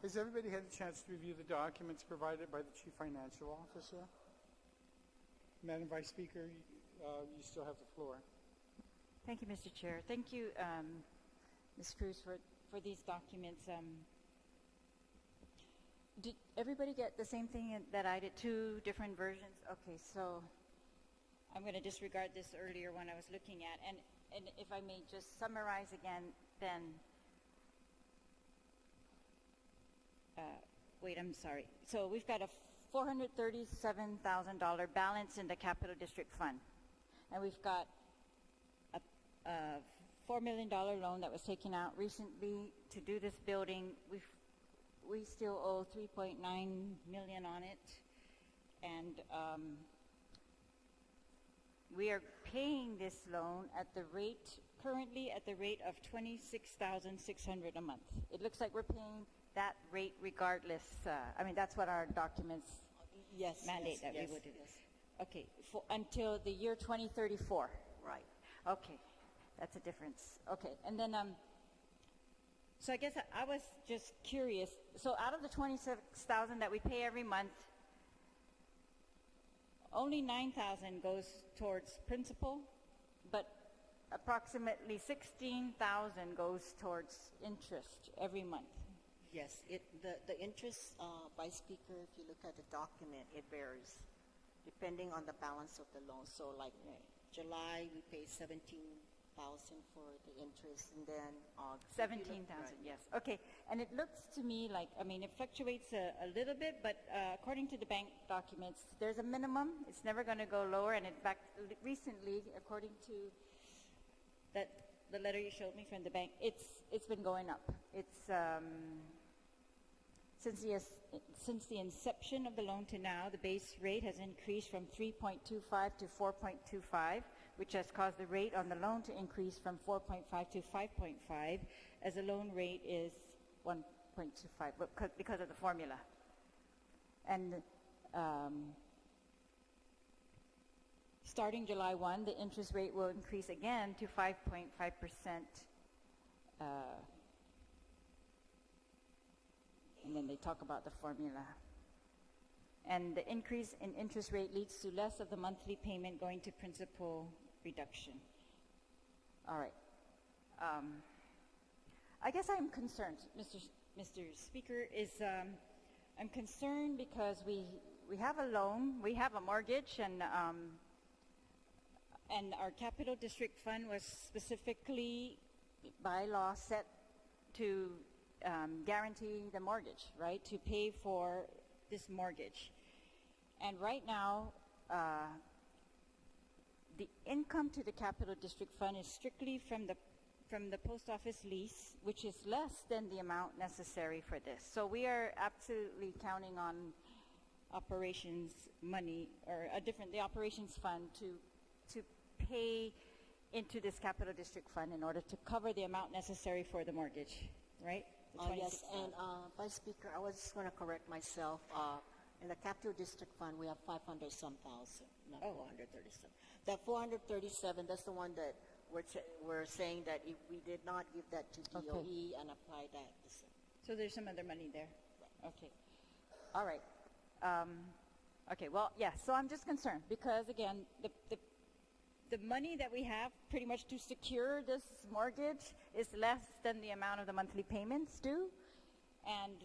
Has everybody had a chance to review the documents provided by the Chief Financial Officer? Madam Vice Speaker, you still have the floor. Thank you, Mr. Chair. Thank you, Ms. Cruz, for these documents. Did everybody get the same thing that I did, 2 different versions? Okay, so I'm going to disregard this earlier one I was looking at. And if I may just summarize again, then... wait, I'm sorry. So we've got a $437,000 balance in the Capital District Fund. And we've got a $4 million loan that was taken out recently to do this building. We still owe $3.9 million on it. And we are paying this loan at the rate, currently at the rate of $26,600 a month. It looks like we're paying that rate regardless. I mean, that's what our documents mandate that we would do. Yes. Okay, until the year 2034. Right. Okay, that's a difference. Okay, and then, so I guess I was just curious. So out of the $26,000 that we pay every month, only $9,000 goes towards principal, but approximately $16,000 goes towards interest every month. Yes, the interest, Vice Speaker, if you look at the document, it varies depending on the balance of the loan. So like July, we pay $17,000 for the interest, and then $17,000, right. yes. Okay, and it looks to me like, I mean, it fluctuates a little bit, but according to the bank documents, there's a minimum. It's never going to go lower, and in fact, recently, according to the letter you showed me from the bank, it's been going up. It's since the inception of the loan to now, the base rate has increased from 3.25 to 4.25, which has caused the rate on the loan to increase from 4.5 to 5.5, as the loan rate is 1.25 because of the formula. And starting July 1, the interest rate will increase again to 5.5%. And then they talk about the formula. And the increase in interest rate leads to less of the monthly payment going to principal reduction. All right. I guess I'm concerned, Mr. Speaker, I'm concerned because we have a loan, we have a mortgage, and our Capital District Fund was specifically by law set to guarantee the mortgage, right, to pay for this mortgage. And right now, the income to the Capital District Fund is strictly from the post office lease, which is less than the amount necessary for this. So we are absolutely counting on operations money, or the operations fund to pay into this Capital District Fund in order to cover the amount necessary for the mortgage, right? Yes, and Vice Speaker, I was just going to correct myself. In the Capital District Fund, we have 500-some thousand, not 437. That 437, that's the one that we're saying that if we did not give that to DOE and apply that. So there's some other money there. Okay. All right. Okay. Well, yeah. So I'm just concerned because again, the money that we have pretty much to secure this mortgage is less than the amount of the monthly payments due, and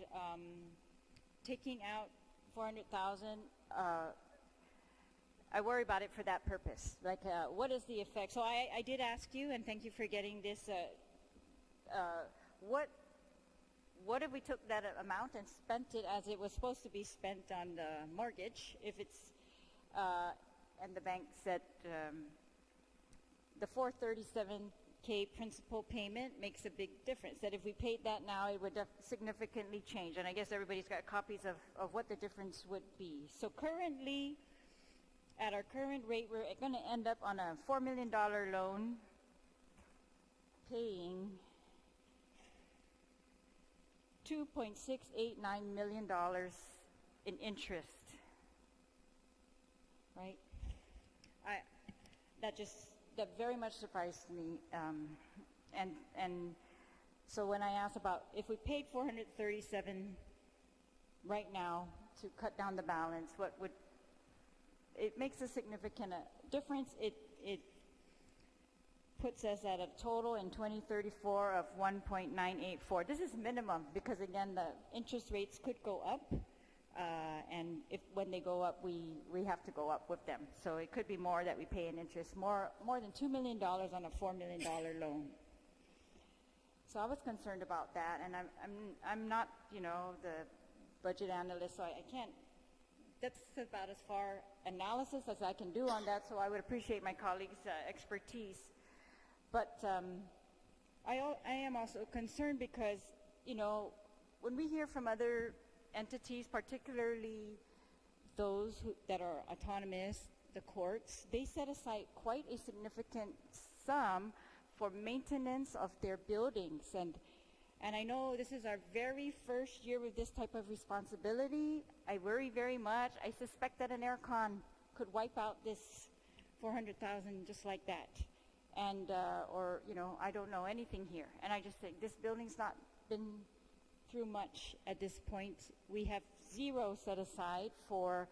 taking out $400,000, I worry about it for that purpose. Like, what is the effect? So I did ask you, and thank you for getting this. What if we took that amount and spent it as it was supposed to be spent on the mortgage? If it's and the bank said the $437K principal payment makes a big difference. That if we paid that now, it would significantly change. And I guess everybody's got copies of what the difference would be. So currently, at our current rate, we're going to end up on a $4 million loan paying $2.689 million in interest. Right? That very much surprised me. And So when I asked about if we paid 437 right now to cut down the balance, what would it makes a significant difference. It puts us at a total in 2034 of 1.984. This is minimum because again the interest rates could go up, and if when they go up, we have to go up with them. So it could be more that we pay in interest, more than $2 million on a $4 million loan. So I was concerned about that, and I'm not the budget analyst, so I can't. That's about as far analysis as I can do on that, so I would appreciate my colleagues' expertise. But I am also concerned because, when we hear from other entities, particularly those that are autonomous, the courts, they set aside quite a significant sum for maintenance of their buildings. And I know this is our very first year with this type of responsibility. I worry very much. I suspect that an aircon could wipe out this 400,000 just like that. And, I don't know anything here. And I just think this building's not been through much at this point. We have zero set aside for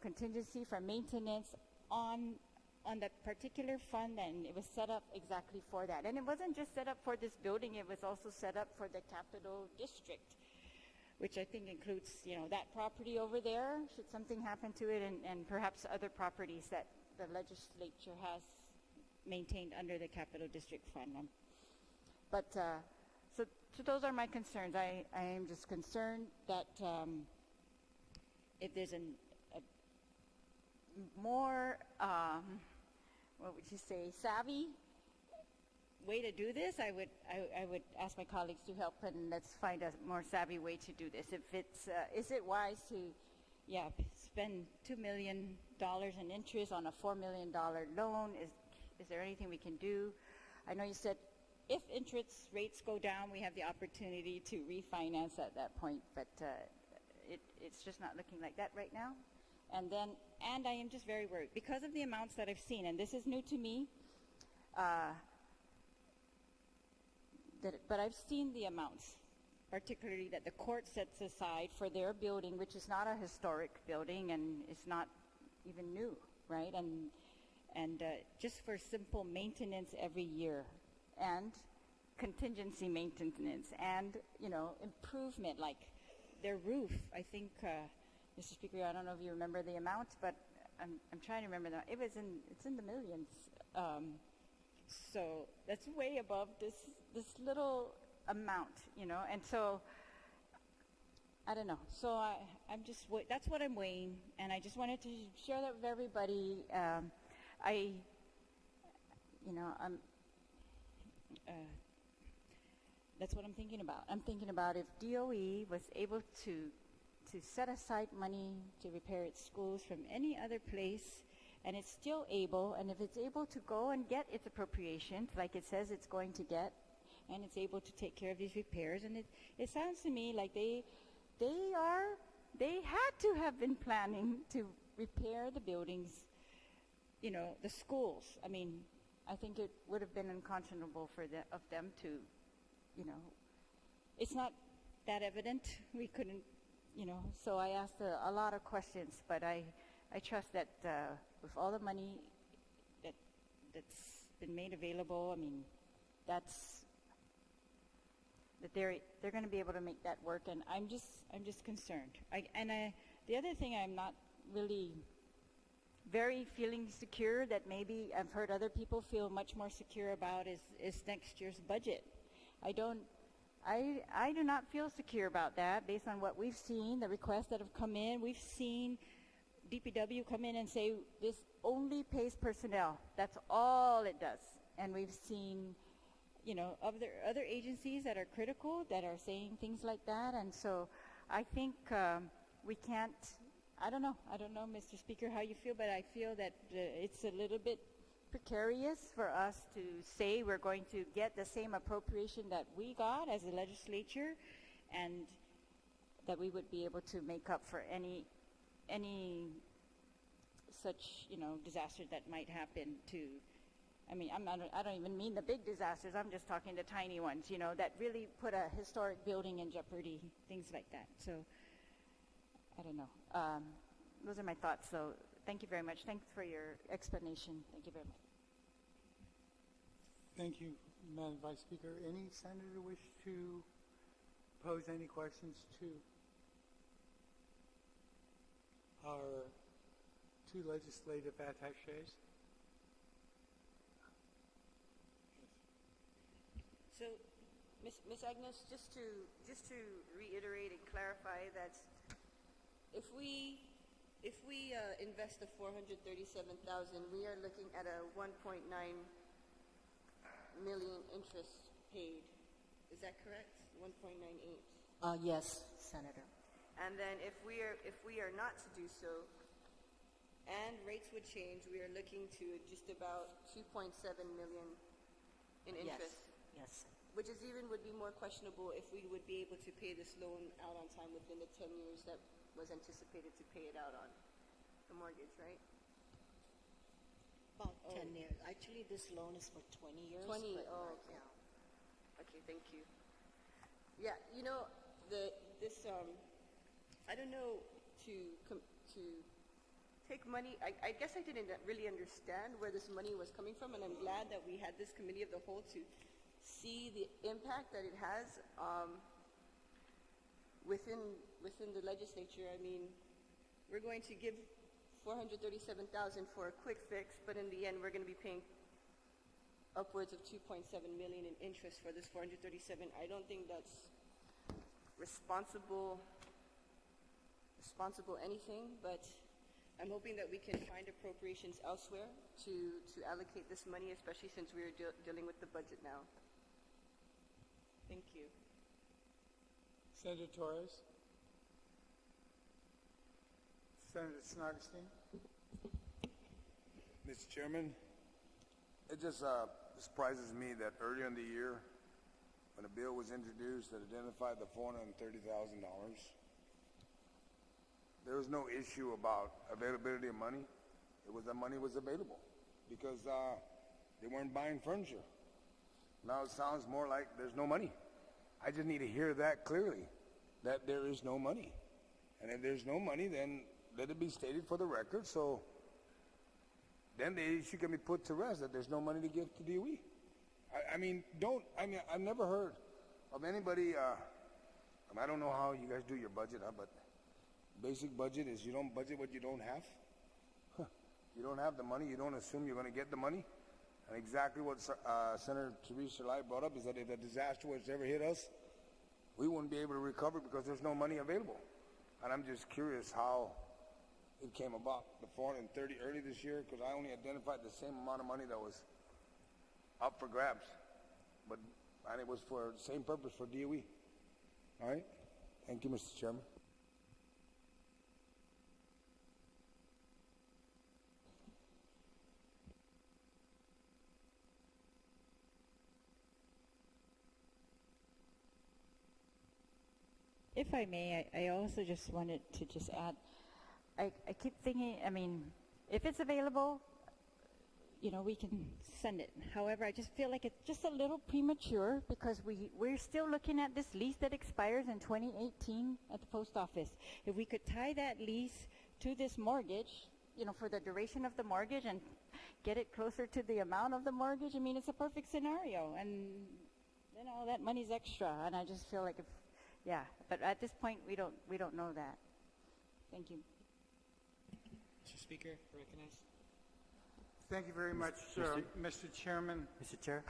contingency, for maintenance on that particular fund, and it was set up exactly for that. And it wasn't just set up for this building, it was also set up for the Capital District, which I think includes, that property over there, should something happen to it, and perhaps other properties that the legislature has maintained under the Capital District Fund. So those are my concerns. I am just concerned that if there's a more what would you say, savvy way to do this, I would ask my colleagues to help, and let's find a more savvy way to do this. If it's is it wise to spend $2 million in interest on a $4 million loan? Is there anything we can do? I know you said if interest rates go down, we have the opportunity to refinance at that point, but it's just not looking like that right now. And I am just very worried because of the amounts that I've seen, and this is new to me, but I've seen the amounts, particularly that the court sets aside for their building, which is not a historic building and it's not even new, right? And just for simple maintenance every year, and contingency maintenance, and improvement, like their roof. I think. Mr. Speaker, I don't know if you remember the amount, but I'm trying to remember that. It's in the millions. So that's way above this little amount, and so I don't know. So I'm just, that's what I'm weighing, and I just wanted to share that with everybody. That's what I'm thinking about. I'm thinking about if DOE was able to set aside money to repair its schools from any other place, and it's still able, and if it's able to go and get its appropriations like it says it's going to get, and it's able to take care of these repairs, and it sounds to me like they had to have been planning to repair the buildings, the schools. I mean, I think it would have been unconscionable of them to, it's not that evident. We couldn't. So I asked a lot of questions, but I trust that with all the money that's been made available, I mean, that they're going to be able to make that work, and I'm just concerned. The other thing I'm not really very feeling secure, that maybe I've heard other people feel much more secure about, is next year's budget. I do not feel secure about that based on what we've seen, the requests that have come in. We've seen DPW come in and say this only pays personnel. That's all it does. And we've seen, other agencies that are critical that are saying things like that. And so I think we can't, I don't know, Mr. Speaker, how you feel, but I feel that it's a little bit precarious for us to say we're going to get the same appropriation that we got as a legislature, and that we would be able to make up for any such disaster that might happen to. I mean, I don't even mean the big disasters. I'm just talking the tiny ones, you know, that really put a historic building in jeopardy, things like that. So, I don't know. Those are my thoughts. So, thank you very much. Thanks for your explanation. Thank you very much. Thank you, Madam Vice Speaker. Any senator wish to pose any questions to our two legislative attachés? So, Ms. Agnes, just to reiterate and clarify that if we invest the 437,000, we are looking at a 1.9 million interest paid. Is that correct? 1.98. Yes, Senator. And then if we are not to do so, and rates would change, we are looking to just about 2.7 million in interest. Yes. Which is would be more questionable if we would be able to pay this loan out on time within the 10 years that was anticipated to pay it out on the mortgage, right? About 10 years. Actually, this loan is for 20 years. 20, but, okay. yeah. Okay, thank you. Yeah, you know, I don't know, to take money, I guess I didn't really understand where this money was coming from, and I'm glad that we had this committee of the whole to see the impact that it has within the legislature. I mean, we're going to give $437,000 for a quick fix, but in the end, we're going to be paying upwards of $2.7 million in interest for this 437. I don't think that's responsible anything, but I'm hoping that we can find appropriations elsewhere to allocate this money, especially since we are dealing with the budget now. Thank you. Senator Torres? Senator Snodgrass? Mr. Chairman, it just surprises me that earlier in the year, when a bill was introduced that identified the $430,000, there was no issue about availability of money. It was that money was available because they weren't buying furniture. Now it sounds more like there's no money. I just need to hear that clearly, that there is no money. And if there's no money, then let it be stated for the record, so then the issue can be put to rest, that there's no money to give to DOE. I've never heard of anybody, I don't know how you guys do your budget, but basic budget is you don't budget what you don't have. You don't have the money, you don't assume you're going to get the money. And exactly what Senator Teresa Light brought up is that if a disaster was to ever hit us, we wouldn't be able to recover because there's no money available. And I'm just curious how it came about, the 430 early this year, because I only identified the same amount of money that was up for grabs. And it was for the same purpose for DOE. All right? Thank you, Mr. Chairman. If I may, I also just wanted to just add, I keep thinking, I mean, if it's available, you know, we can send it. However, I just feel like it's just a little premature because we're still looking at this lease that expires in 2018 at the post office. If we could tie that lease to this mortgage, you know, for the duration of the mortgage and get it closer to the amount of the mortgage, I mean, it's a perfect scenario. And, you know, that money's extra. And I just feel like but at this point, we don't know that. Thank you. Mr. Speaker, recognize. Thank you very much, Mr. Chairman. Mr. Chair,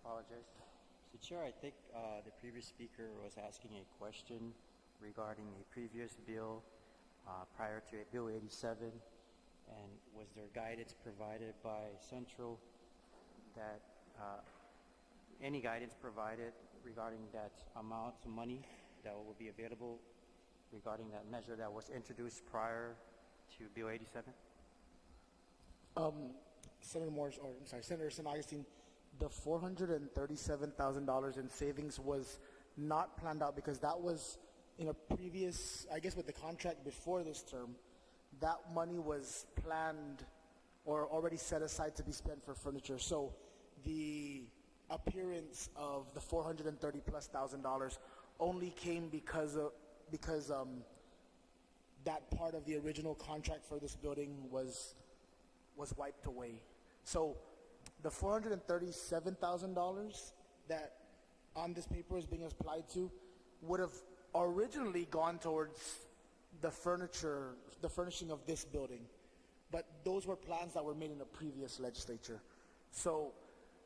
apologize. Mr. Chair, I think the previous speaker was asking a question regarding a previous bill prior to Bill 87, and was there guidance provided by Central that any guidance provided regarding that amount of money that will be available regarding that measure that was introduced prior to Bill 87? Senator San Augustine, the $437,000 in savings was not planned out because that was in a previous, I guess with the contract before this term, that money was planned or already set aside to be spent for furniture. So the appearance of the $430,000+ only came because that part of the original contract for this building was wiped away. So the $437,000 that on this paper is being applied to would have originally gone towards the furnishing of this building. But those were plans that were made in a previous legislature. So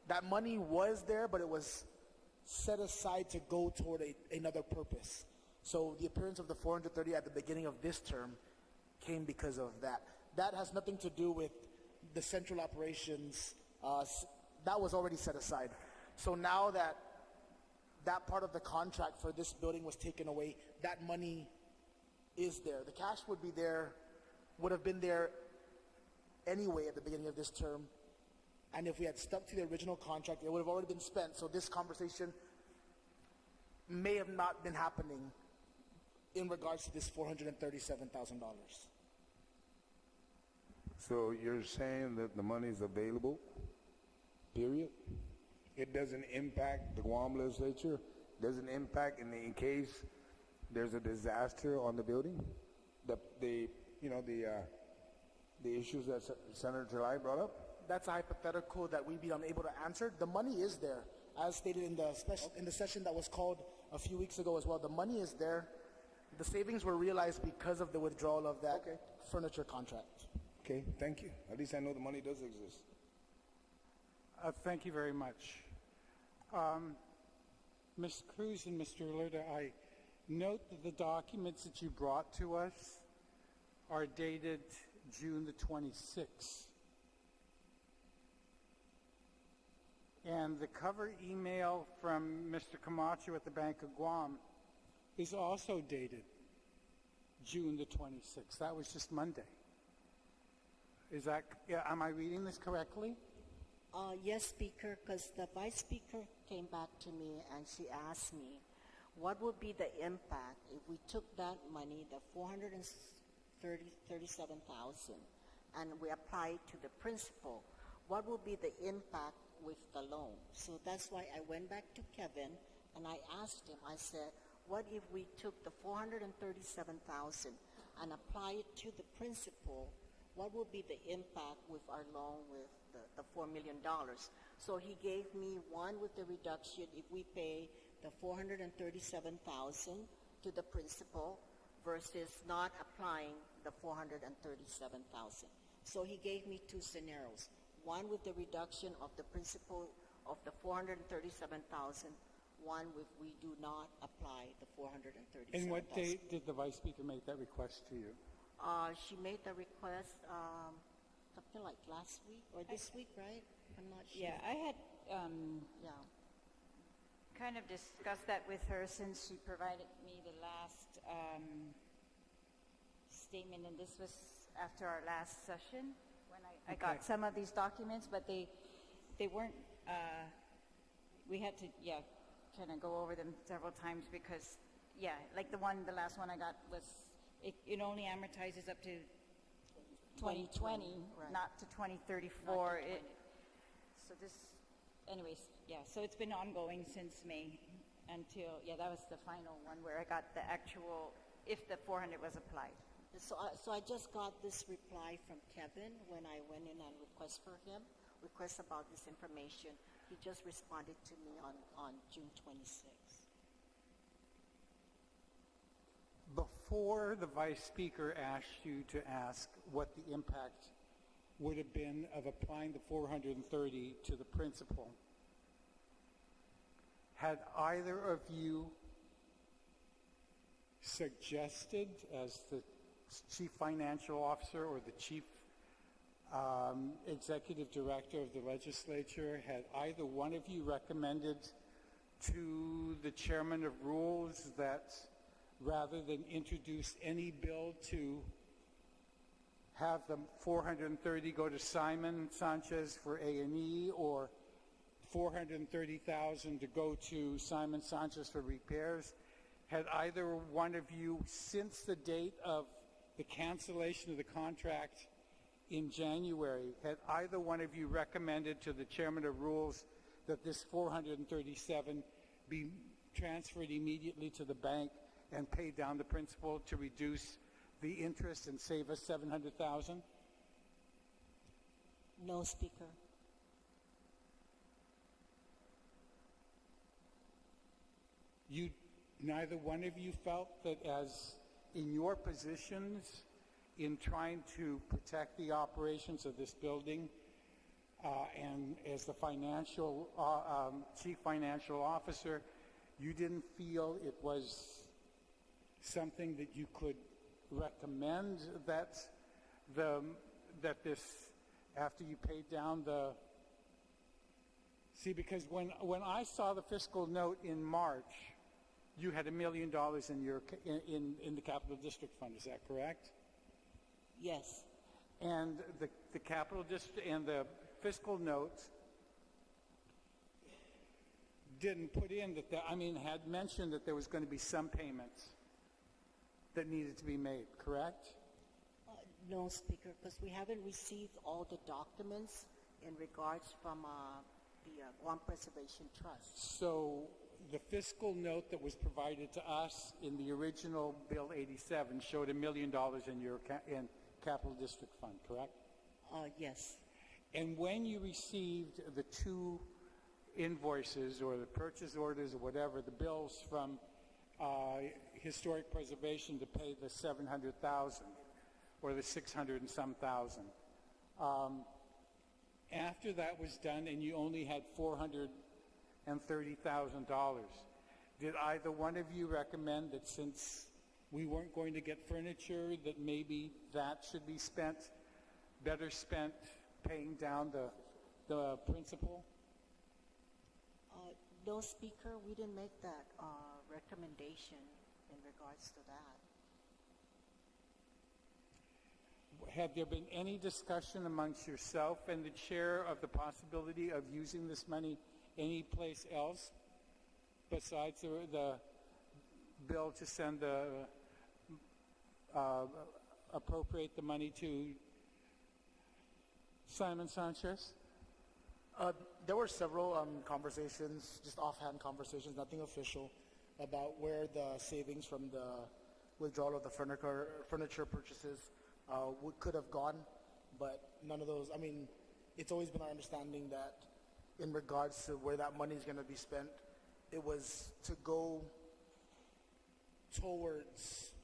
that money was there, but it was set aside to go toward another purpose. So the appearance of the 430 at the beginning of this term came because of that. That has nothing to do with the central operations. That was already set aside. So now that that part of the contract for this building was taken away, that money is there. The cash would be there, would have been there anyway at the beginning of this term. And if we had stuck to the original contract, it would have already been spent. So this conversation may have not been happening in regards to this $437,000. So you're saying that the money is available, period? It doesn't impact the Guam legislature? Doesn't impact in case there's a disaster on the building? The issues that Senator Talai brought up? That's a hypothetical that we'd be unable to answer. The money is there, as stated in the session that was called a few weeks ago as well. The money is there. The savings were realized because of the withdrawal of that furniture contract. Okay, thank you. At least I know the money does exist. Thank you very much. Ms. Cruz and Mr. Alerta, I note that the documents that you brought to us are dated June the 26th. And the cover email from Mr. Camacho at the Bank of Guam is also dated June the 26th. That was just Monday. Am I reading this correctly? Yes, Speaker, because the Vice Speaker came back to me and she asked me, what would be the impact if we took that money, the $437,000, and we apply it to the principal? What would be the impact with the loan? So that's why I went back to Kevin and I asked him, I said, what if we took the $437,000 and apply it to the principal? What would be the impact with our loan with the $4 million? So he gave me one with the reduction if we pay the $437,000 to the principal versus not applying the $437,000. So he gave me two scenarios. One with the reduction of the principal of the $437,000. One if we do not apply the $437,000. And what date did the Vice Speaker make that request to you? She made the request something like last week or this week, right? I'm not sure. Yeah, I had Yeah. kind of discussed that with her since she provided me the last statement, and this was after our last session when I got some of these documents, but they weren't, we had to, kind of go over them several times because, like the last one I got was, it only amortizes up to 2020, right. not to 2034. Not to So this, anyways, so it's been ongoing since May until, that was the final one where I got the actual, if the 400 was applied. So I just got this reply from Kevin when I went in and request about this information. He just responded to me on June 26th. Before the Vice Speaker asked you to ask what the impact would have been of applying the 430 to the principal, had either of you suggested, as the Chief Financial Officer or the Chief Executive Director of the Legislature, had either one of you recommended to the Chairman of Rules that rather than introduce any bill to have the 430 go to Simon Sanchez for A&E or 430,000 to go to Simon Sanchez for repairs? Had either one of you, since the date of the cancellation of the contract in January, had either one of you recommended to the chairman of rules that this 437 be transferred immediately to the bank and pay down the principal to reduce the interest and save us 700,000? No, Speaker. You, neither one of you felt that as in your positions in trying to protect the operations of this building, and as the chief financial officer, you didn't feel it was something that you could recommend that this, after you paid down the, see, because when I saw the fiscal note in March, you had $1 million in your in the capital district fund. Is that correct? Yes. And the capital district and the fiscal note didn't put in that had mentioned that there was going to be some payments that needed to be made, correct? No, Speaker, because we haven't received all the documents in regards from the Guam Preservation Trust. So the fiscal note that was provided to us in the original Bill 87 showed $1 million in your in capital district fund, correct? Yes. And when you received the two invoices or the purchase orders or whatever, the bills from historic preservation to pay the 700,000 or the 600 and some thousand, after that was done and you only had $430,000, did either one of you recommend that since we weren't going to get furniture, that maybe that should be better spent paying down the principal? No, Speaker, we didn't make that recommendation in regards to that. Have there been any discussion amongst yourself and the chair of the possibility of using this money anyplace else besides the bill to send appropriate the money to Simon Sanchez? There were several conversations, just offhand conversations, nothing official, about where the savings from the withdrawal of the furniture purchases could have gone, but none of those. I mean, it's always been our understanding that in regards to where that money is going to be spent, it was to go towards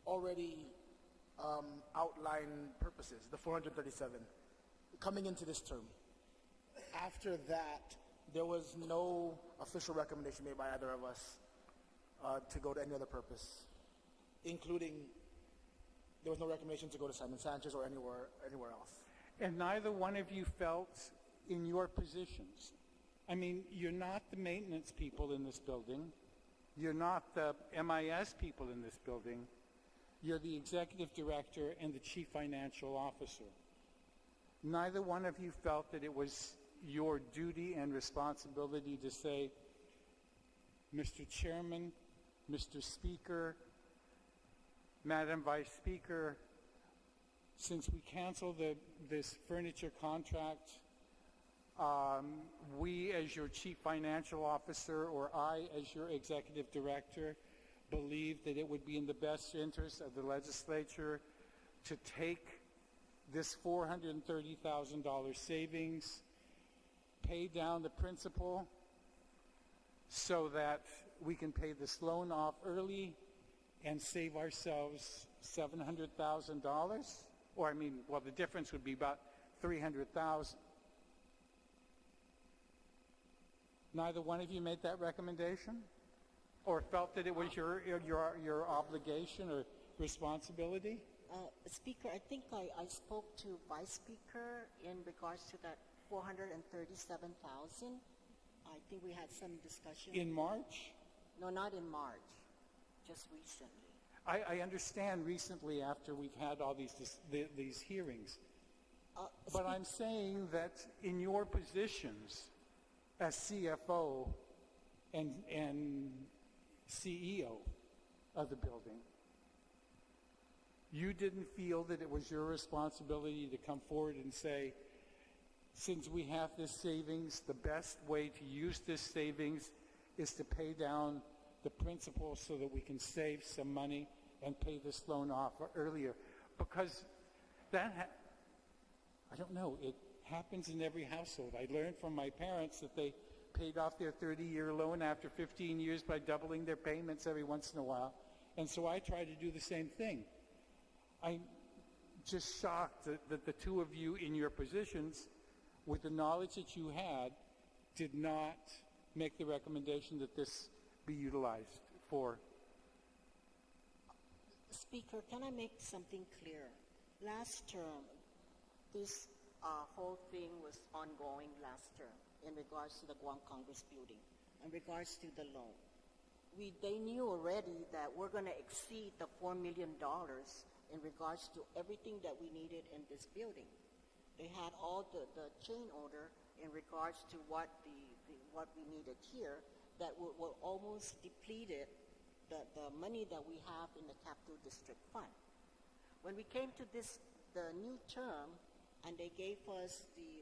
already outlined purposes, the 437, coming into this term. After that, there was no official recommendation made by either of us to go to any other purpose, including there was no recommendation to go to Simon Sanchez or anywhere else. And neither one of you felt in your positions. I mean, you're not the maintenance people in this building. You're not the MIS people in this building. You're the executive director and the chief financial officer. Neither one of you felt that it was your duty and responsibility to say, Mr. Chairman, Mr. Speaker, Madam Vice Speaker, since we canceled this furniture contract, we as your chief financial officer or I as your executive director believe that it would be in the best interest of the legislature to take this $430,000 savings, pay down the principal so that we can pay this loan off early and save ourselves $700,000? Or, I mean, well, the difference would be about $300,000. Neither one of you made that recommendation? Or felt that it was your obligation or responsibility? Speaker, I think I spoke to Vice Speaker in regards to that 437,000. I think we had some discussion. In March? No, not in March, just recently. I understand recently after we've had all these hearings. But I'm saying that in your positions as CFO and CEO of the building, you didn't feel that it was your responsibility to come forward and say, since we have this savings, the best way to use this savings is to pay down the principal so that we can save some money and pay this loan off earlier. Because I don't know, it happens in every household. I learned from my parents that they paid off their 30-year loan after 15 years by doubling their payments every once in a while. And so I try to do the same thing. I'm just shocked that the two of you in your positions, with the knowledge that you had, did not make the recommendation that this be utilized for. Speaker, can I make something clear? Last term, this whole thing was ongoing last term in regards to the Guam Congress building, in regards to the loan. They knew already that we're going to exceed the $4 million in regards to everything that we needed in this building. They had all the chain order in regards to what what we needed here that were almost depleted the money that we have in the Capital District Fund. When we came to the new term, and they gave us the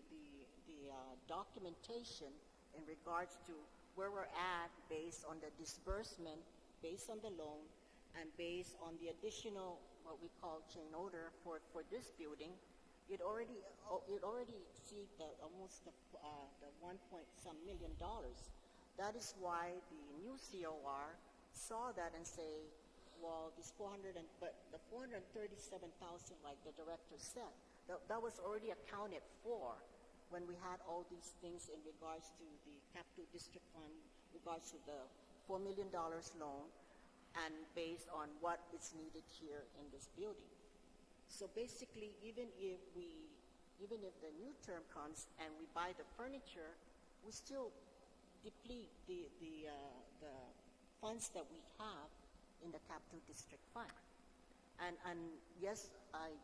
documentation in regards to where we're at based on the disbursement, based on the loan, and based on the additional, what we call chain order for this building, it already exceeded almost the 1 point some million dollars. That is why the new COR saw that and say, well, this but the 437,000, like the director said, that was already accounted for when we had all these things in regards to the Capital District Fund, regards to the $4 million loan, and based on what is needed here in this building. So basically, even if the new term comes and we buy the furniture, we still deplete the funds that we have in the Capital District Fund. And yes,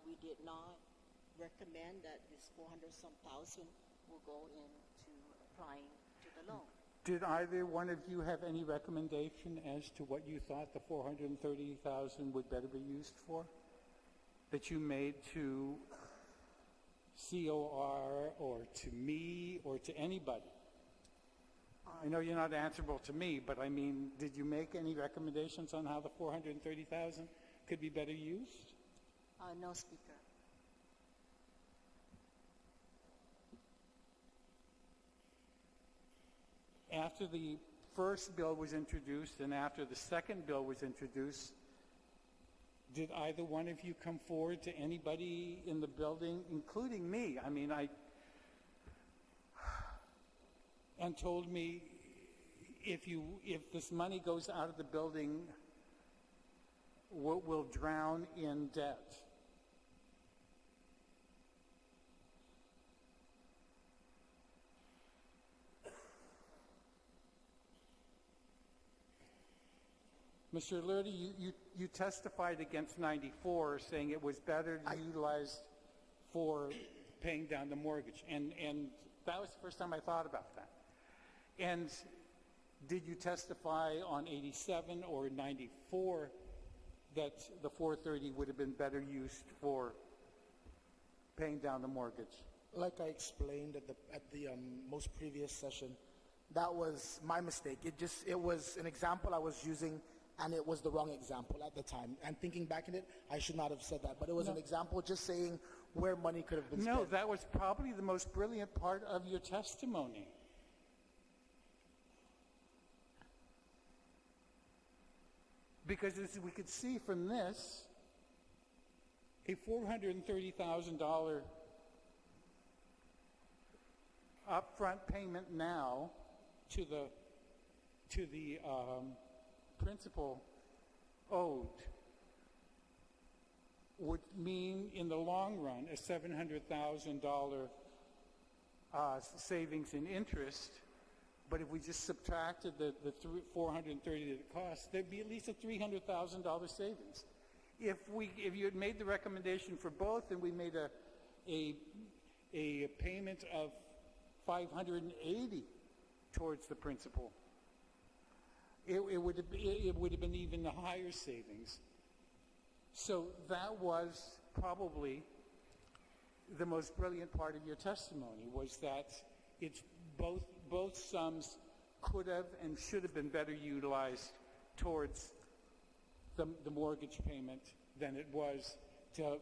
we did not recommend that this 400-some thousand will go into applying to the loan. Did either one of you have any recommendation as to what you thought the $430,000 would better be used for? That you made to COR or to me or to anybody? I know you're not answerable to me, but I mean, did you make any recommendations on how the $430,000 could be better used? No, Speaker. After the first bill was introduced and after the second bill was introduced, did either one of you come forward to anybody in the building, including me? I mean, and told me, if this money goes out of the building, we'll drown in debt. Mr. Lurdy, you testified against 94, saying it was better utilized for paying down the mortgage, and that was the first time I thought about that. And did you testify on 87 or 94 that the 430 would have been better used for paying down the mortgage? Like I explained at the most previous session, that was my mistake. It was an example I was using, and it was the wrong example at the time. And thinking back in it, I should not have said that. But it was an example just saying where money could have been spent. No, that was probably the most brilliant part of your testimony. Because as we could see from this, a $430,000 upfront payment now to the principal owed would mean in the long run a $700,000 savings in interest. But if we just subtracted the $430 that it cost, there'd be at least a $300,000 savings. If you had made the recommendation for both and we made a payment of $580 towards the principal, it would have been even a higher savings. So that was probably the most brilliant part of your testimony, was that it's both sums could have and should have been better utilized towards the mortgage payment than it was to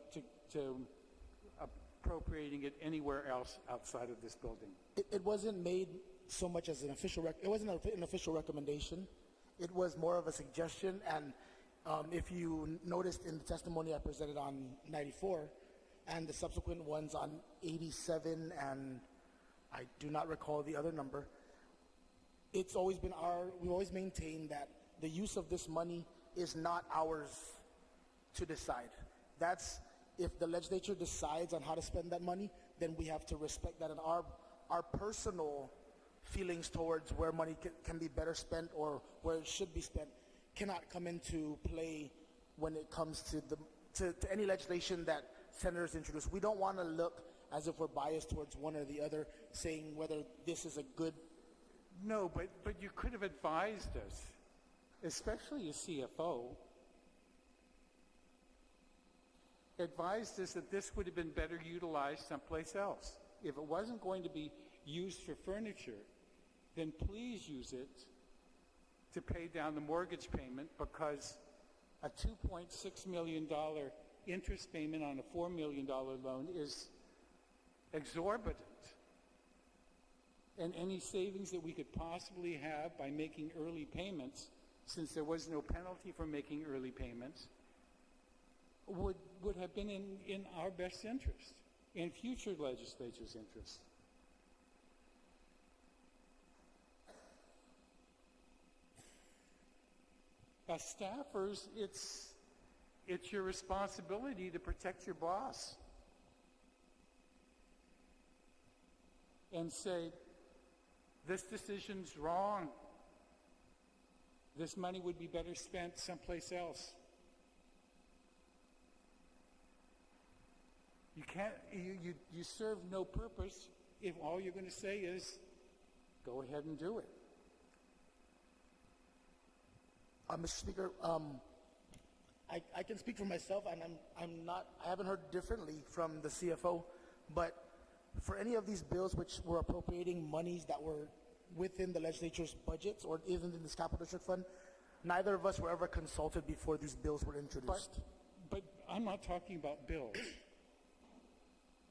appropriating it anywhere else outside of this building. It wasn't made so much as an official, it wasn't an official recommendation. It was more of a suggestion, and if you noticed in the testimony I presented on 94, and the subsequent ones on 87, and I do not recall the other number, it's always been we've always maintained that the use of this money is not ours to decide. That's, if the legislature decides on how to spend that money, then we have to respect that, and our personal feelings towards where money can be better spent or where it should be spent cannot come into play when it comes to any legislation that senators introduce. We don't want to look as if we're biased towards one or the other, saying whether this is a good. No, but you could have advised us, especially a CFO, advised us that this would have been better utilized someplace else. If it wasn't going to be used for furniture, then please use it to pay down the mortgage payment, because a $2.6 million interest payment on a $4 million loan is exorbitant. And any savings that we could possibly have by making early payments, since there was no penalty for making early payments, would have been in our best interest, in future legislatures' interest. As staffers, it's your responsibility to protect your boss and say, this decision's wrong. This money would be better spent someplace else. You can't, you serve no purpose if all you're going to say is, go ahead and do it. Mr. Speaker, I can speak for myself, and I haven't heard differently from the CFO, but for any of these bills which were appropriating monies that were within the legislature's budgets or even in this capital district fund, neither of us were ever consulted before these bills were introduced. But I'm not talking about bills.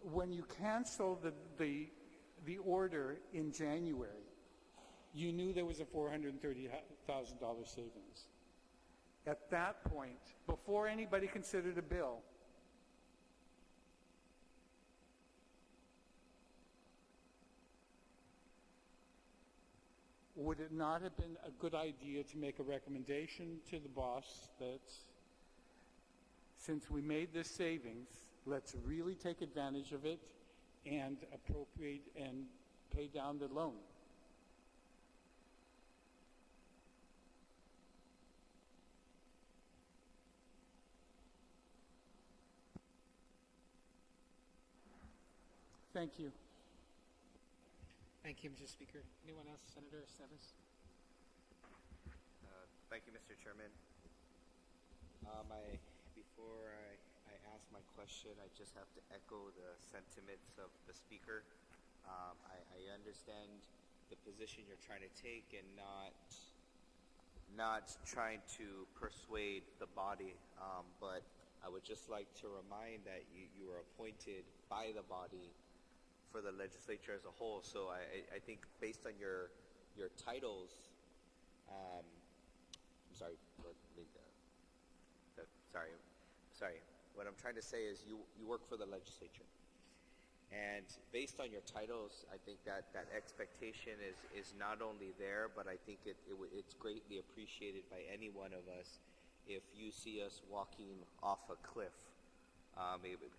When you canceled the order in January, you knew there was a $430,000 savings. At that point, before anybody considered a bill, would it not have been a good idea to make a recommendation to the boss that since we made this savings, let's really take advantage of it and appropriate and pay down the loan? Thank you. Thank you, Mr. Speaker. Anyone else? Senator Esteves? Thank you, Mr. Chairman. Before I ask my question, I just have to echo the sentiments of the speaker. I understand the position you're trying to take and not trying to persuade the body, but I would just like to remind that you were appointed by the body for the legislature as a whole. So I think based on your titles, I'm sorry, sorry. What I'm trying to say is you work for the legislature. And based on your titles, I think that expectation is not only there, but I think it's greatly appreciated by any one of us if you see us walking off a cliff.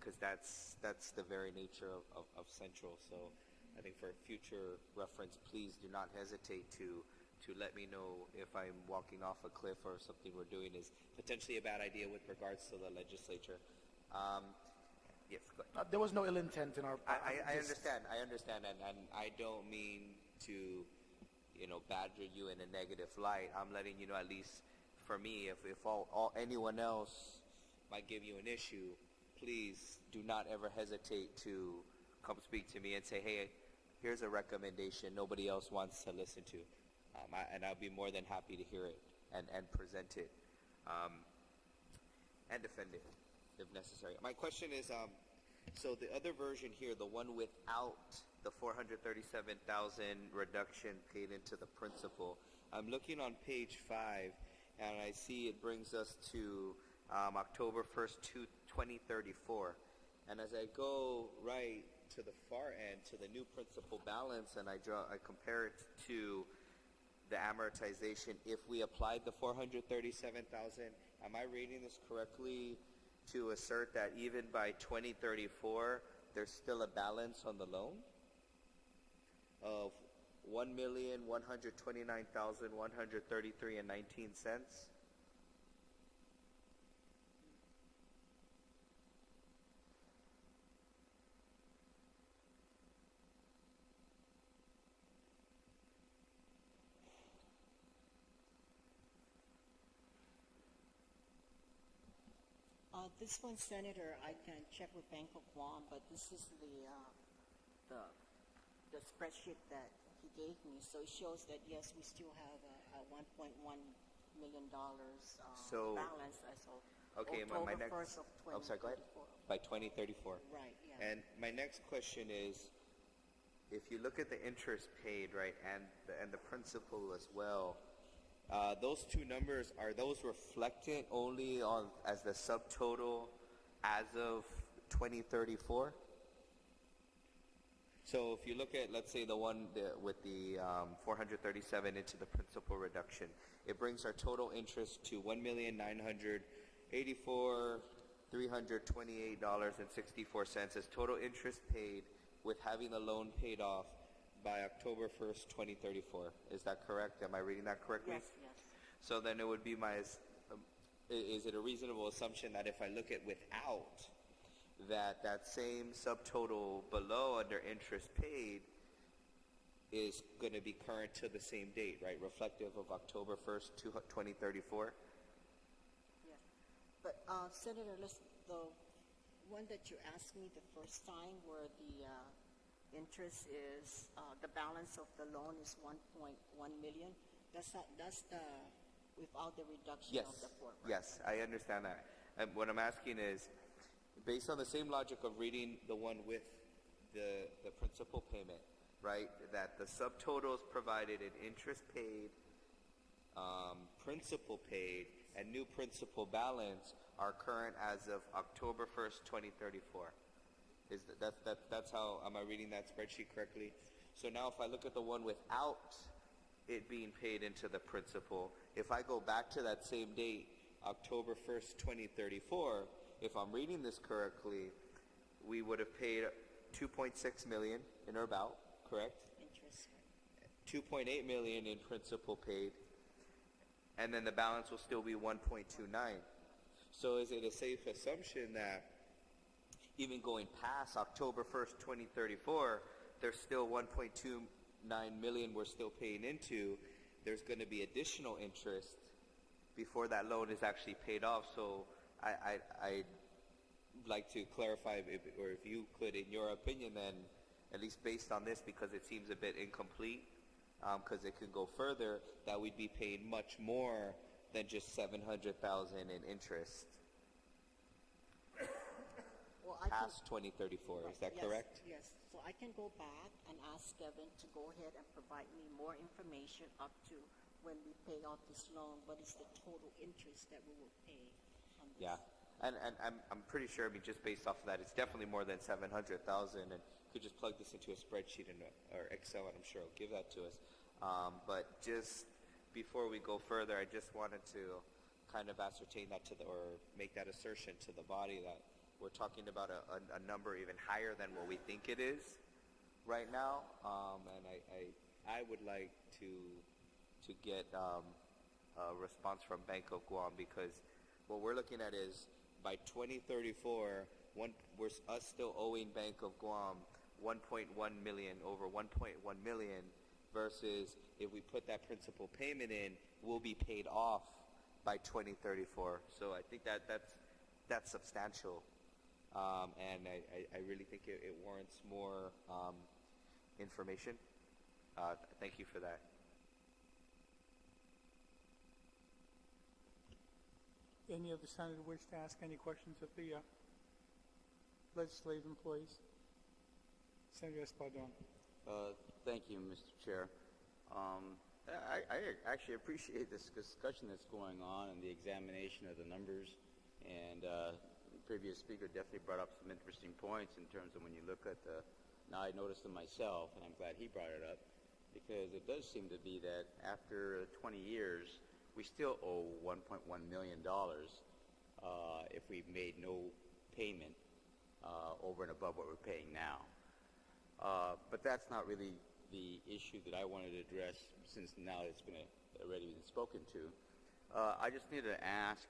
Because that's the very nature of Central. So I think for future reference, please do not hesitate to let me know if I'm walking off a cliff or something we're doing is potentially a bad idea with regards to the legislature. Yes, go ahead. There was no ill intent in our. I understand, and I don't mean to, badger you in a negative light. I'm letting you know, at least for me, if anyone else might give you an issue, please do not ever hesitate to come speak to me and say, hey, here's a recommendation nobody else wants to listen to. And I'll be more than happy to hear it and present it and defend it if necessary. My question is, so the other version here, the one without the $437,000 reduction paid into the principal, I'm looking on page 5, and I see it brings us to October 1st, 2034. And as I go right to the far end, to the new principal balance, and I compare it to the amortization, if we applied the $437,000, am I reading this correctly to assert that even by 2034, there's still a balance on the loan of $1,129,133.19? This one, Senator, I can check with Bank of Guam, but this is the spreadsheet that he gave me. So it shows that, yes, we still have a $1.1 million So- balance as of Okay, my October next, 1st of I'm sorry, go ahead. 2024. By 2034. Right, yeah. And my next question is, if you look at the interest paid, right, and the principal as well, those two numbers, are those reflected only on as the subtotal as of 2034? So if you look at, let's say, the one with the 437 into the principal reduction, it brings our total interest to $1,984,328.64 as total interest paid with having the loan paid off by October 1st, 2034. Is that correct? Am I reading that correctly? Yes, yes. So then it would be is it a reasonable assumption that if I look at without, that same subtotal below under interest paid is going to be current to the same date, right? Reflective of October 1st, 2034? Yes. But, Senator, the one that you asked me the first time where the interest is, the balance of the loan is 1.1 million, that's the, without the reduction Yes, of the four. yes, I understand that. And what I'm asking is, based on the same logic of reading the one with the principal payment, right, that the subtotals provided in interest paid, principal paid, and new principal balance are current as of October 1st, 2034. That's how, am I reading that spreadsheet correctly? So now if I look at the one without it being paid into the principal, if I go back to that same date, October 1st, 2034, if I'm reading this correctly, we would have paid 2.6 million in or about, correct? Interest. 2.8 million in principal paid, and then the balance will still be 1.29. So is it a safe assumption that even going past October 1st, 2034, there's still 1.29 million we're still paying into? There's going to be additional interest before that loan is actually paid off. So I'd like to clarify, or if you could, in your opinion, then, at least based on this, because it seems a bit incomplete, because it could go further, that we'd be paying much more than just $700,000 in interest Well, I can, past 2034. Is that yes, correct? Yes. So I can go back and ask Kevin to go ahead and provide me more information up to when we pay off this loan. What is the total interest that we will pay on this? Yeah. And I'm pretty sure, I mean, just based off of that, it's definitely more than 700,000, and you could just plug this into a spreadsheet or Excel, and I'm sure it'll give that to us. But just before we go further, I just wanted to kind of ascertain that or make that assertion to the body that we're talking about a number even higher than what we think it is right now. And I would like to get a response from Bank of Guam, because what we're looking at is by 2034, we're us still owing Bank of Guam 1.1 million, over 1.1 million, versus if we put that principal payment in, we'll be paid off by 2034. So I think that's that's substantial, and I really think it warrants more information. Thank you for that. Any other senator wish to ask any questions of the legislative employees? Senator Espadon. Thank you, Mr. Chair. I actually appreciate this discussion that's going on and the examination of the numbers. And the previous speaker definitely brought up some interesting points in terms of when you look at the, now I noticed them myself, and I'm glad he brought it up, because it does seem to be that after 20 years, we still owe $1.1 million if we've made no payment over and above what we're paying now. But that's not really the issue that I wanted to address, since now it's been already been spoken to. I just need to ask,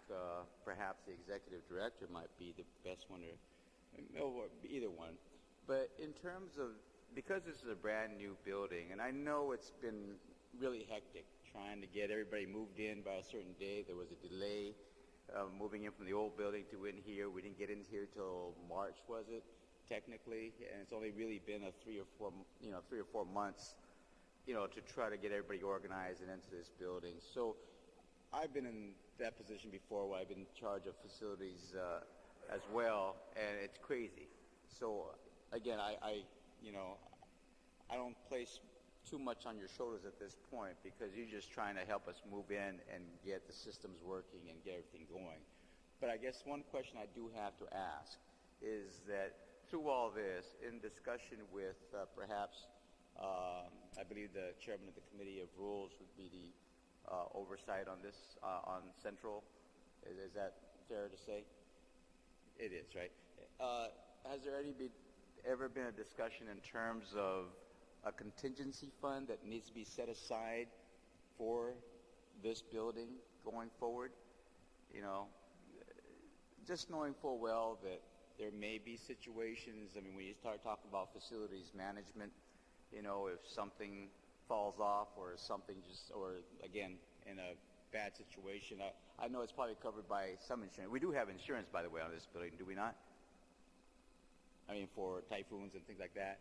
perhaps the executive director might be the best one, or either one. But in terms of, because this is a brand new building, and I know it's been really hectic trying to get everybody moved in by a certain day. There was a delay moving in from the old building to in here. We didn't get in here till March, was it? Technically, and it's only really been a 3 or 4 months, to try to get everybody organized and into this building. So I've been in that position before, where I've been in charge of facilities as well, and it's crazy. So again, I don't place too much on your shoulders at this point, because you're just trying to help us move in and get the systems working and get everything going. But I guess one question I do have to ask is that through all this, in discussion with perhaps, I believe the chairman of the Committee of Rules would be the oversight on this, on Central. Is that fair to say? It is, right? Has there ever been a discussion in terms of a contingency fund that needs to be set aside for this building going forward? Just knowing full well that there may be situations, I mean, when you start talking about facilities management, if something falls off or something or again, in a bad situation, I know it's probably covered by some insurance. We do have insurance, by the way, on this building, do we not? I mean, for typhoons and things like that.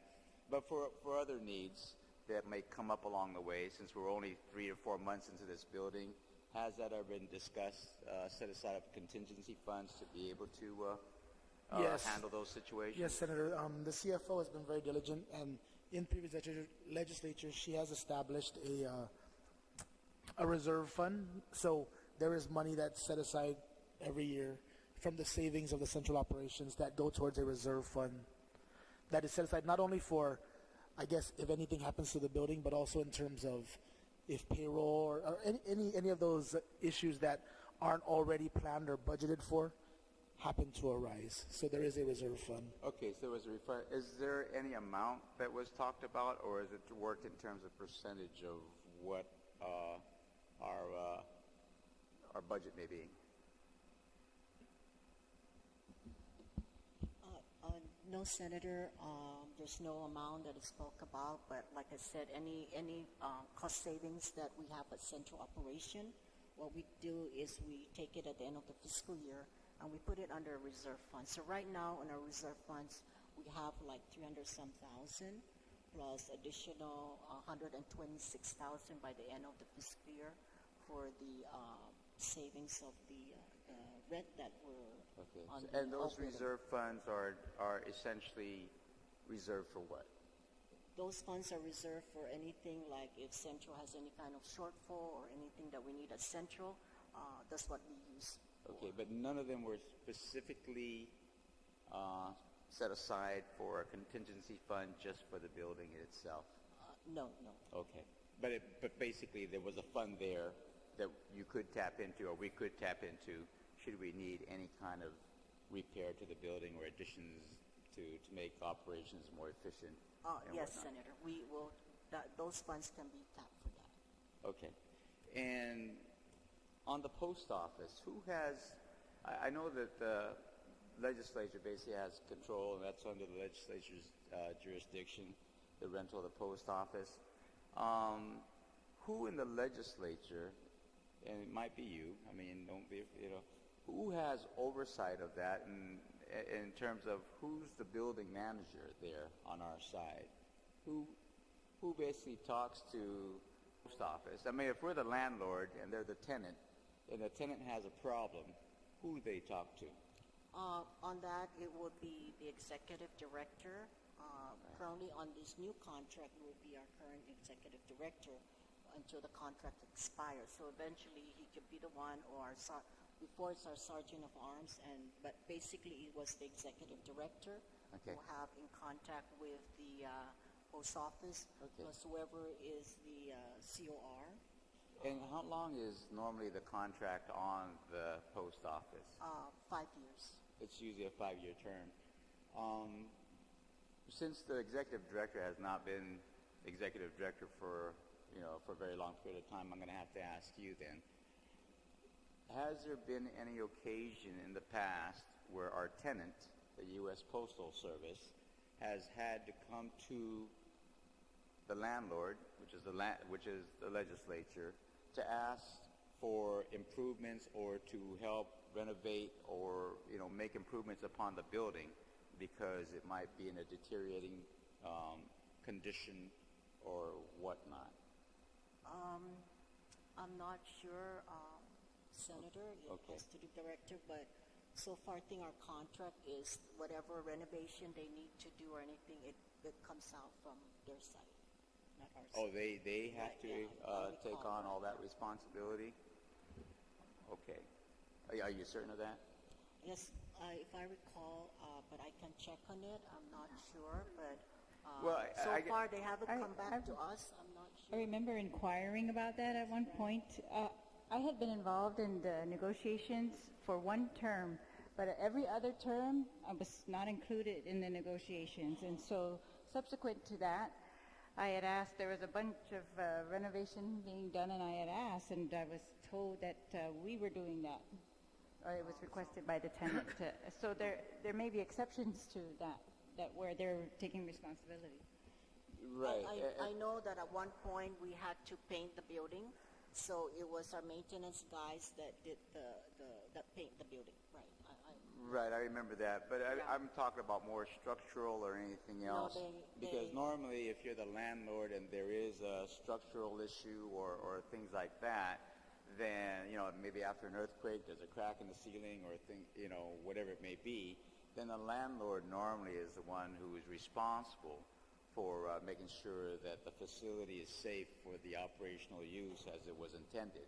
But for other needs that may come up along the way, since we're only 3 or 4 months into this building, has that ever been discussed, set aside of contingency funds to be able to Yes. handle those situations? Yes, Senator. The CFO has been very diligent, and in previous legislature, she has established a reserve fund. So there is money that's set aside every year from the savings of the central operations that go towards a reserve fund that is set aside not only for, I guess, if anything happens to the building, but also in terms of if payroll or any of those issues that aren't already planned or budgeted for happen to arise. So there is a reserve fund. Okay, so is there any amount that was talked about, or is it worked in terms of percentage of what our budget may be? No, Senator, there's no amount that is spoke about, but like I said, any cost savings that we have at central operation, what we do is we take it at the end of the fiscal year and we put it under a reserve fund. So right now in our reserve funds, we have like 300-some thousand plus additional 126,000 by the end of the fiscal year for the savings of the rent that were Okay, on the and those old building. reserve funds are essentially reserved for what? Those funds are reserved for anything like if Central has any kind of shortfall or anything that we need at Central, that's what we use. Okay, but none of them were specifically set aside for a contingency fund just for the building itself? No. Okay, but basically there was a fund there that you could tap into, or we could tap into, should we need any kind of repair to the building or additions to make operations more efficient? And Yes, whatnot? Senator, we will, those funds can be tapped for that. Okay. And on the post office, who has, I know that the legislature basically has control, and that's under the legislature's jurisdiction, the rental of the post office. Who in the legislature, and it might be you, I mean, don't be, who has oversight of that in terms of who's the building manager there on our side? Who basically talks to post office? I mean, if we're the landlord and they're the tenant, and the tenant has a problem, who do they talk to? On that, it would be the executive director. Currently on this new contract will be our current executive director until the contract expires. So eventually he could be the one, or before it's our sergeant of arms, but basically it was the executive director Okay. who have in contact with the post office, Okay. plus whoever is the COR. And how long is normally the contract on the post office? 5 years. It's usually a 5-year term. Since the executive director has not been executive director for a very long period of time, I'm going to have to ask you then. Has there been any occasion in the past where our tenant, the U.S. Postal Service, has had to come to the landlord, which is the legislature, to ask for improvements or to help renovate or make improvements upon the building because it might be in a deteriorating condition or whatnot? I'm not sure, Senator, it Okay. has to do director, but so far I think our contract is whatever renovation they need to do or anything, it comes out from their side, not our Oh, side. they have Right, to yeah, I take recall. on all that responsibility? Okay. Are you certain of that? Yes, if I recall, but I can check on it, I'm not sure, but Well, so I- far they haven't I- come back I've- to us, I'm not I sure. remember inquiring about that at one point. I had been involved in the negotiations for one term, but every other term, I was not included in the negotiations. And so subsequent to that, I had asked, there was a bunch of renovation being done, and I had asked, and I was told that we were doing that, or it was requested by the tenant. So there may be exceptions to that where they're taking responsibility. Right. I know that at one point we had to paint the building, so it was our maintenance guys that did that paint the building, right? Right, I remember that, but I'm talking about more structural or anything No, else. they- Because normally, if you're the landlord and there is a structural issue or things like that, then, maybe after an earthquake, there's a crack in the ceiling or whatever it may be, then the landlord normally is the one who is responsible for making sure that the facility is safe for the operational use as it was intended.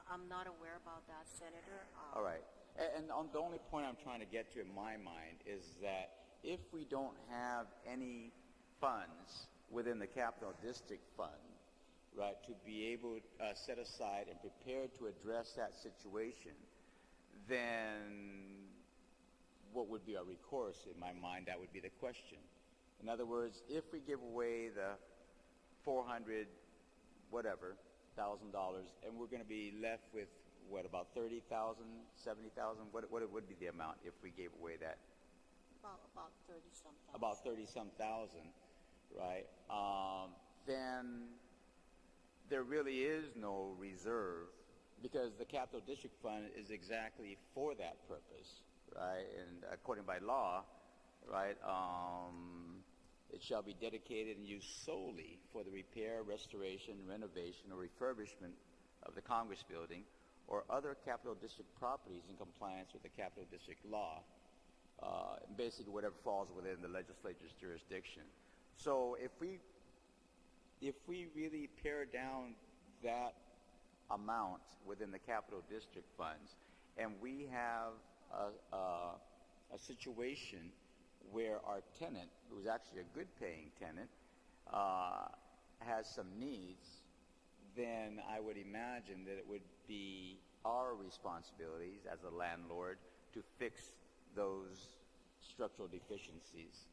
I'm not aware about that, Senator. All right. And the only point I'm trying to get to in my mind is that if we don't have any funds within the Capital District Fund, right, to be able to set aside and prepared to address that situation, then what would be our recourse? In my mind, that would be the question. In other words, if we give away the $400 thousand, and we're going to be left with what, about 30,000, 70,000? What would be the amount if we gave away that? About 30-some thousand. About 30-some thousand, right? Then there really is no reserve because the Capital District Fund is exactly for that purpose, right? And according by law, right, it shall be dedicated and used solely for the repair, restoration, renovation, or refurbishment of the Congress Building or other Capital District properties in compliance with the Capital District law, basically whatever falls within the legislature's jurisdiction. So if we really pare down that amount within the Capital District funds, and we have a situation where our tenant, who's actually a good paying tenant, has some needs, then I would imagine that it would be our responsibilities as a landlord to fix those structural deficiencies.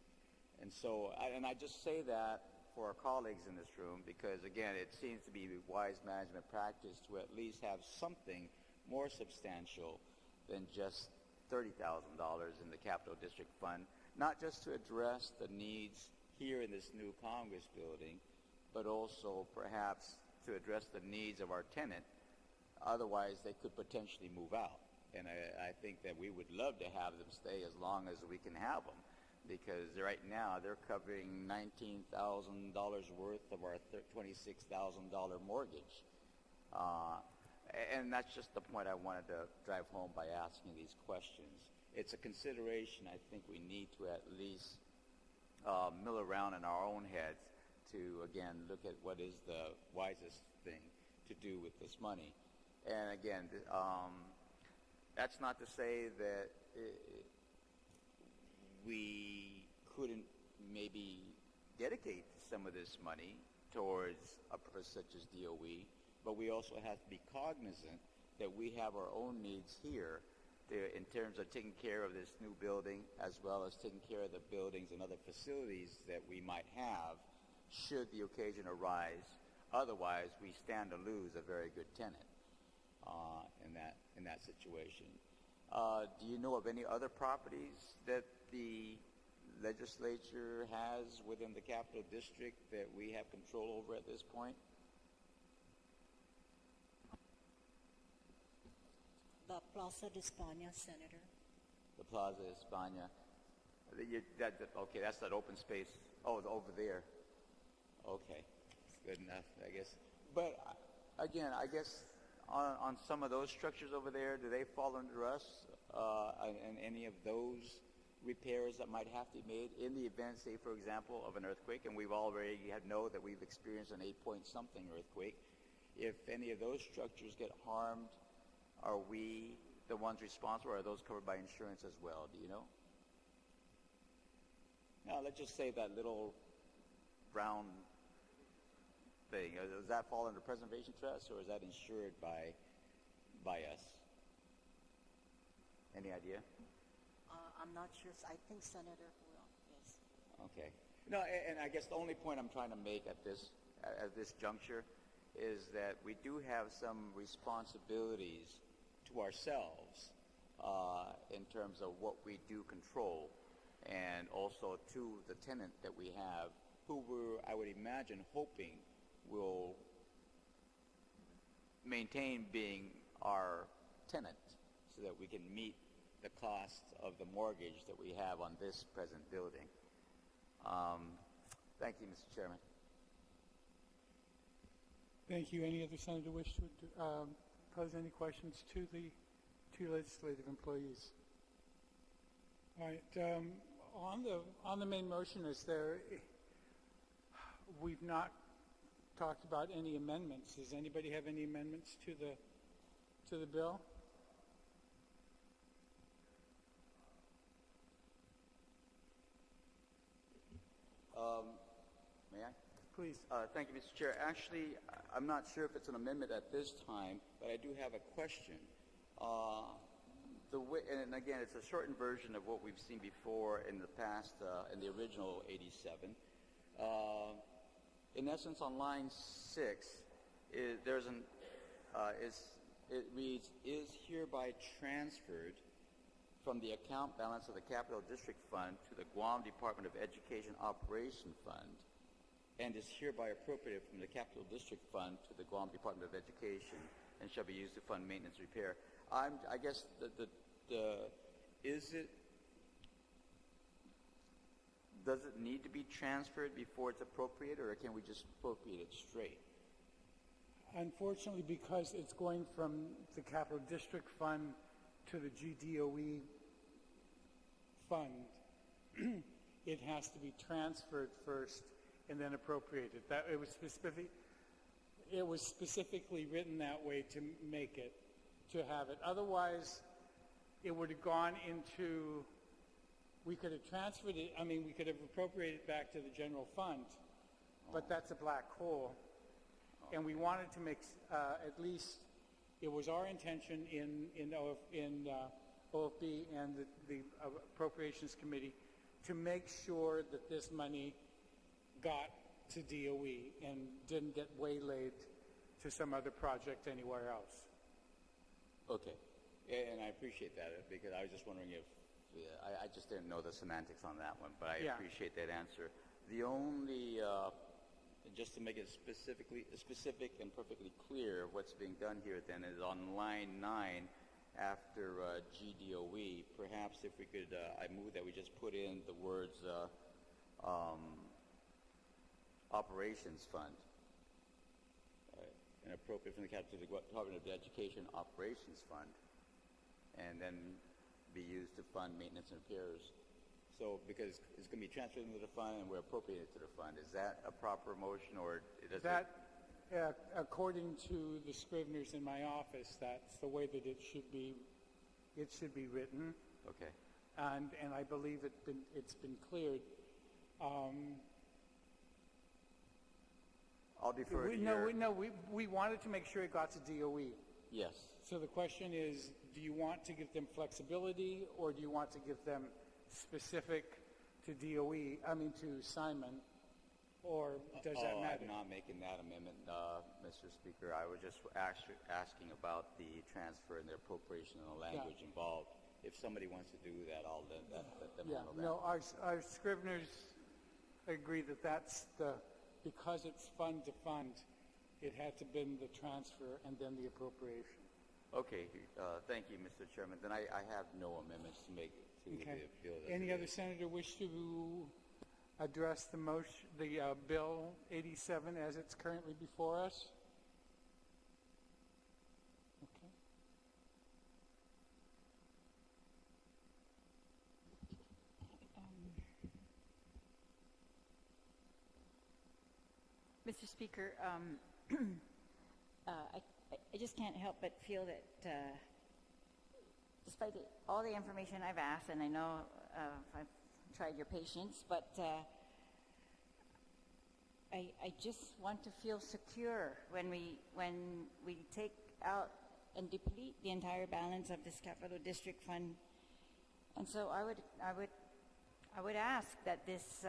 And so, I just say that for our colleagues in this room because, again, it seems to be wise management practice to at least have something more substantial than just $30,000 in the Capital District Fund, not just to address the needs here in this new Congress building, but also perhaps to address the needs of our tenant. Otherwise, they could potentially move out. And I think that we would love to have them stay as long as we can have them, because right now they're covering $19,000 worth of our $26,000 mortgage. And that's just the point I wanted to drive home by asking these questions. It's a consideration I think we need to at least mill around in our own heads to, again, look at what is the wisest thing to do with this money. And again, that's not to say that we couldn't maybe dedicate some of this money towards a purpose such as DOE, but we also have to be cognizant that we have our own needs here in terms of taking care of this new building, as well as taking care of the buildings and other facilities that we might have should the occasion arise. Otherwise, we stand to lose a very good tenant in that situation. Do you know of any other properties that the legislature has within the Capital District that we have control over at this point? The Plaza de España, Senator. The Plaza de España. Okay, that's that open space. Oh, over there. Okay, good enough, I guess. But again, I guess on some of those structures over there, do they fall under us and any of those repairs that might have to be made in the event, say, for example, of an earthquake? And we've already know that we've experienced an 8-point-something earthquake. If any of those structures get harmed, are we the ones responsible, or are those covered by insurance as well? Do you know? Now, let's just say that little brown thing. Does that fall under Preservation Trust, or is that insured by us? Any idea? I'm not sure. I think Senator will, yes. Okay. No, and I guess the only point I'm trying to make at this juncture is that we do have some responsibilities to ourselves in terms of what we do control, and also to the tenant that we have, who we're, I would imagine, hoping will maintain being our tenant so that we can meet the cost of the mortgage that we have on this present building. Thank you, Mr. Chairman. Thank you. Any other senator wish to pose any questions to the two legislative employees? All right. On the main motion, we've not talked about any amendments. Does anybody have any amendments to the bill? May I? Please. Thank you, Mr. Chair. Actually, I'm not sure if it's an amendment at this time, but I do have a question. And again, it's a shortened version of what we've seen before in the past, in the original 87. In essence, on line 6, it reads, "is hereby transferred from the account balance of the Capital District Fund to the Guam Department of Education Operation Fund, and is hereby appropriated from the Capital District Fund to the Guam Department of Education, and shall be used to fund maintenance and repair." I guess does it need to be transferred before it's appropriated, or can we just appropriate it straight? Unfortunately, because it's going from the Capital District Fund to the GDOE fund, it has to be transferred first and then appropriated. It was specifically written that way to make it, to have it. Otherwise, it would have gone into, we could have transferred it, we could have appropriated it back to the general fund, but that's a black hole. And we wanted to make, at least, it was our intention in OFB and the Appropriations Committee to make sure that this money got to DOE and didn't get waylaid to some other project anywhere else. Okay. And I appreciate that, because I was just wondering if, I just didn't know the semantics on that one, but I appreciate that answer. The only, just to make it specific and perfectly clear, what's being done here then is on line 9, after GDOE, perhaps if we could, I move that we just put in the words operations fund, and appropriate from the capital to the Department of Education operations fund, and then be used to fund maintenance and repairs. So, because it's going to be transferred into the fund and we're appropriating it to the fund, is that a proper motion, or it doesn't? That, according to the scriveners in my office, that's the way that it should be written, Okay. and I believe it's been cleared. I'll defer to your... We wanted to make sure it got to DOE. Yes. So the question is, do you want to give them flexibility, or do you want to give them specific to DOE, to Simon, or does that matter? I'm not making that amendment, Mr. Speaker. I was just actually asking about the transfer and the appropriation and the language involved. If somebody wants to do that, I'll let them handle that. No, our scriveners agree that that's because it's fund to fund, it had to been the transfer and then the appropriation. Okay, thank you, Mr. Chairman. Then I have no amendments to make to the bill. Any other senator wish to address the Bill 87 as it's currently before us? Okay. Mr. Speaker, I just can't help but feel that despite all the information I've asked, and I know I've tried your patience, but I just want to feel secure when we take out and deplete the entire balance of this capital district fund. And so I would ask that this.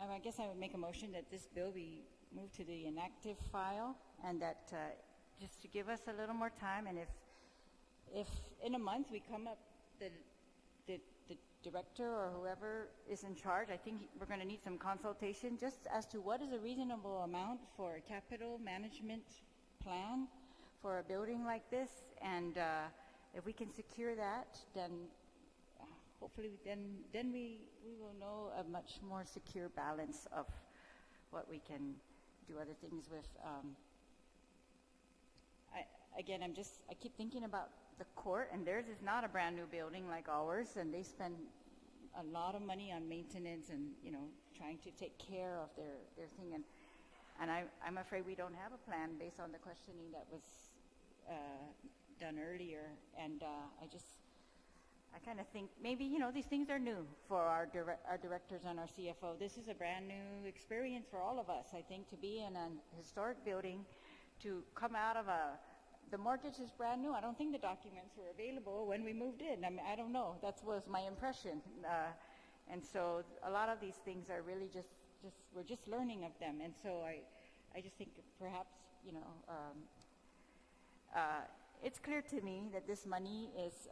I guess I would make a motion that this bill be moved to the inactive file, and that just to give us a little more time, and if in a month we come up, the director or whoever is in charge, I think we're going to need some consultation just as to what is a reasonable amount for a capital management plan for a building like this, and if we can secure that, then hopefully then we will know a much more secure balance of what we can do other things with. I keep thinking about the court, and theirs is not a brand new building like ours, and they spend a lot of money on maintenance and trying to take care of their thing, and I'm afraid we don't have a plan based on the questioning that was done earlier, and I kind of think maybe, these things are new for our directors and our CFO. This is a brand new experience for all of us, I think, to be in a historic building, to come out of the mortgage is brand new. I don't think the documents were available when we moved in. I don't know. That was my impression. And so a lot of these things are really we're just learning of them. And so I just think perhaps, it's clear to me that this money is,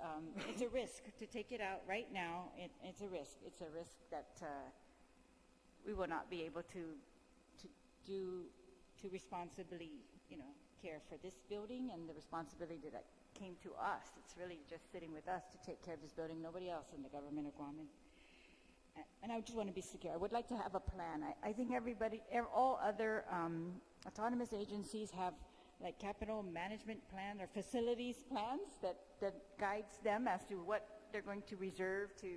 it's a risk to take it out right now. It's a risk. It's a risk that we will not be able to responsibly, care for this building and the responsibility that came to us. It's really just sitting with us to take care of this building, nobody else in the government of Guam. And I just want to be secure. I would like to have a plan. I think all other autonomous agencies have like capital management plan or facilities plans that guides them as to what they're going to reserve to,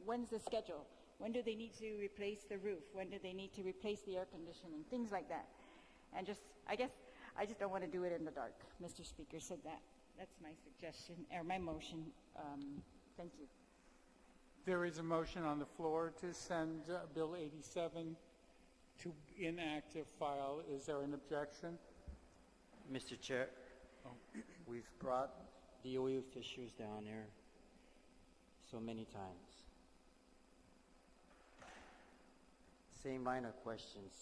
when's the schedule? When do they need to replace the roof? When do they need to replace the air conditioning? Things like that. And I just don't want to do it in the dark, Mr. Speaker. So that's my suggestion, or my motion. Thank you. There is a motion on the floor to send Bill 87 to inactive file. Is there an objection? Mr. Chair, we've brought DOE officials down there so many times. Same line of questions.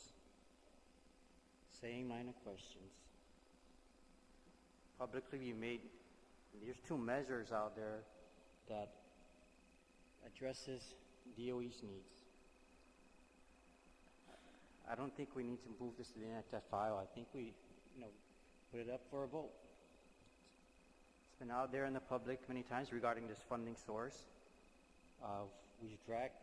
Publicly, there's two measures out there that addresses DOE's needs. I don't think we need to move this to the inactive file. I think we, put it up for a vote. It's been out there in the public many times regarding this funding source. We've dragged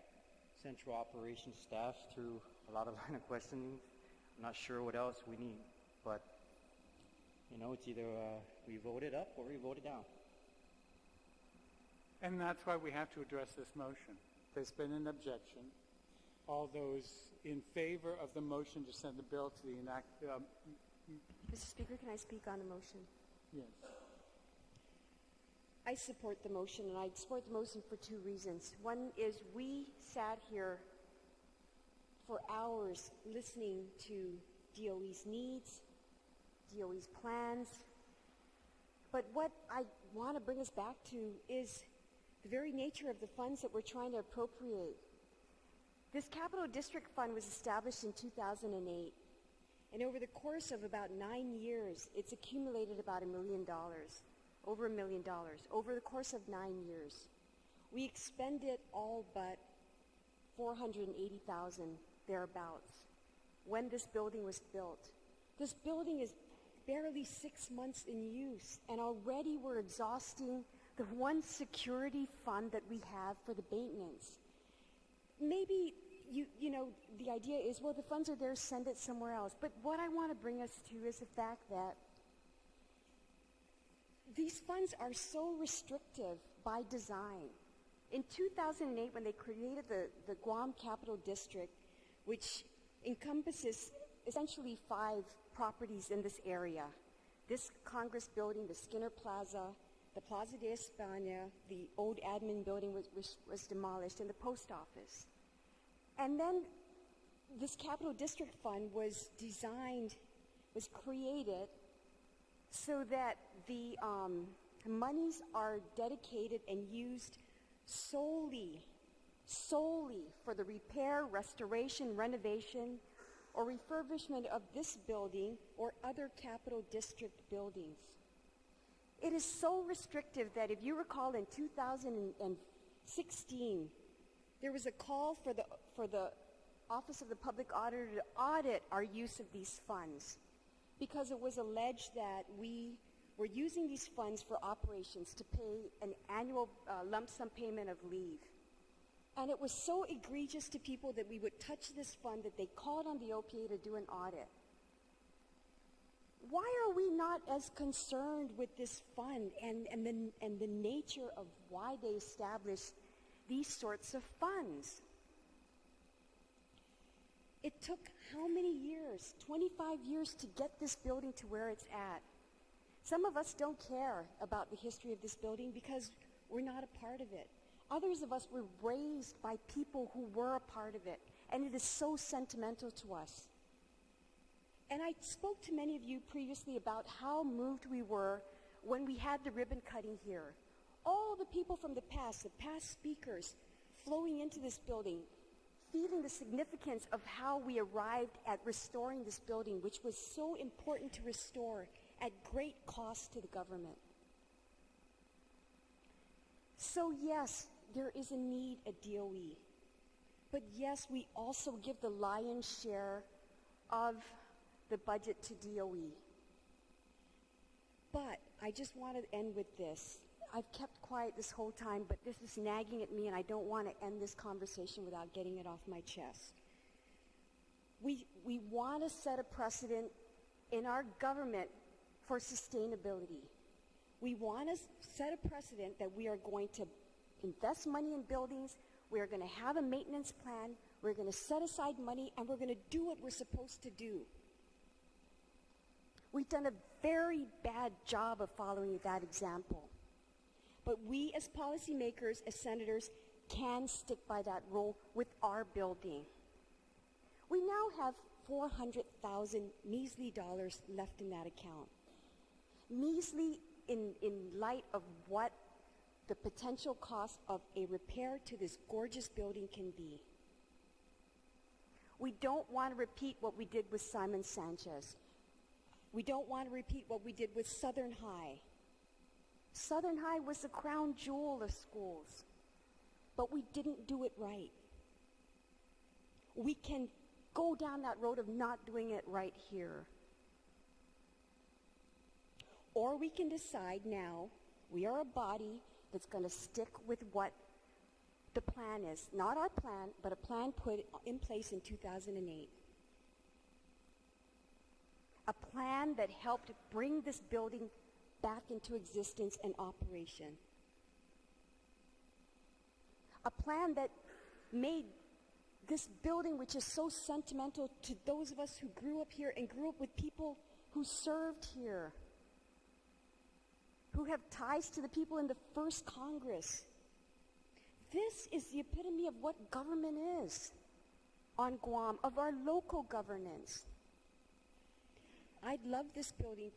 central operations staff through a lot of line of questioning. I'm not sure what else we need, but it's either we vote it up or we vote it down. And that's why we have to address this motion. There's been an objection. All those in favor of the motion to send the bill to the Mr. Speaker, can I speak on the motion? yes. I support the motion, and I support the motion for two reasons. One is we sat here for hours listening to DOE's needs, DOE's plans, but what I want to bring us back to is the very nature of the funds that we're trying to appropriate. This Capital District Fund was established in 2008, and over the course of about 9 years, it's accumulated about $1 million. Over $1 million, over the course of 9 years. We expended all but $480,000 thereabouts when this building was built. This building is barely 6 months in use, and already we're exhausting the one security fund that we have for the maintenance. Maybe the idea is, well, the funds are there, send it somewhere else. But what I want to bring us to is the fact that these funds are so restrictive by design. In 2008, when they created the Guam Capital District, which encompasses essentially 5 properties in this area, this Congress building, the Skinner Plaza, the Plaza de España, the old admin building was demolished, and the post office. And then this Capital District Fund was created so that the monies are dedicated and used solely for the repair, restoration, renovation, or refurbishment of this building or other Capital District buildings. It is so restrictive that if you recall in 2016, there was a call for the Office of the Public Auditor to audit our use of these funds, because it was alleged that we were using these funds for operations to pay an annual lump sum payment of leave. And it was so egregious to people that we would touch this fund that they called on the OPA to do an audit. Why are we not as concerned with this fund and the nature of why they established these sorts of funds? It took how many years? 25 years to get this building to where it's at. Some of us don't care about the history of this building because we're not a part of it. Others of us were raised by people who were a part of it, and it is so sentimental to us. And I spoke to many of you previously about how moved we were when we had the ribbon cutting here. All the people from the past speakers flowing into this building, feeling the significance of how we arrived at restoring this building, which was so important to restore at great cost to the government. So yes, there is a need at DOE. But yes, we also give the lion's share of the budget to DOE. But I just want to end with this. I've kept quiet this whole time, but this is nagging at me, and I don't want to end this conversation without getting it off my chest. We want to set a precedent in our government for sustainability. We want to set a precedent that we are going to invest money in buildings, we are going to have a maintenance plan, we're going to set aside money, and we're going to do what we're supposed to do. We've done a very bad job of following that example. But we as policymakers, as senators, can stick by that rule with our building. We now have $400,000 measly dollars left in that account. Measly in light of what the potential cost of a repair to this gorgeous building can be. We don't want to repeat what we did with Simon Sanchez. We don't want to repeat what we did with Southern High. Southern High was the crown jewel of schools, but we didn't do it right. We can go down that road of not doing it right here. Or we can decide now, We are a body that's going to stick with what the plan is. Not our plan, but a plan put in place in 2008. A plan that helped bring this building back into existence and operation. A plan that made this building, which is so sentimental to those of us who grew up here and grew up with people who served here, who have ties to the people in the first Congress. This is the epitome of what government is on Guam, of our local governance. I'd love this building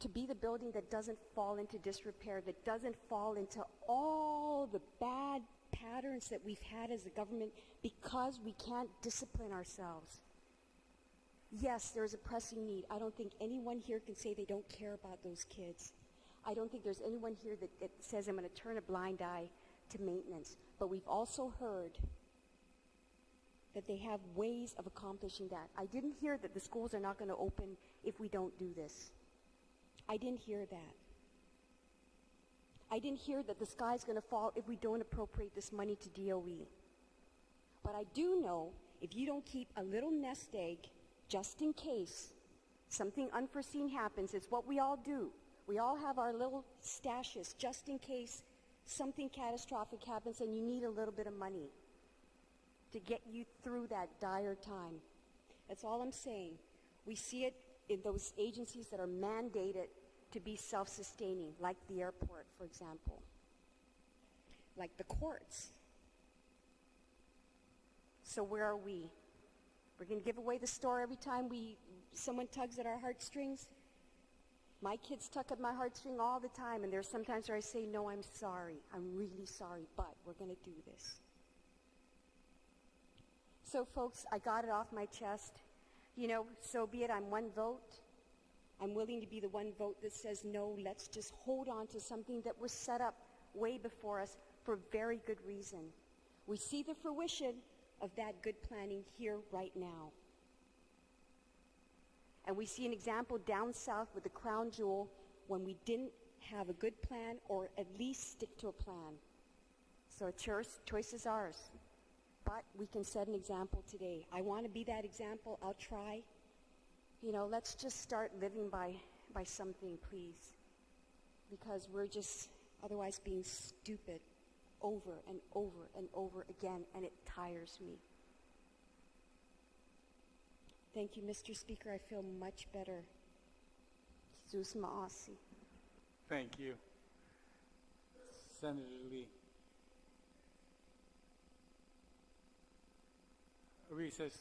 to be the building that doesn't fall into disrepair, that doesn't fall into all the bad patterns that we've had as a government because we can't discipline ourselves. Yes, there is a pressing need. I don't think anyone here can say they don't care about those kids. I don't think there's anyone here that says I'm going to turn a blind eye to maintenance. But we've also heard that they have ways of accomplishing that. I didn't hear that the schools are not going to open if we don't do this. I didn't hear that. I didn't hear that the sky's going to fall if we don't appropriate this money to DOE. But I do know if you don't keep a little nest egg just in case something unforeseen happens, it's what we all do. We all have our little stashes just in case something catastrophic happens and you need a little bit of money to get you through that dire time. That's all I'm saying. We see it in those agencies that are mandated to be self-sustaining, like the airport, for example, like the courts. So where are we? We're going to give away the store every time someone tugs at our heartstrings? My kids tug at my heartstring all the time, and there's sometimes where I say, no, I'm sorry. I'm really sorry, but we're going to do this. So, folks, I got it off my chest. You know, so be it. I'm one vote. I'm willing to be the one vote that says, no, let's just hold on to something that was set up way before us for very good reason. We see the fruition of that good planning here right now. And we see an example down south with the Crown Jewel when we didn't have a good plan or at least stick to a plan. So choice is ours. But we can set an example today. I want to be that example. I'll try. You know, let's just start living by something, please. Because we're just otherwise being stupid over and over and over again, and it tires me. Thank you, Mr. Speaker. I feel much better. Zeus Maasi. Thank you. Senator Lee. Recess.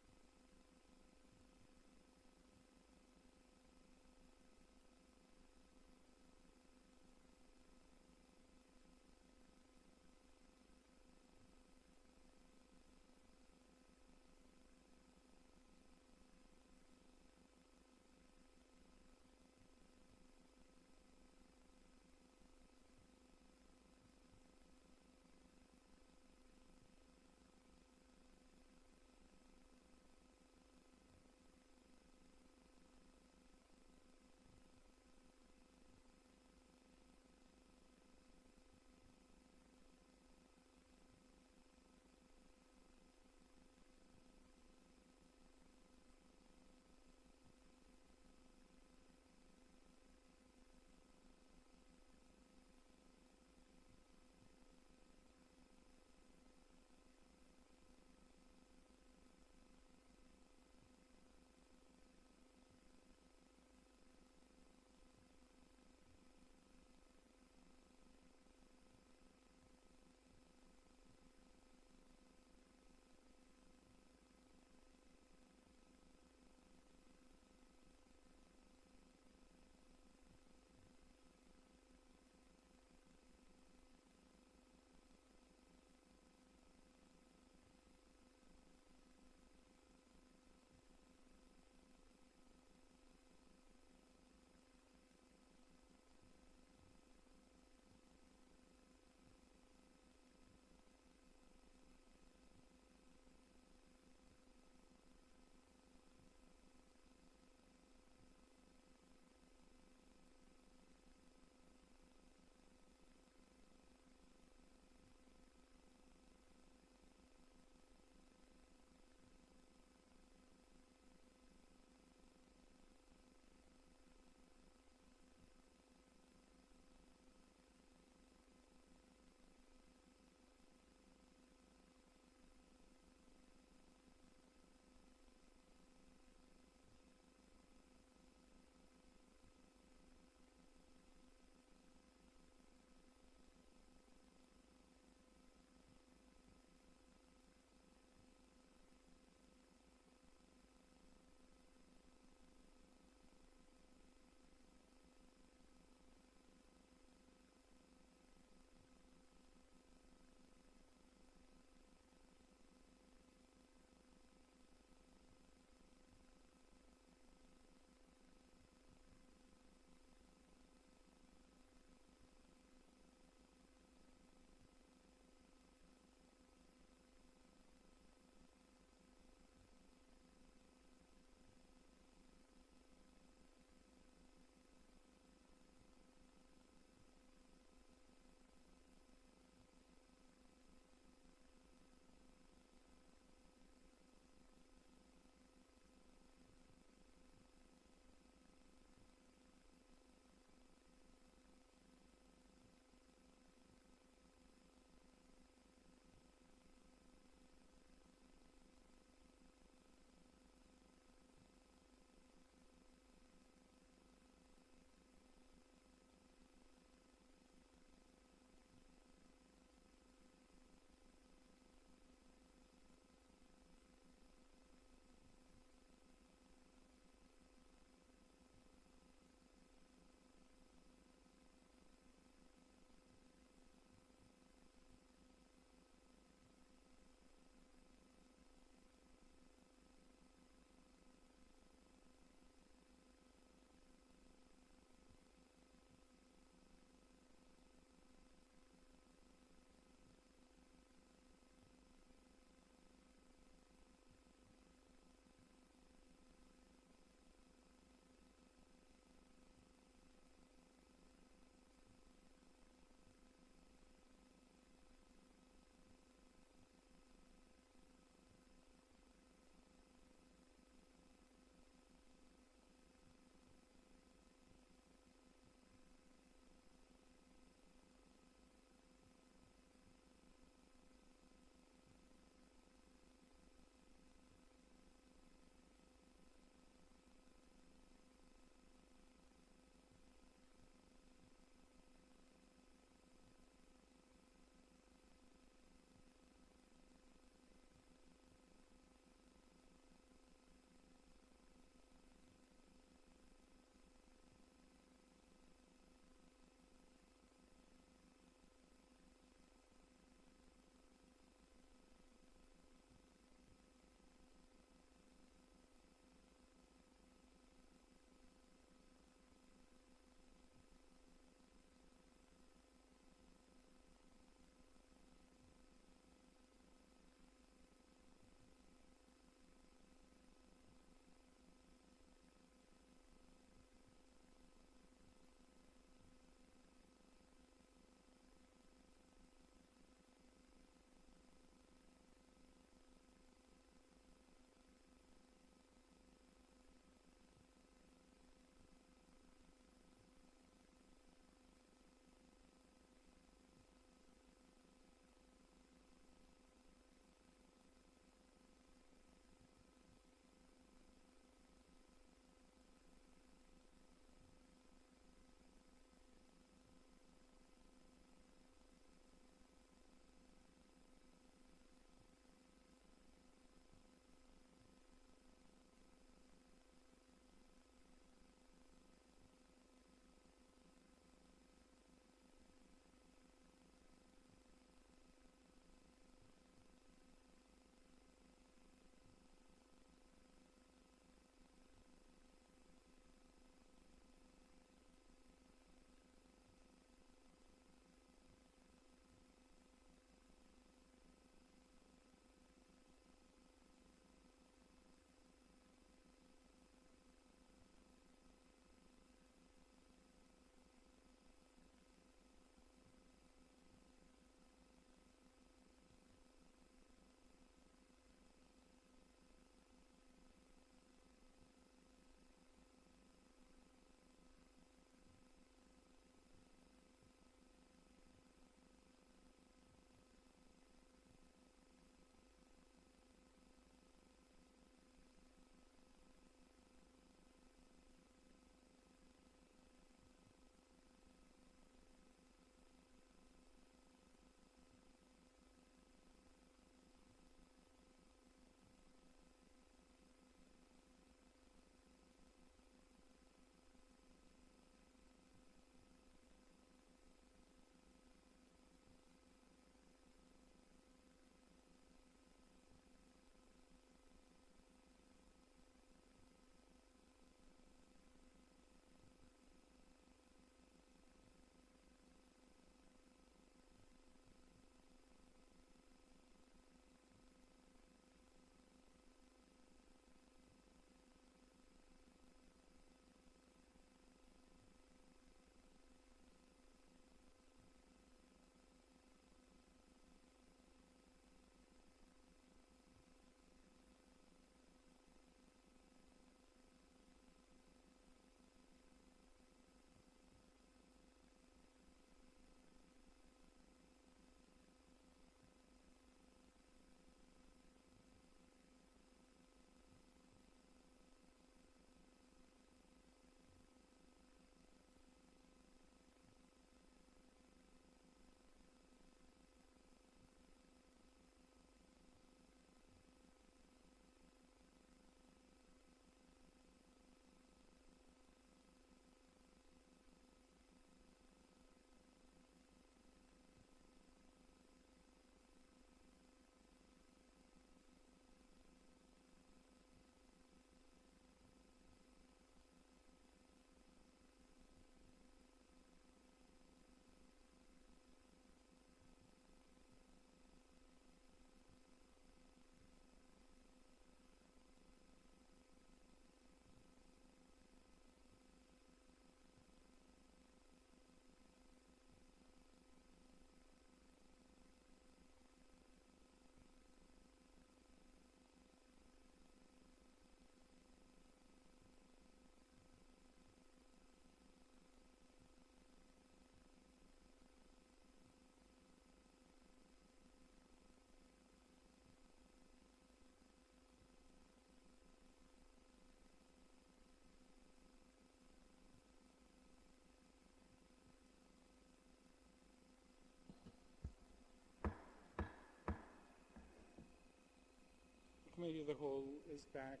Committee of the Whole is back.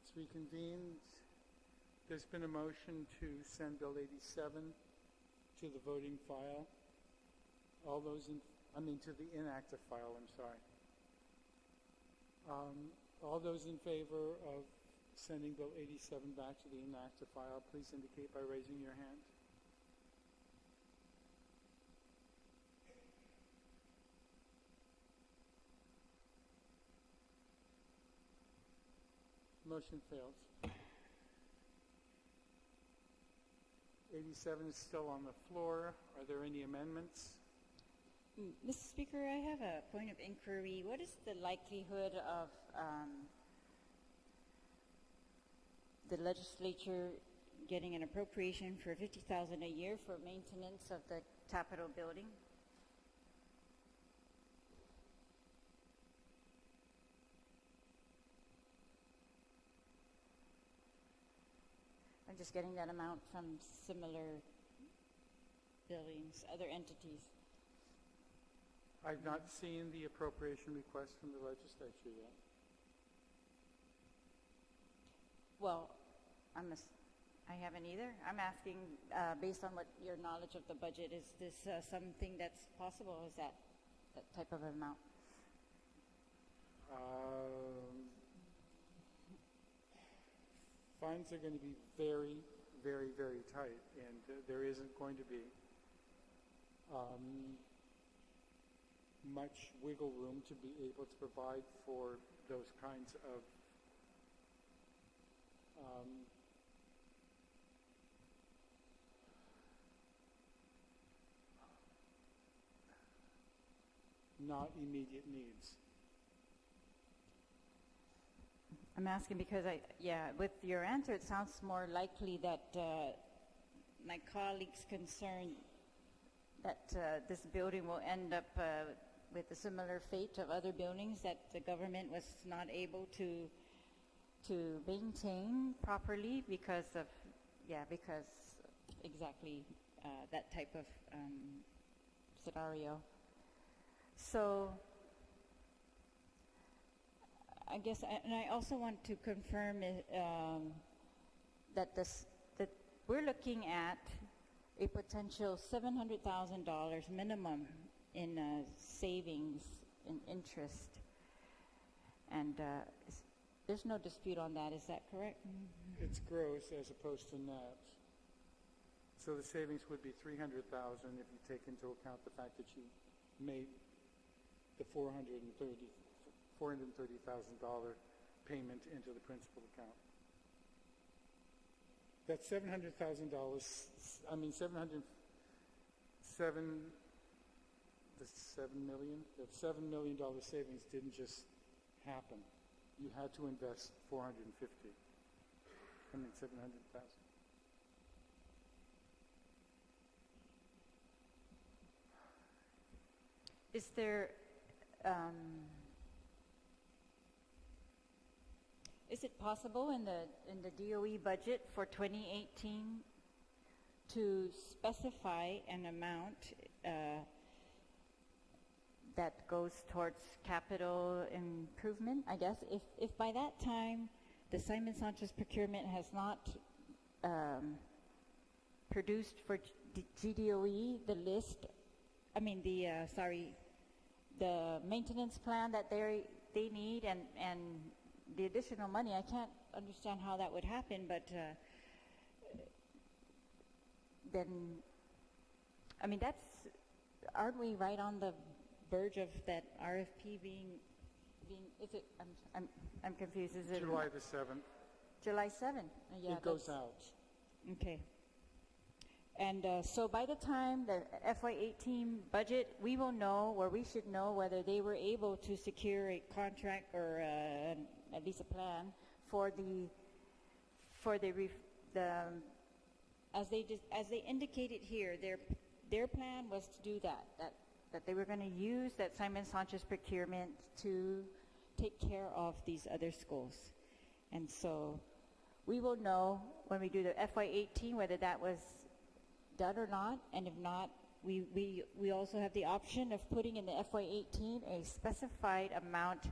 It's reconvened. There's been a motion to send Bill 87 to the voting file. All those to the inactive file, I'm sorry. All those in favor of sending Bill 87 back to the inactive file, please indicate by raising your hand. Motion fails. 87 is still on the floor. Are there any amendments? Mr. Speaker, I have a point of inquiry. What is the likelihood of the legislature getting an appropriation for $50,000 a year for maintenance of the Capitol building? I'm just getting that amount from similar buildings, other entities. I've not seen the appropriation request from the legislature yet. Well, I haven't either. I'm asking, based on what your knowledge of the budget, is this something that's possible? Is that type of amount? Funds are going to be very, very, very tight, and there isn't going to be much wiggle room to be able to provide for those kinds of not immediate needs. I'm asking because with your answer, it sounds more likely that my colleagues concerned that this building will end up with a similar fate of other buildings that the government was not able to maintain properly because exactly that type of scenario. So I guess, and I also want to confirm that we're looking at a potential $700,000 minimum in savings in interest, and there's no dispute on that. Is that correct? It's gross as opposed to net. So the savings would be $300,000 if you take into account the fact that you made the $430,000 payment into the principal account. That's $700,000. I mean, $7 million. That $7 million savings didn't just happen. You had to invest 700,000. Is there, is it possible in the DOE budget for 2018 to specify an amount that goes towards capital improvement? I guess if by that time the Simon Sanchez procurement has not produced for GDOE the list, the maintenance plan that they need and the additional money, I can't understand how that would happen, but then, aren't we right on the verge of that RFP being, is it, I'm confused, is it? July the 7th. July 7th, yeah. It goes out. Okay. And so by the time the FY18 budget, we will know, or we should know, whether they were able to secure a contract or at least a plan for as they indicated here, their plan was to do that they were going to use that Simon Sanchez procurement to take care of these other schools. And so we will know when we do the FY18 whether that was done or not, and if not, we also have the option of putting in the FY18 a specified amount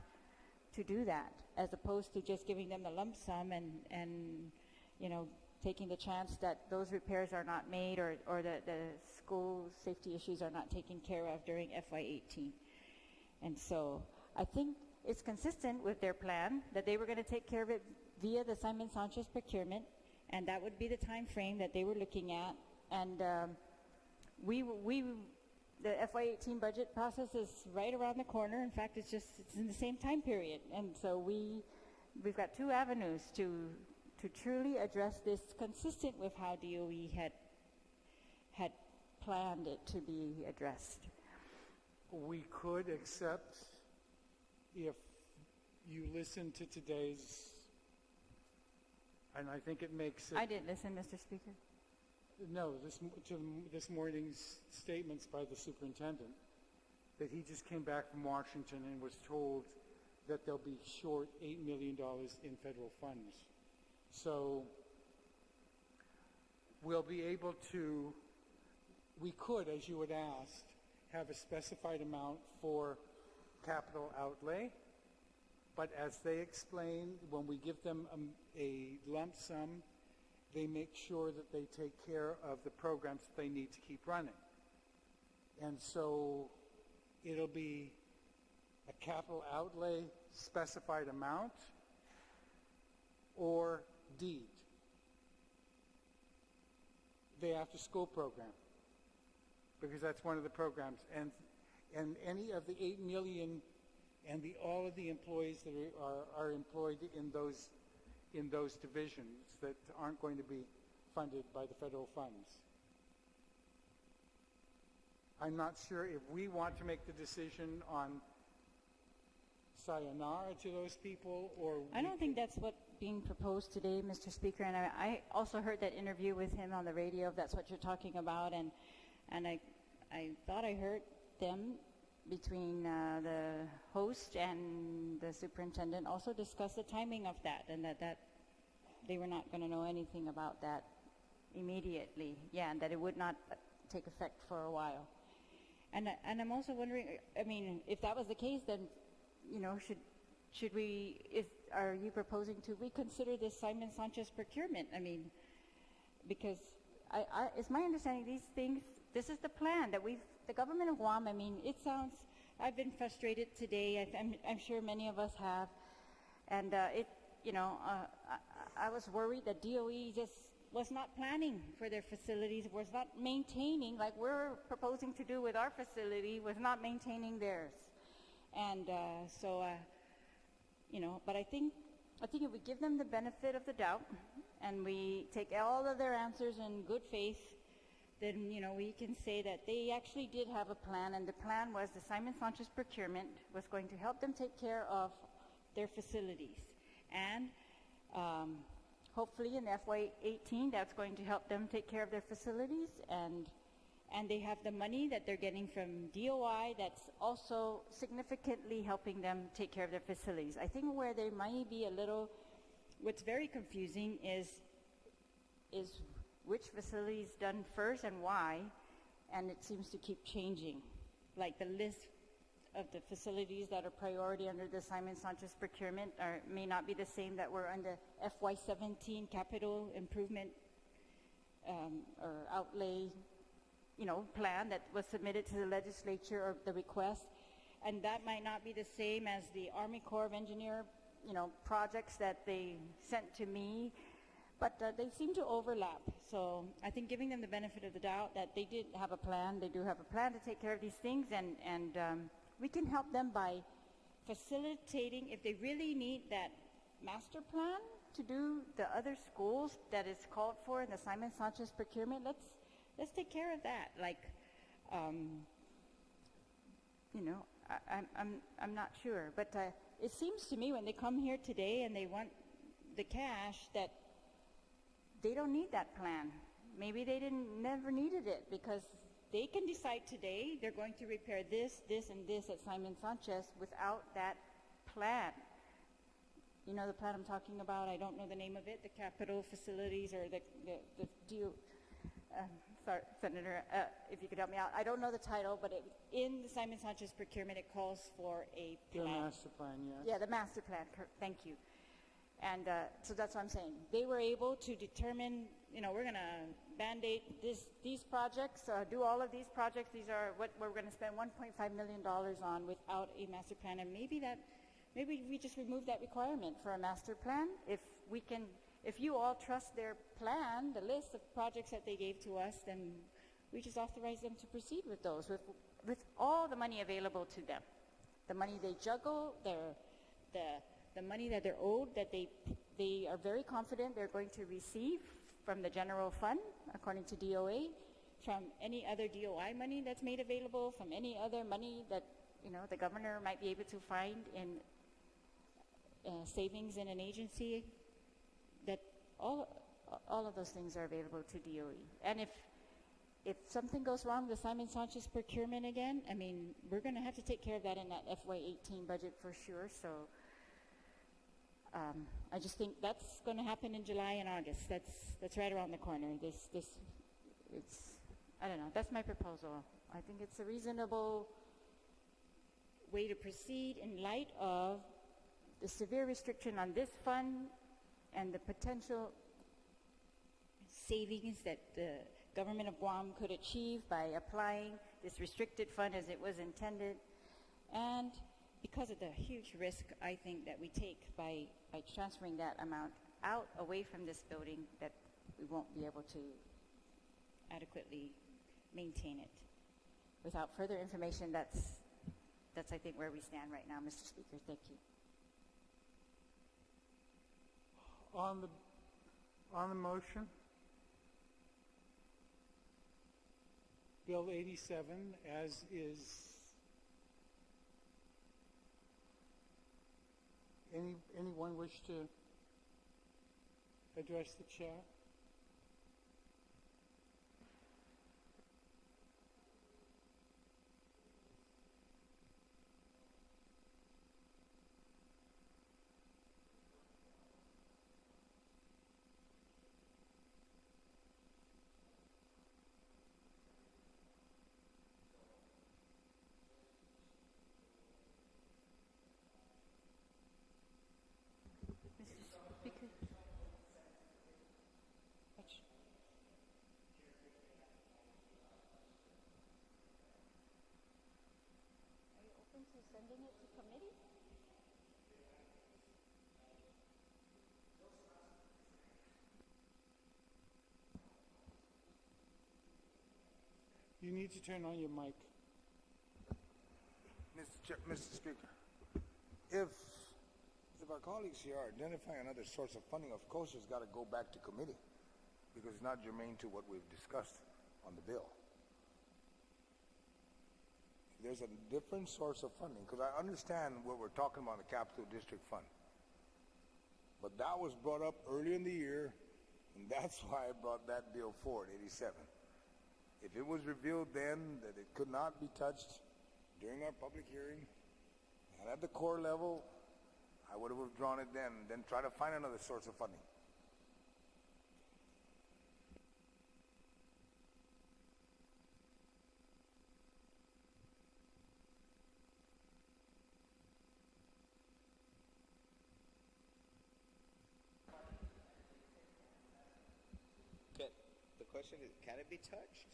to do that, as opposed to just giving them the lump sum and you know, taking the chance that those repairs are not made or the school safety issues are not taken care of during FY18. And so I think it's consistent with their plan that they were going to take care of it via the Simon Sanchez procurement, and that would be the time frame that they were looking at. And the FY18 budget process is right around the corner. In fact, it's in the same time period. And so we've got two avenues to truly address this, consistent with how DOE had planned it to be addressed. We could accept, if you listen to today's, and I think it makes it... I didn't listen, Mr. Speaker. No, this morning's statements by the superintendent, that he just came back from Washington and was told that they'll be short $8 million in federal funds. So we'll be able to, we could, as you had asked, have a specified amount for capital outlay, but as they explained, when we give them a lump sum, they make sure that they take care of the programs that they need to keep running. And so it'll be a capital outlay specified amount or deed. The after-school program, because that's one of the programs. And any of the 8 million and all of the employees that are employed in those divisions that aren't going to be funded by the federal funds. I'm not sure if we want to make the decision on sayonara to those people, or I don't think that's what's being proposed today, Mr. Speaker. And I also heard that interview with him on the radio, if that's what you're talking about. And I thought I heard them, between the host and the superintendent, also discuss the timing of that, and that they were not going to know anything about that immediately. Yeah, and that it would not take effect for a while. And I'm also wondering, I mean, if that was the case, then, you know, are you proposing to reconsider this Simon Sanchez procurement? I mean, because it's my understanding this is the plan that the government of Guam, I mean, I've been frustrated today. I'm sure many of us have. And I was worried that DOE just was not planning for their facilities, was not maintaining, like we're proposing to do with our facility, was not maintaining theirs. And but I think if we give them the benefit of the doubt and we take all of their answers in good faith, then, you know, we can say that they actually did have a plan, and the plan was the Simon Sanchez procurement was going to help them take care of their facilities. And hopefully in FY18, that's going to help them take care of their facilities, and they have the money that they're getting from DOI that's also significantly helping them take care of their facilities. I think where there might be what's very confusing is which facility is done first and why, and it seems to keep changing. Like the list of the facilities that are priority under the Simon Sanchez procurement may not be the same that were under FY17 capital improvement or outlay, plan that was submitted to the legislature, or the request, and that might not be the same as the Army Corps of Engineer, projects that they sent to me. But they seem to overlap. So I think giving them the benefit of the doubt that they did have a plan, they do have a plan to take care of these things, and we can help them by facilitating, if they really need that master plan to do the other schools that is called for in the Simon Sanchez procurement, let's take care of that. Like, I'm not sure. But it seems to me when they come here today and they want the cash, that they don't need that plan. Maybe they never needed it, because they can decide today they're going to repair this, and this at Simon Sanchez without that plan. You know the plan I'm talking about? I don't know the name of it, the capital facilities or the sorry, Senator, if you could help me out. I don't know the title, but in the Simon Sanchez procurement, it calls for a Their plan. master plan, yes. Yeah, the master plan, thank you. And so that's what I'm saying. They were able to determine, we're going to Band-Aid these projects, do all of these projects. These are what we're going to spend $1.5 million on without a master plan. And maybe we just remove that requirement for a master plan. If you all trust their plan, the list of projects that they gave to us, then we just authorize them to proceed with those, with all the money available to them. The money they juggle, the money that they're owed, that they are very confident they're going to receive from the general fund, according to DOA, from any other DOI money that's made available, from any other money that, the governor might be able to find in savings in an agency, that all of those things are available to DOE. And if something goes wrong with Simon Sanchez procurement again, we're going to have to take care of that in that FY18 budget for sure. So I just think that's going to happen in July and August. That's right around the corner. I don't know. That's my proposal. I think it's a reasonable way to proceed in light of the severe restriction on this fund and the potential savings that the government of Guam could achieve by applying this restricted fund as it was intended, and because of the huge risk I think that we take by transferring that amount out away from this building, that we won't be able to adequately maintain it. Without further information, that's I think where we stand right now, Mr. Speaker. Thank you. On the motion, Bill 87, as is. Anyone wish to address the chair? Sending it to committee? You need to turn on your mic. Mr. Speaker, if our colleagues here are identifying another source of funding, of course it's got to go back to committee because it's not germane to what we've discussed on the bill. There's a different source of funding, because I understand what we're talking about in the Capital District Fund. But that was brought up earlier in the year, and that's why I brought that bill forward, 87. If it was revealed then that it could not be touched during our public hearing, and at the core level, I would have withdrawn it then try to find another source of funding. The question is, can it be touched?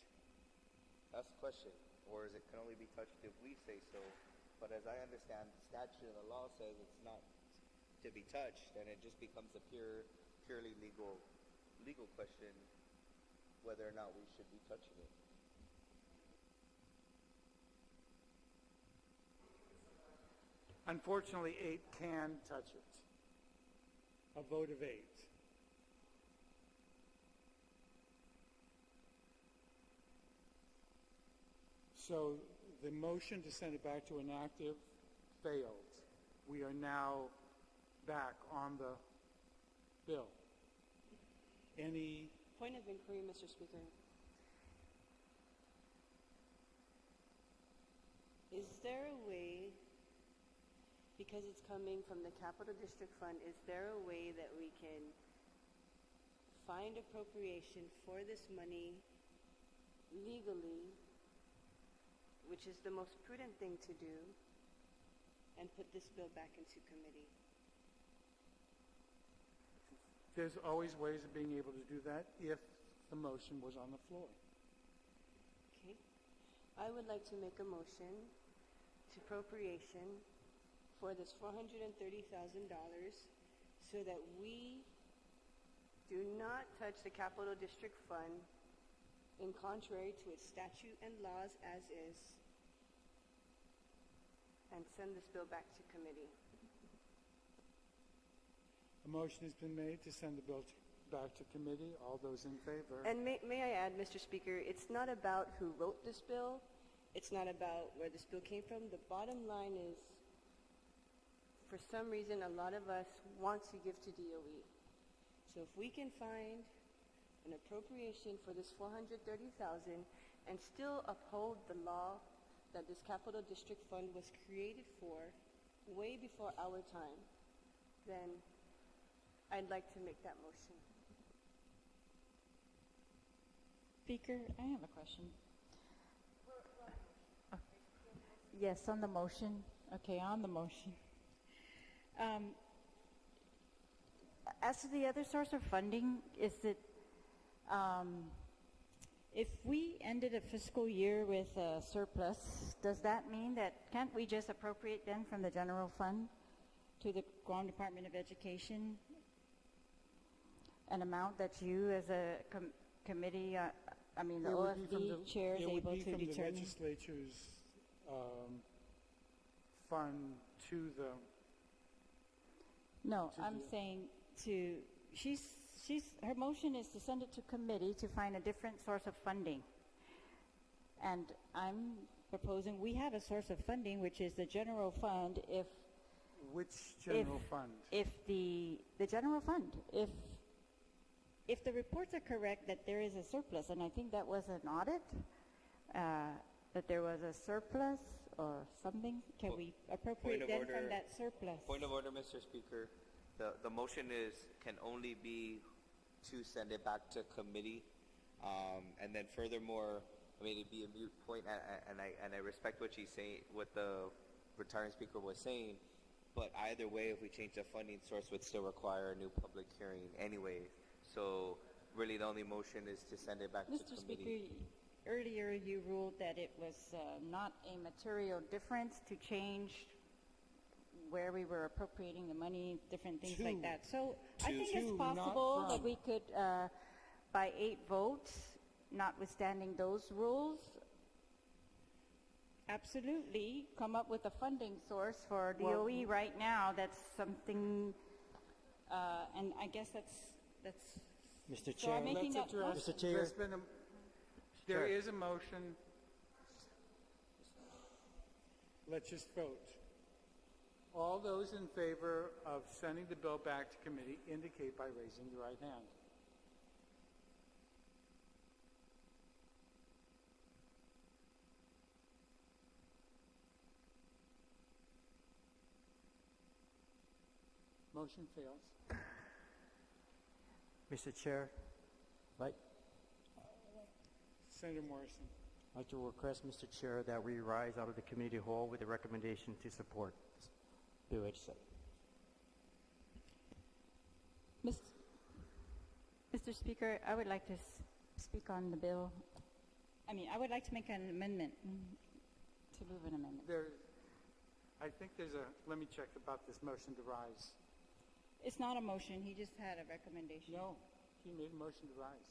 That's the question. Or is it can only be touched if we say so? But as I understand, the statute and the law says it's not to be touched, and it just becomes a purely legal question whether or not we should be touching it. Unfortunately, 8 can touch it. A vote of 8. So the motion to send it back to inactive failed. We are now back on the bill. Any Point of inquiry, Mr. Speaker. Is there a way, because it's coming from the Capital District Fund, is there a way that we can find appropriation for this money legally, which is the most prudent thing to do, and put this bill back into committee. There's always ways of being able to do that if the motion was on the floor. Okay? I would like to make a motion to appropriation for this $430,000 so that we do not touch the Capital District Fund in contrary to its statute and laws as is, and send this bill back to committee. A motion has been made to send the bill back to committee. All those in favor? And may I add, Mr. Speaker, it's not about who wrote this bill. It's not about where this bill came from. The bottom line is, for some reason, a lot of us want to give to DOE. So if we can find an appropriation for this $430,000 and still uphold the law that this Capital District Fund was created for way before our time, then I'd like to make that motion. Speaker, I have a question. Oh. Yes, on the motion. Okay, on the motion. As to the other source of funding, is it, if we ended a fiscal year with a surplus, does that mean that, can't we just appropriate then from the general fund to the Guam Department of Education an amount that you as a committee, the It would be from OFD chair is It would able be to from the determine? legislature's fund to the, No, to I'm do- saying to, her motion is to send it to committee to find a different source of funding. And I'm proposing, we have a source of funding, which is the general fund, which general fund? if the general fund, if the reports are correct that there is a surplus, and I think that was an audit, that there was a surplus or something, can we appropriate of then order. from that surplus? Point of order, Mr. Speaker. The motion can only be to send it back to committee. And then furthermore, it'd be a moot point, and I respect what she's saying, what the retiring speaker was saying, but either way, if we change the funding source, would still require a new public hearing anyway. So really, the only motion is to send it back to Mr. committee. Speaker, earlier you ruled that it was not a material difference to change where we were appropriating the money, different things like that. So I think it's To, not possible that from. we could, by 8 votes, notwithstanding those rules, absolutely come up with a funding source for DOE right now. That's something, and I guess that's. Mr. So Chair, I'm making Let's that address, Mr. Chair. there's been a, there is a motion. Let's just vote. All those in favor of sending the bill back to committee indicate by raising your right hand. Motion fails. Mr. Chair, like, Senator Morrison. I'd like to request, Mr. Chair, that we rise out of the committee hall with a recommendation to support Bill 87. Mr. Speaker, I would like to speak on the bill. I would like to make an amendment, to move an amendment. I think let me check about this motion to rise. It's not a motion, he just had a recommendation. No, he made a motion to rise.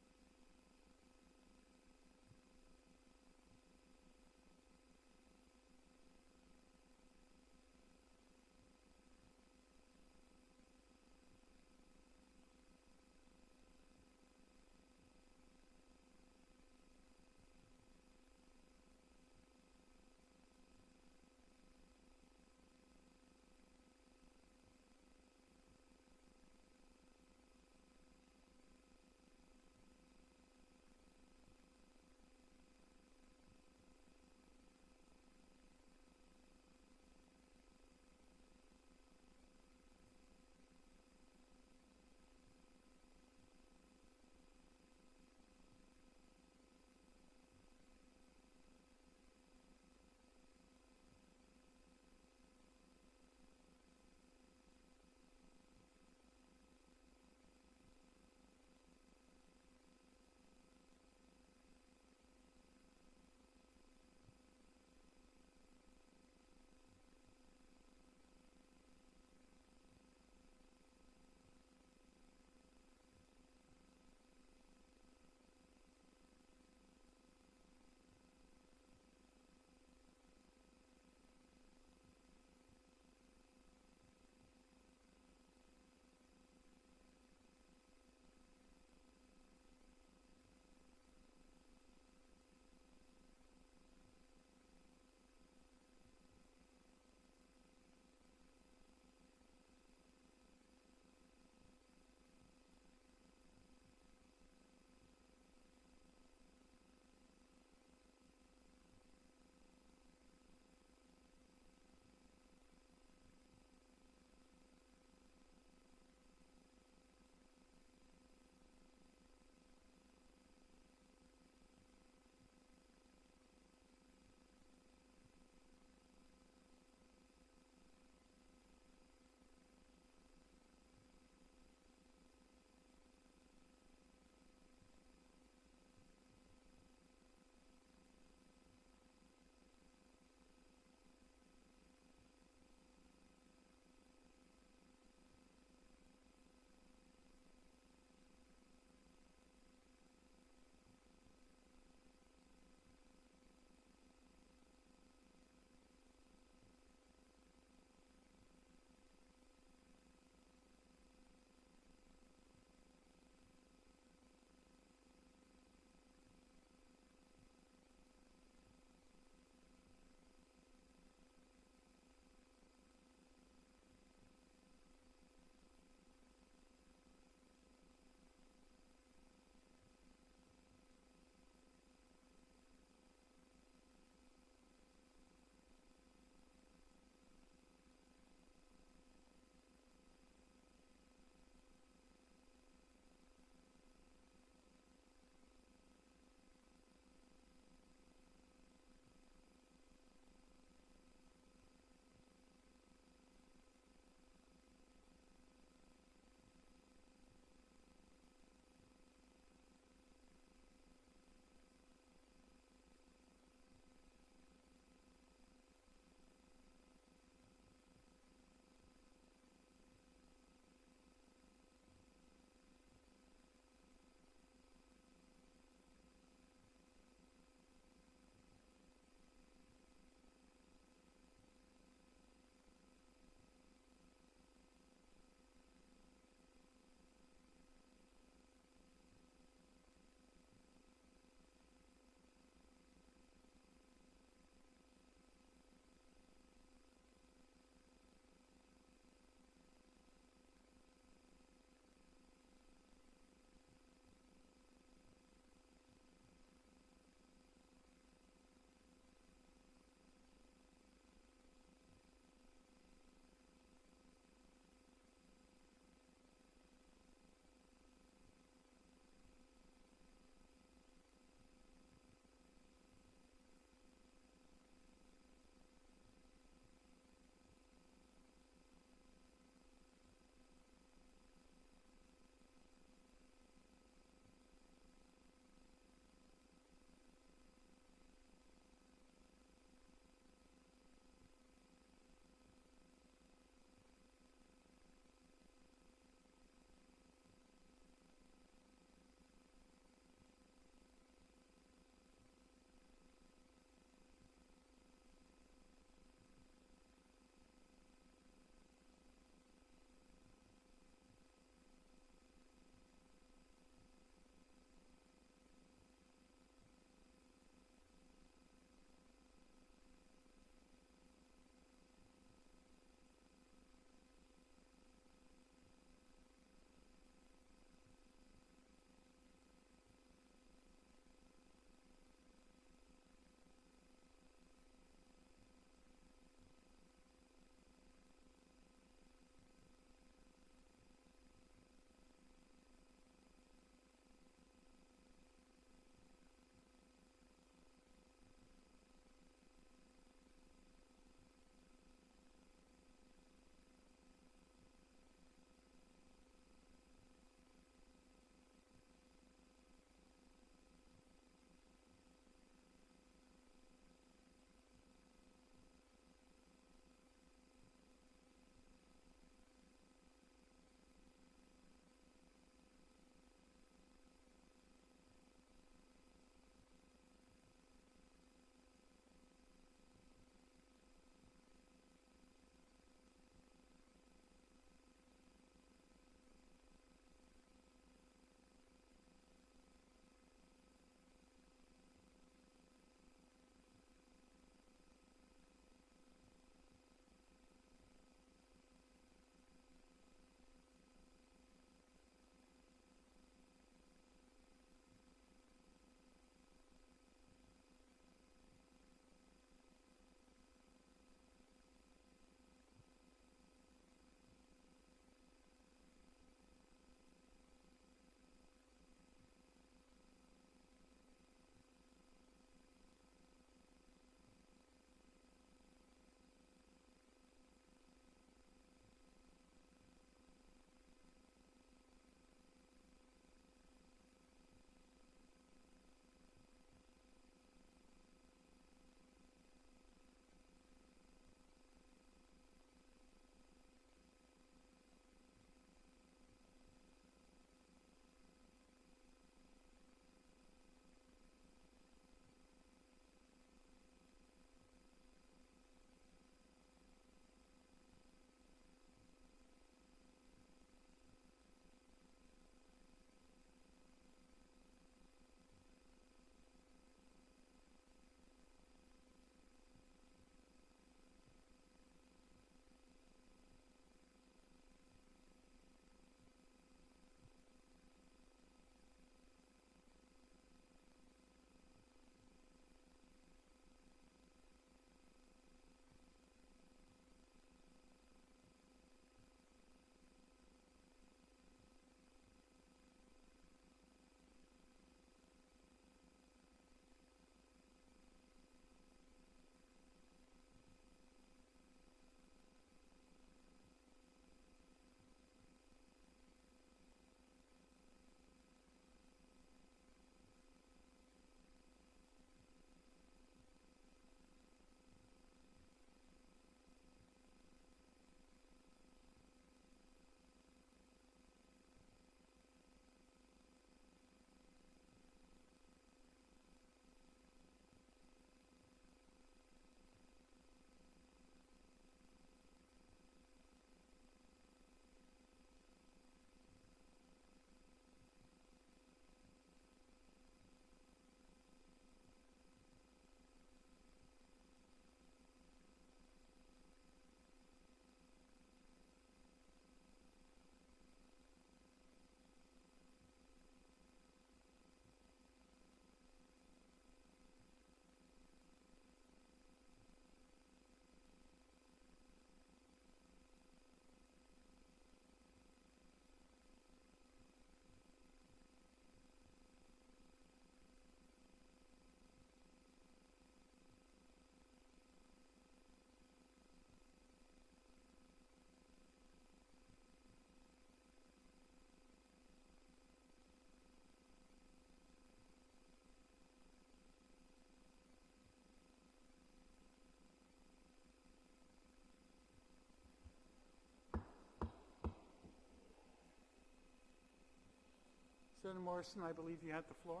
Senator Morrison, I believe you had the floor.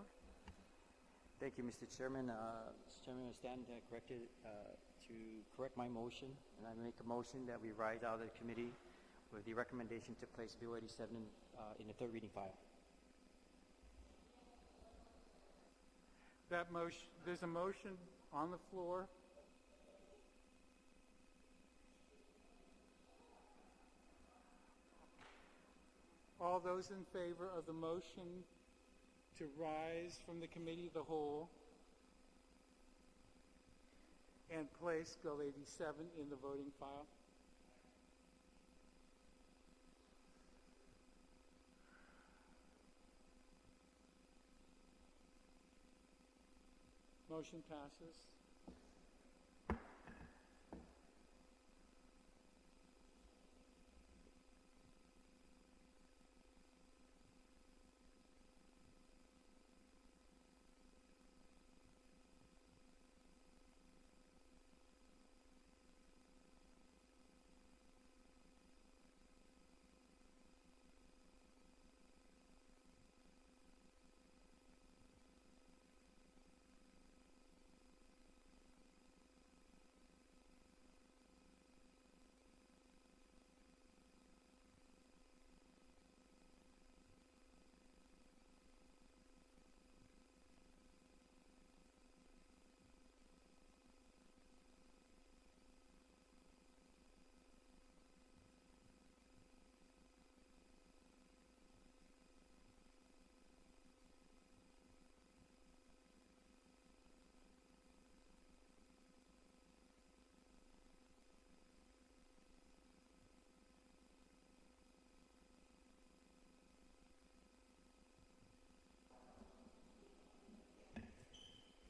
Thank you, Mr. Chairman. Mr. Chairman, I stand corrected to correct my motion, and I make a motion that we rise out of the committee with the recommendation to place Bill 87 in the third reading file. That motion, there's a motion on the floor. All those in favor of the motion to rise from the committee of the whole and place Bill 87 in the voting file? Motion passes.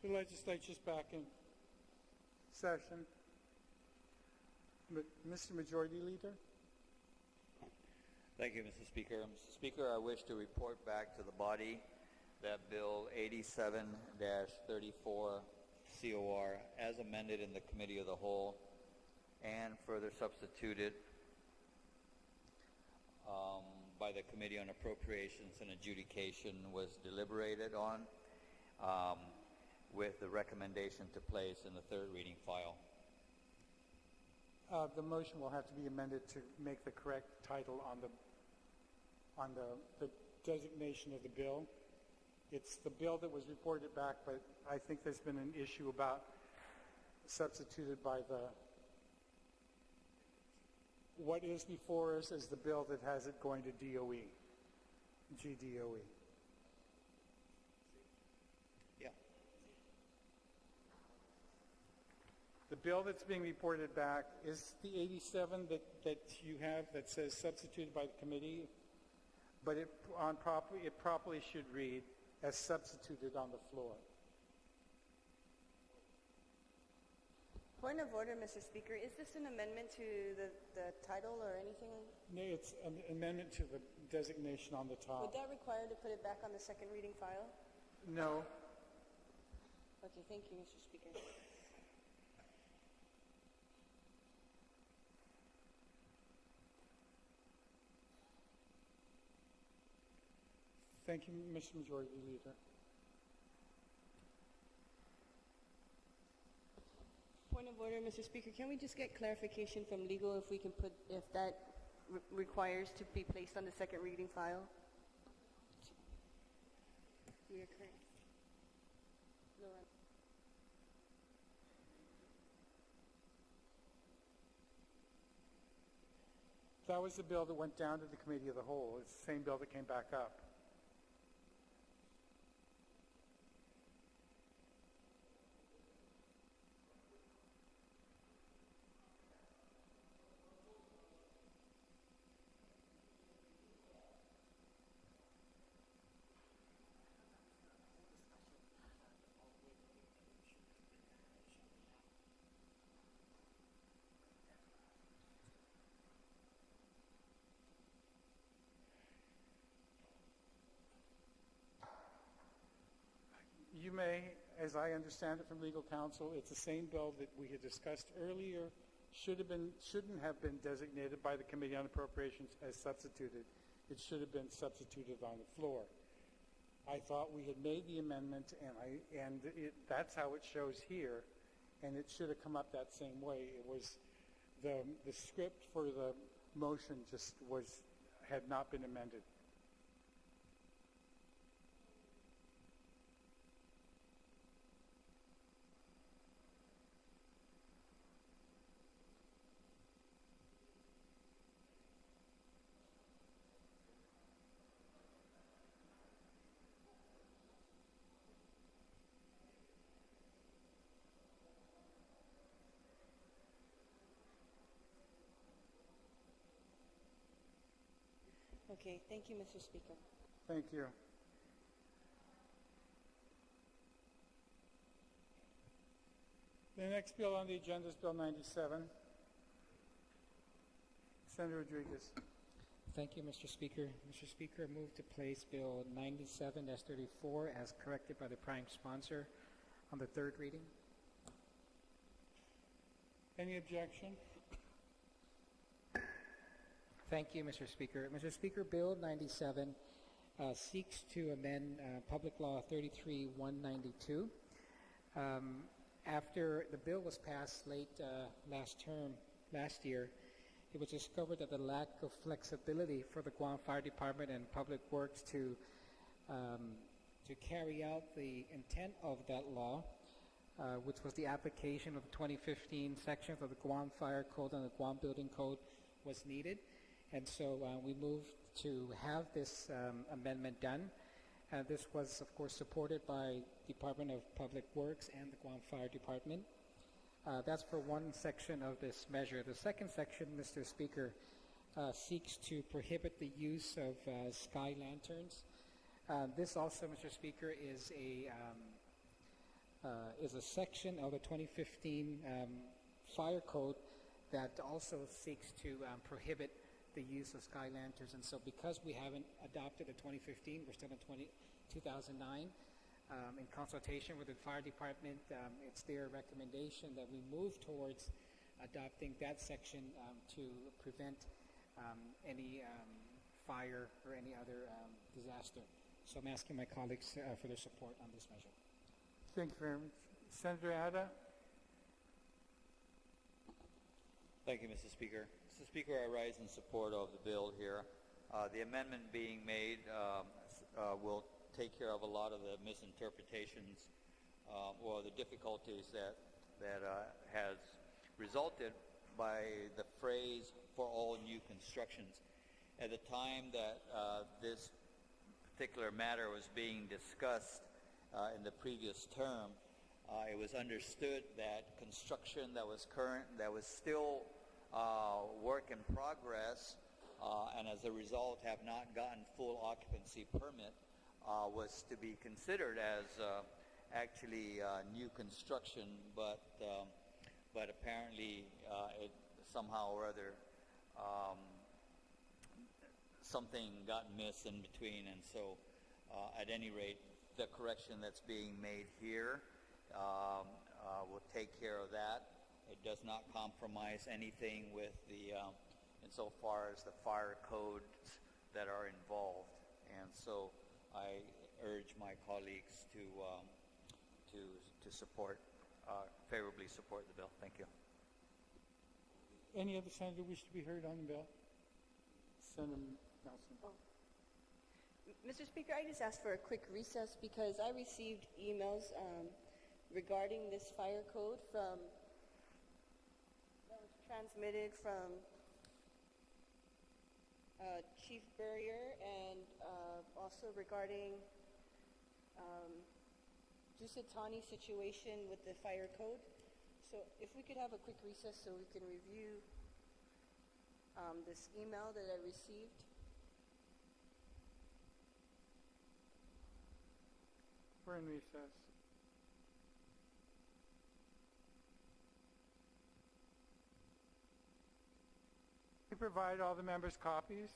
The legislature's back in session. Mr. Majority Leader? Thank you, Mr. Speaker. Mr. Speaker, I wish to report back to the body that Bill 87-34 COR, as amended in the Committee of the Whole and further substituted by the Committee on Appropriations and Adjudication, was deliberated on with the recommendation to place in the third reading file. The motion will have to be amended to make the correct title on the designation of the bill. It's the bill that was reported back, but I think there's been an issue about substituted by what is before us as the bill that has it going to GDOE. Yeah. The bill that's being reported back is the 87 that you have that says substituted by the committee, but it properly should read as substituted on the floor. Point of order, Mr. Speaker. Is this an amendment to the title or anything? No, it's an amendment to the designation on the top. Would that require to put it back on the second reading file? No. Okay, thank you, Mr. Speaker. Thank you, Mr. Majority Leader. Point of order, Mr. Speaker. Can we just get clarification from legal if we can put, if that requires to be placed on the second reading file? We are correct. No, That was the bill that went down to the Committee of the Whole. It's the same bill that came back up. You may, as I understand it from legal counsel, it's the same bill that we had discussed earlier, shouldn't have been designated by the Committee on Appropriations as substituted. It should have been substituted on the floor. I thought we had made the amendment, and that's how it shows here, and it should have come up that same way. It was, the script for the motion just had not been amended. Okay, thank you, Mr. Speaker. Thank you. The next bill on the agenda is Bill 97. Senator Rodriguez. Thank you, Mr. Speaker. Mr. Speaker, I move to place Bill 97-34 as corrected by the prime sponsor on the third reading. Any objection? Thank you, Mr. Speaker. Mr. Speaker, Bill 97 seeks to amend Public Law 33-192. After the bill was passed late last year, it was discovered that the lack of flexibility for the Guam Fire Department and Public Works to carry out the intent of that law, which was the application of the 2015 sections of the Guam Fire Code and the Guam Building Code, was needed. And so we moved to have this amendment done. This was, of course, supported by Department of Public Works and the Guam Fire Department. That's for one section of this measure. The second section, Mr. Speaker, seeks to prohibit the use of sky lanterns. This also, Mr. Speaker, is a section of the 2015 Fire Code that also seeks to prohibit the use of sky lanterns. And so because we haven't adopted the 2015, we're still in 2009, in consultation with the fire department, it's their recommendation that we move towards adopting that section to prevent any fire or any other disaster. So I'm asking my colleagues for their support on this measure. Thank you very much. Senator Ada? Thank you, Mr. Speaker. Mr. Speaker, I rise in support of the bill here. The amendment being made will take care of a lot of the misinterpretations or the difficulties that has resulted by the phrase "for all new constructions." At the time that this particular matter was being discussed in the previous term, it was understood that construction that was current, that was still work in progress, and as a result have not gotten full occupancy permit, was to be considered as actually new construction, but apparently it somehow or other something got missed in between, and so at any rate, the correction that's being made here will take care of that. It does not compromise anything with the insofar as the fire codes that are involved, and so I urge my colleagues to support, favorably support the bill. Thank you. Any other senator wish to be heard on the bill? Senator Nelson. Mr. Speaker, I just asked for a quick recess because I received emails regarding this fire code that was transmitted from Chief Burrier, and also regarding Jusitani situation with the fire code. So if we could have a quick recess so we can review this email that I received. We're in recess. We provide all the members copies.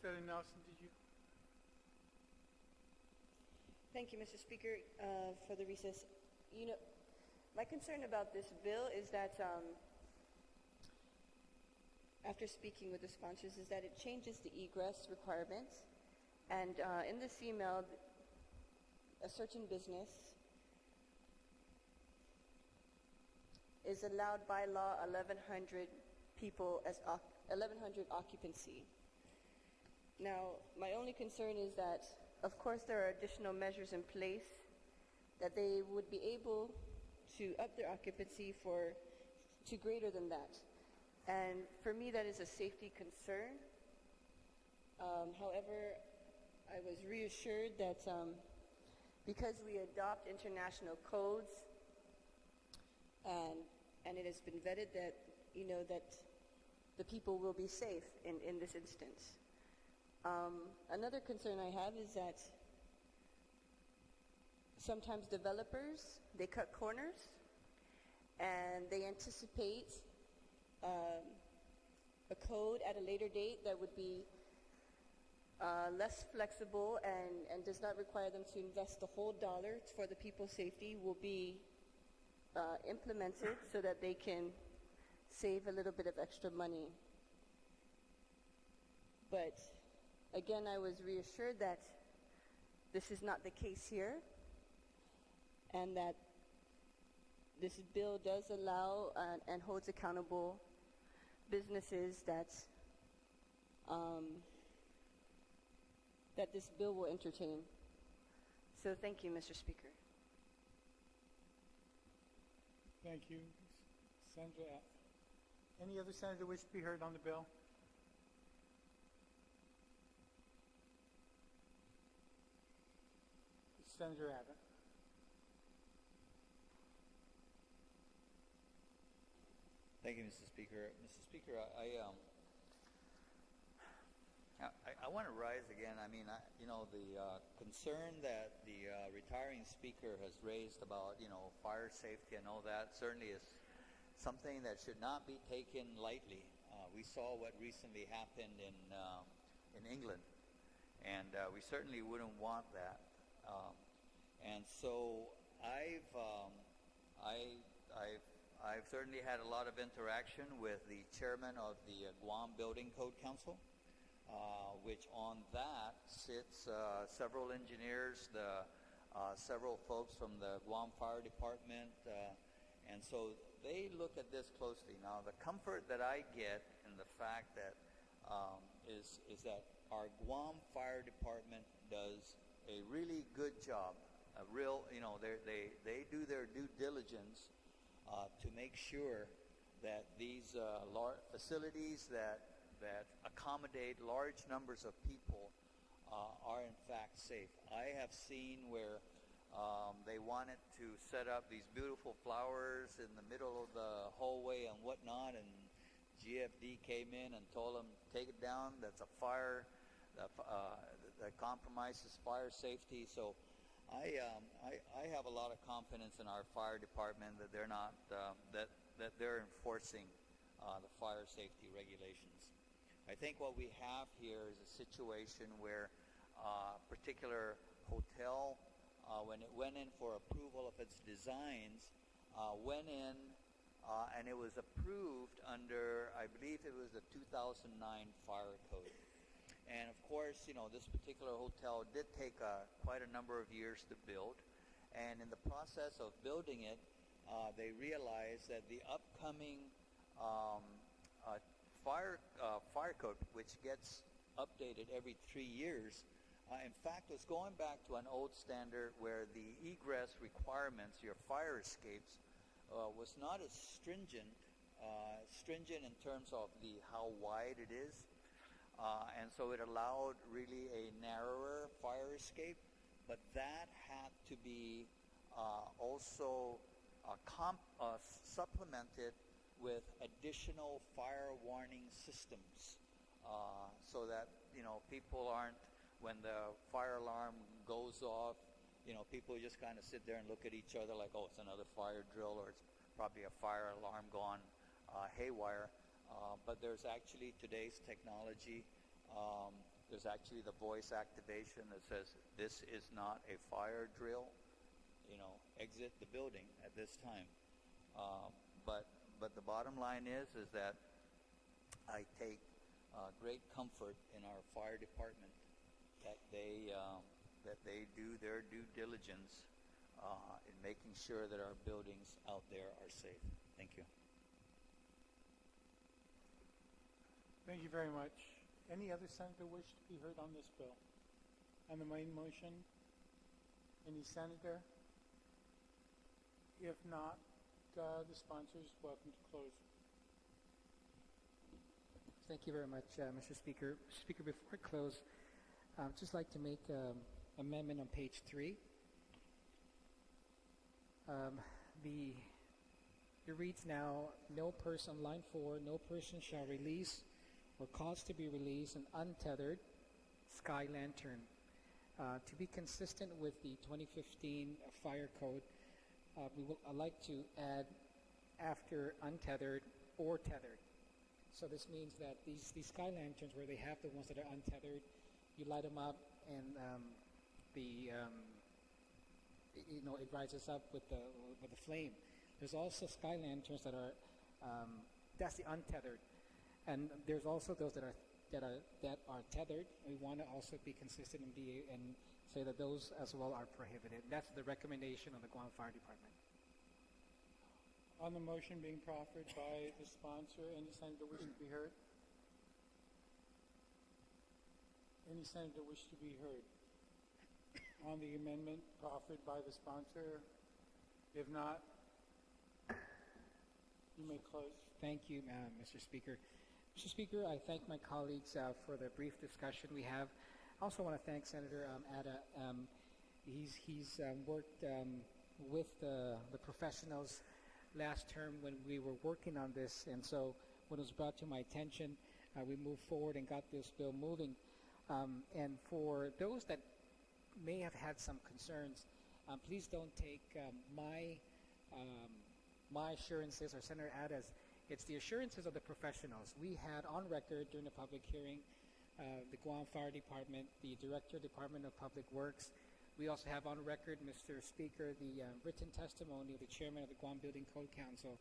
Senator Nelson, did you? Thank you, Mr. Speaker, for the recess. You know, my concern about this bill is that, after speaking with the sponsors, is that it changes the egress requirements. And in this email, a certain business is allowed by law 1,100 people as 1,100 occupancy. Now, my only concern is that, of course, there are additional measures in place that they would be able to up their occupancy to greater than that. And for me, that is a safety concern. However, I was reassured that because we adopt international codes and it has been vetted that, you know, that the people will be safe in this instance. Another concern I have is that sometimes developers, they cut corners and they anticipate a code at a later date that would be less flexible and does not require them to invest the whole dollar for the people's safety will be implemented so that they can save a little bit of extra money. But again, I was reassured that this is not the case here and that this bill does allow and holds accountable businesses that this bill will entertain. So thank you, Mr. Speaker. Thank you. Senator, any other senator wish to be heard on the bill? Senator Abbott. Thank you, Mr. Speaker. Mr. Speaker, I want to rise again. I mean, the concern that the retiring speaker has raised about, fire safety and all that certainly is something that should not be taken lightly. We saw what recently happened in England, and we certainly wouldn't want that. And so I've certainly had a lot of interaction with the chairman of the Guam Building Code Council, which on that sits several engineers, several folks from the Guam Fire Department, and so they look at this closely. Now, the comfort that I get in the fact that is that our Guam Fire Department does a really good job. A real, they do their due diligence to make sure that these facilities that accommodate large numbers of people are in fact safe. I have seen where they wanted to set up these beautiful flowers in the middle of the hallway and whatnot, and GFD came in and told them, take it down, that's a fire, that compromises fire safety. So I have a lot of confidence in our fire department that they're not, that they're enforcing the fire safety regulations. I think what we have here is a situation where a particular hotel, when it went in for approval of its designs, went in and it was approved under, I believe it was the 2009 fire code. And of course, this particular hotel did take quite a number of years to build. And in the process of building it, they realized that the upcoming fire code, which gets updated every 3 years, in fact, was going back to an old standard where the egress requirements, your fire escapes, was not as stringent in terms of how wide it is. And so it allowed really a narrower fire escape, but that had to be also supplemented with additional fire warning systems, so that people aren't, when the fire alarm goes off, people just kind of sit there and look at each other like, oh, it's another fire drill, or it's probably a fire alarm gone haywire. But there's actually today's technology There's actually the voice activation that says, "This is not a fire drill. Exit the building at this time." But the bottom line is that I take great comfort in our fire department that they do their due diligence in making sure that our buildings out there are safe. Thank you. Thank you very much. Any other senator wish to be heard on this bill? On the main motion? Any senator? If not, the sponsor is welcome to close. Thank you very much, Mr. Speaker. Speaker, before I close, I'd just like to make an amendment on page 3. It reads now, no person, line 4, no person shall release or cause to be released an untethered sky lantern. To be consistent with the 2015 fire code, I'd like to add after untethered or tethered. So this means that these sky lanterns, where they have the ones that are untethered, you light them up and it rises up with the flame. There's also sky lanterns that are that's the untethered, and there's also those that are tethered. We want to also be consistent and say that those as well are prohibited. That's the recommendation of the Guam Fire Department. On the motion being proffered by the sponsor, any senator wish to be heard? Any senator wish to be heard? On the amendment proffered by the sponsor? If not, you may close. Thank you, Mr. Speaker. Mr. Speaker, I thank my colleagues for the brief discussion we have. I also want to thank Senator Ada. He's worked with the professionals last term when we were working on this, and so when it was brought to my attention, we moved forward and got this bill moving. And for those that may have had some concerns, please don't take my assurances or Senator Ada's. It's the assurances of the professionals. We had on record during the public hearing the Guam Fire Department, the Director, Department of Public Works. We also have on record, Mr. Speaker, the written testimony of the Chairman of the Guam Building Code Council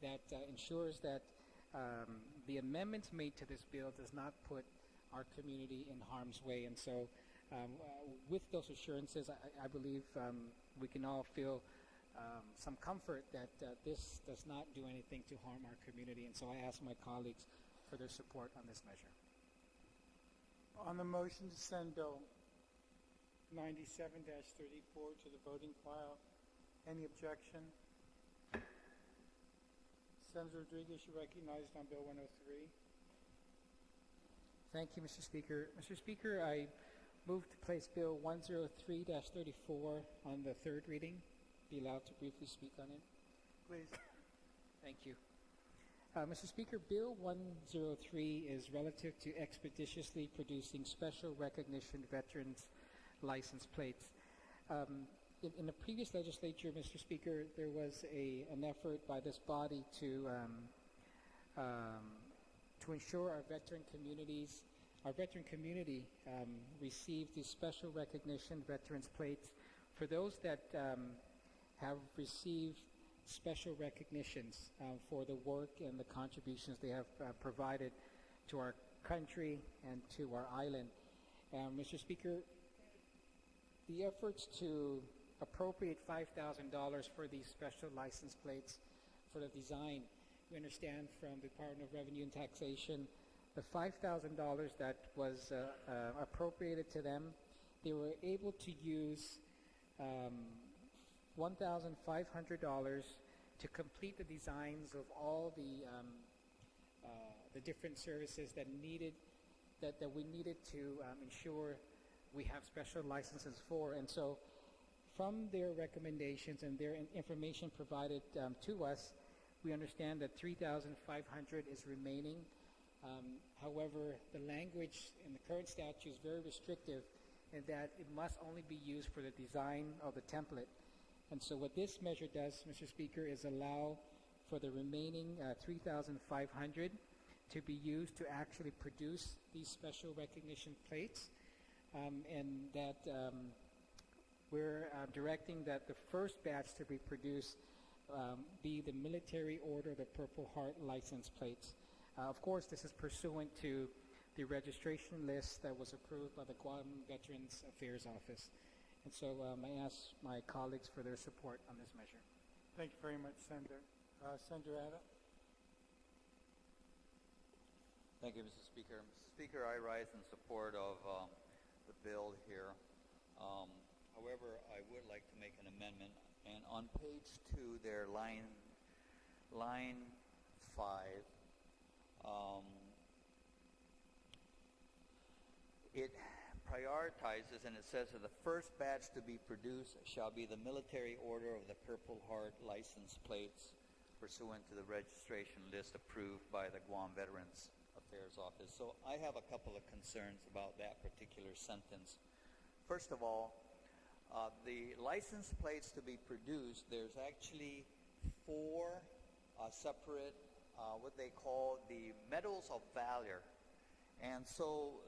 that ensures that the amendments made to this bill does not put our community in harm's way. And so with those assurances, I believe we can all feel some comfort that this does not do anything to harm our community. And so I ask my colleagues for their support on this measure. On the motion to send Bill 97-34 to the voting file, any objection? Senator Rodriguez, you recognized on Bill 103. Thank you, Mr. Speaker. Mr. Speaker, I move to place Bill 103-34 on the third reading. Be allowed to briefly speak on it. Please. Thank you. Mr. Speaker, Bill 103 is relative to expeditiously producing special recognition veterans license plates. In the previous legislature, Mr. Speaker, there was an effort by this body to ensure our veteran community received these special recognition veterans plates. For those that have received special recognitions for the work and the contributions they have provided to our country and to our island. Mr. Speaker, the efforts to appropriate $5,000 for these special license plates for the design, we understand from the Department of Revenue and Taxation, the $5,000 that was appropriated to them, they were able to use $1,500 to complete the designs of all the different services that we needed to ensure we have special licenses for. And so from their recommendations and their information provided to us, we understand that $3,500 is remaining. However, the language in the current statute is very restrictive in that it must only be used for the design of the template. And so what this measure does, Mr. Speaker, is allow for the remaining $3,500 to be used to actually produce these special recognition plates, and that we're directing that the first batch to be produced be the Military Order of the Purple Heart license plates. Of course, this is pursuant to the registration list that was approved by the Guam Veterans Affairs Office. And so I ask my colleagues for their support on this measure. Thank you very much, Senator. Senator Ada? Thank you, Mr. Speaker. Mr. Speaker, I rise in support of the bill here. However, I would like to make an amendment. And on page 2 there, line 5, it prioritizes, and it says that the first batch to be produced shall be the Military Order of the Purple Heart license plates pursuant to the registration list approved by the Guam Veterans Affairs Office. So I have a couple of concerns about that particular sentence. First of all, the license plates to be produced, there's actually 4 separate, what they call the Medals of Valor. And so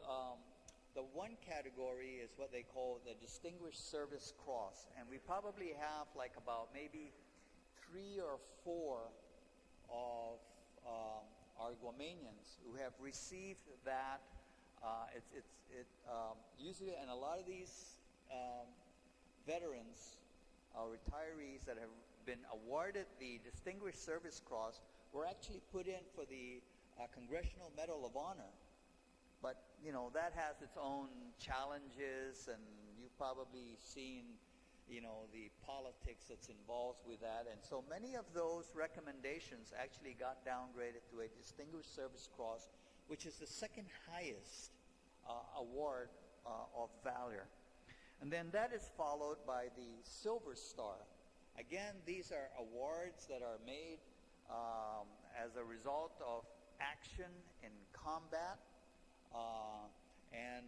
the one category is what they call the Distinguished Service Cross. And we probably have like about maybe 3 or 4 of our Guamanians who have received that. Usually, and a lot of these veterans or retirees that have been awarded the Distinguished Service Cross were actually put in for the Congressional Medal of Honor. But, you know, that has its own challenges, and you've probably seen, you know, the politics that's involved with that. And so many of those recommendations actually got downgraded to a Distinguished Service Cross, which is the second highest award of valor. And then that is followed by the Silver Star. Again, these are awards that are made as a result of action in combat, and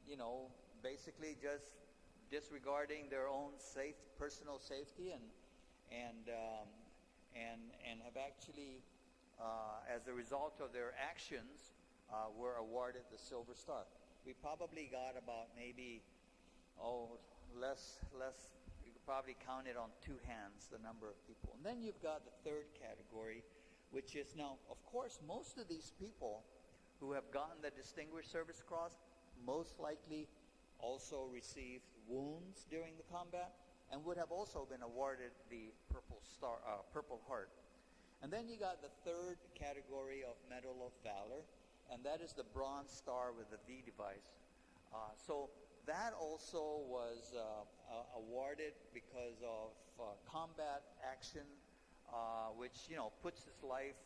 you know, basically just disregarding their own personal safety, and have actually, as a result of their actions, were awarded the Silver Star. We probably got about maybe, less, you could probably count it on 2 hands, the number of people. And then you've got the third category, which is now, of course, most of these people who have gotten the Distinguished Service Cross most likely also received wounds during the combat and would have also been awarded the Purple Heart. And then you got the third category of Medal of Valor, and that is the Bronze Star with the V device. So that also was awarded because of combat action, which, you know, puts his life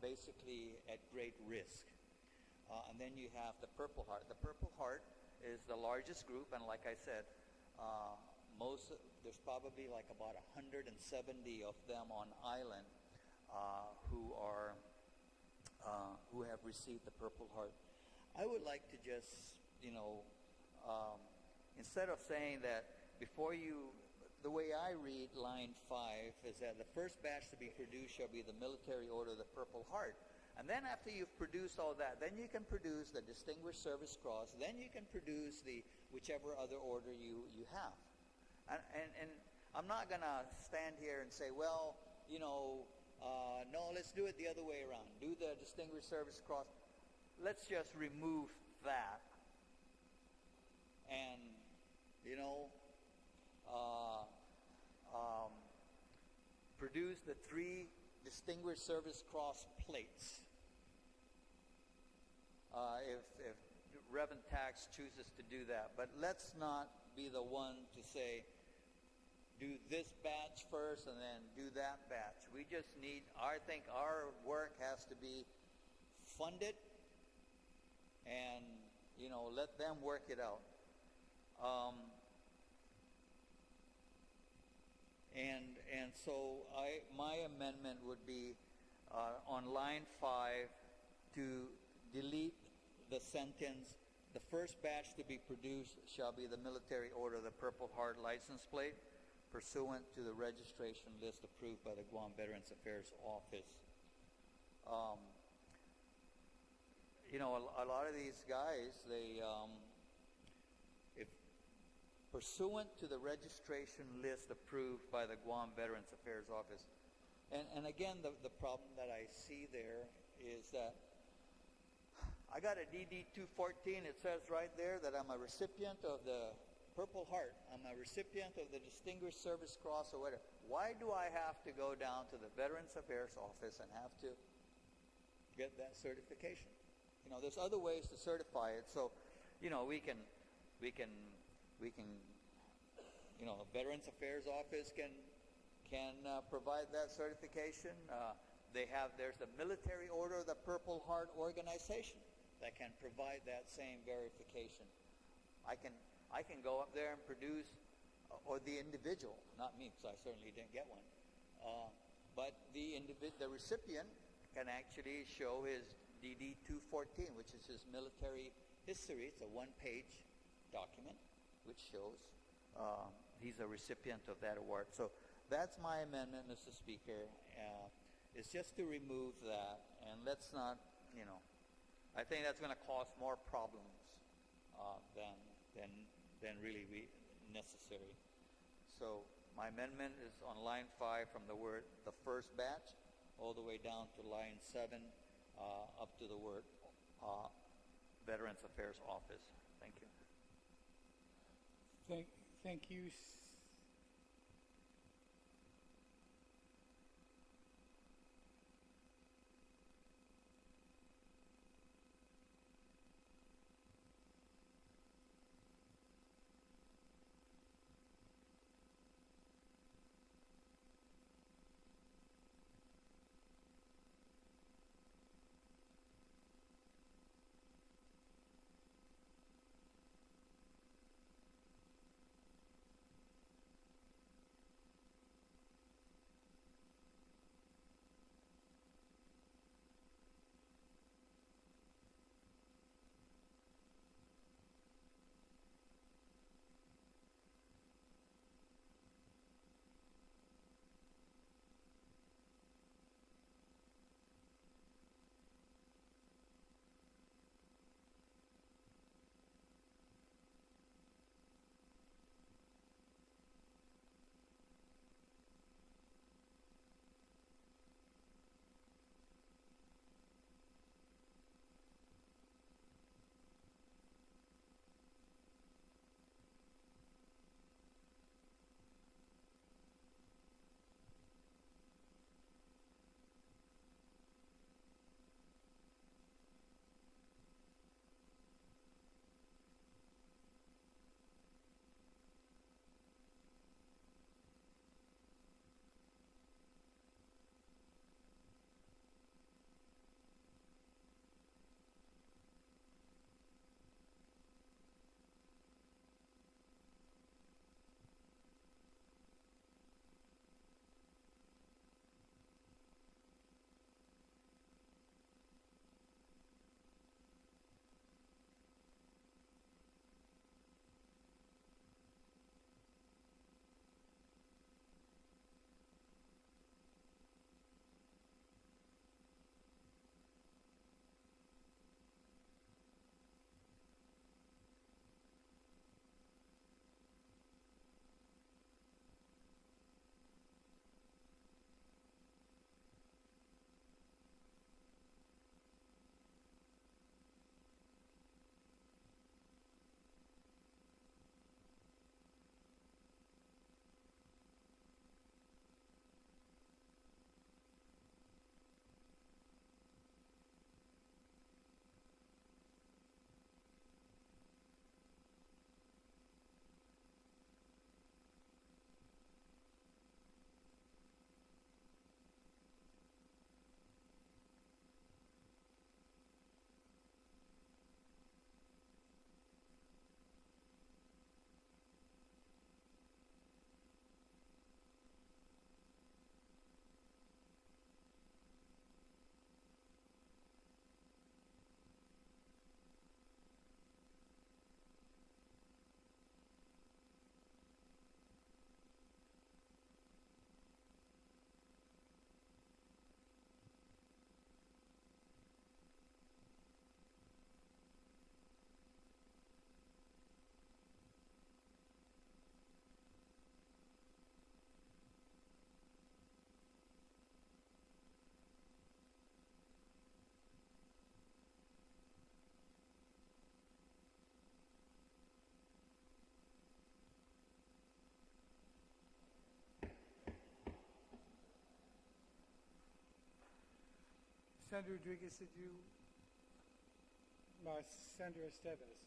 basically at great risk. And then you have the Purple Heart. The Purple Heart is the largest group, and like I said, there's probably like about 170 of them on island who have received the Purple Heart. I would like to just, you know, instead of saying that the way I read line 5 is that the first batch to be produced shall be the Military Order of the Purple Heart. And then after you've produced all that, then you can produce the Distinguished Service Cross, then you can produce the whichever other order you have. And I'm not going to stand here and say, well, you know, no, let's do it the other way around. Do the Distinguished Service Cross. Let's just remove that. And, you know, produce the 3 Distinguished Service Cross plates. If Reverend Tax chooses to do that. But let's not be the one to say, do this batch first and then do that batch. We just need, I think our work has to be funded and, you know, let them work it out. And so my amendment would be on line 5 to delete the sentence, the first batch to be produced shall be the Military Order of the Purple Heart license plate pursuant to the registration list approved by the Guam Veterans Affairs Office. Um, you know, a lot of these guys, they, if pursuant to the registration list approved by the Guam Veterans Affairs Office, and again, the problem that I see there is that I got a DD 214. It says right there that I'm a recipient of the Purple Heart. I'm a recipient of the Distinguished Service Cross or whatever. Why do I have to go down to the Veterans Affairs Office and have to get that certification? You know, there's other ways to certify it. So, you know, we can, you know, the Veterans Affairs Office can provide that certification. There's the Military Order of the Purple Heart organization that can provide that same verification. I can go up there and produce, or the individual, not me, because I certainly didn't get one, but the recipient can actually show his DD 214, which is his military history. It's a one-page document which shows he's a recipient of that award. So that's my amendment, Mr. Speaker. It's just to remove that, and let's not, you know, I think that's going to cause more problems than really necessary. So my amendment is on line 5 from the word the first batch all the way down to line 7 up to the word Veterans Affairs Office. Thank you. Thank you. Senator Rodriguez, did you? Senator Estevez.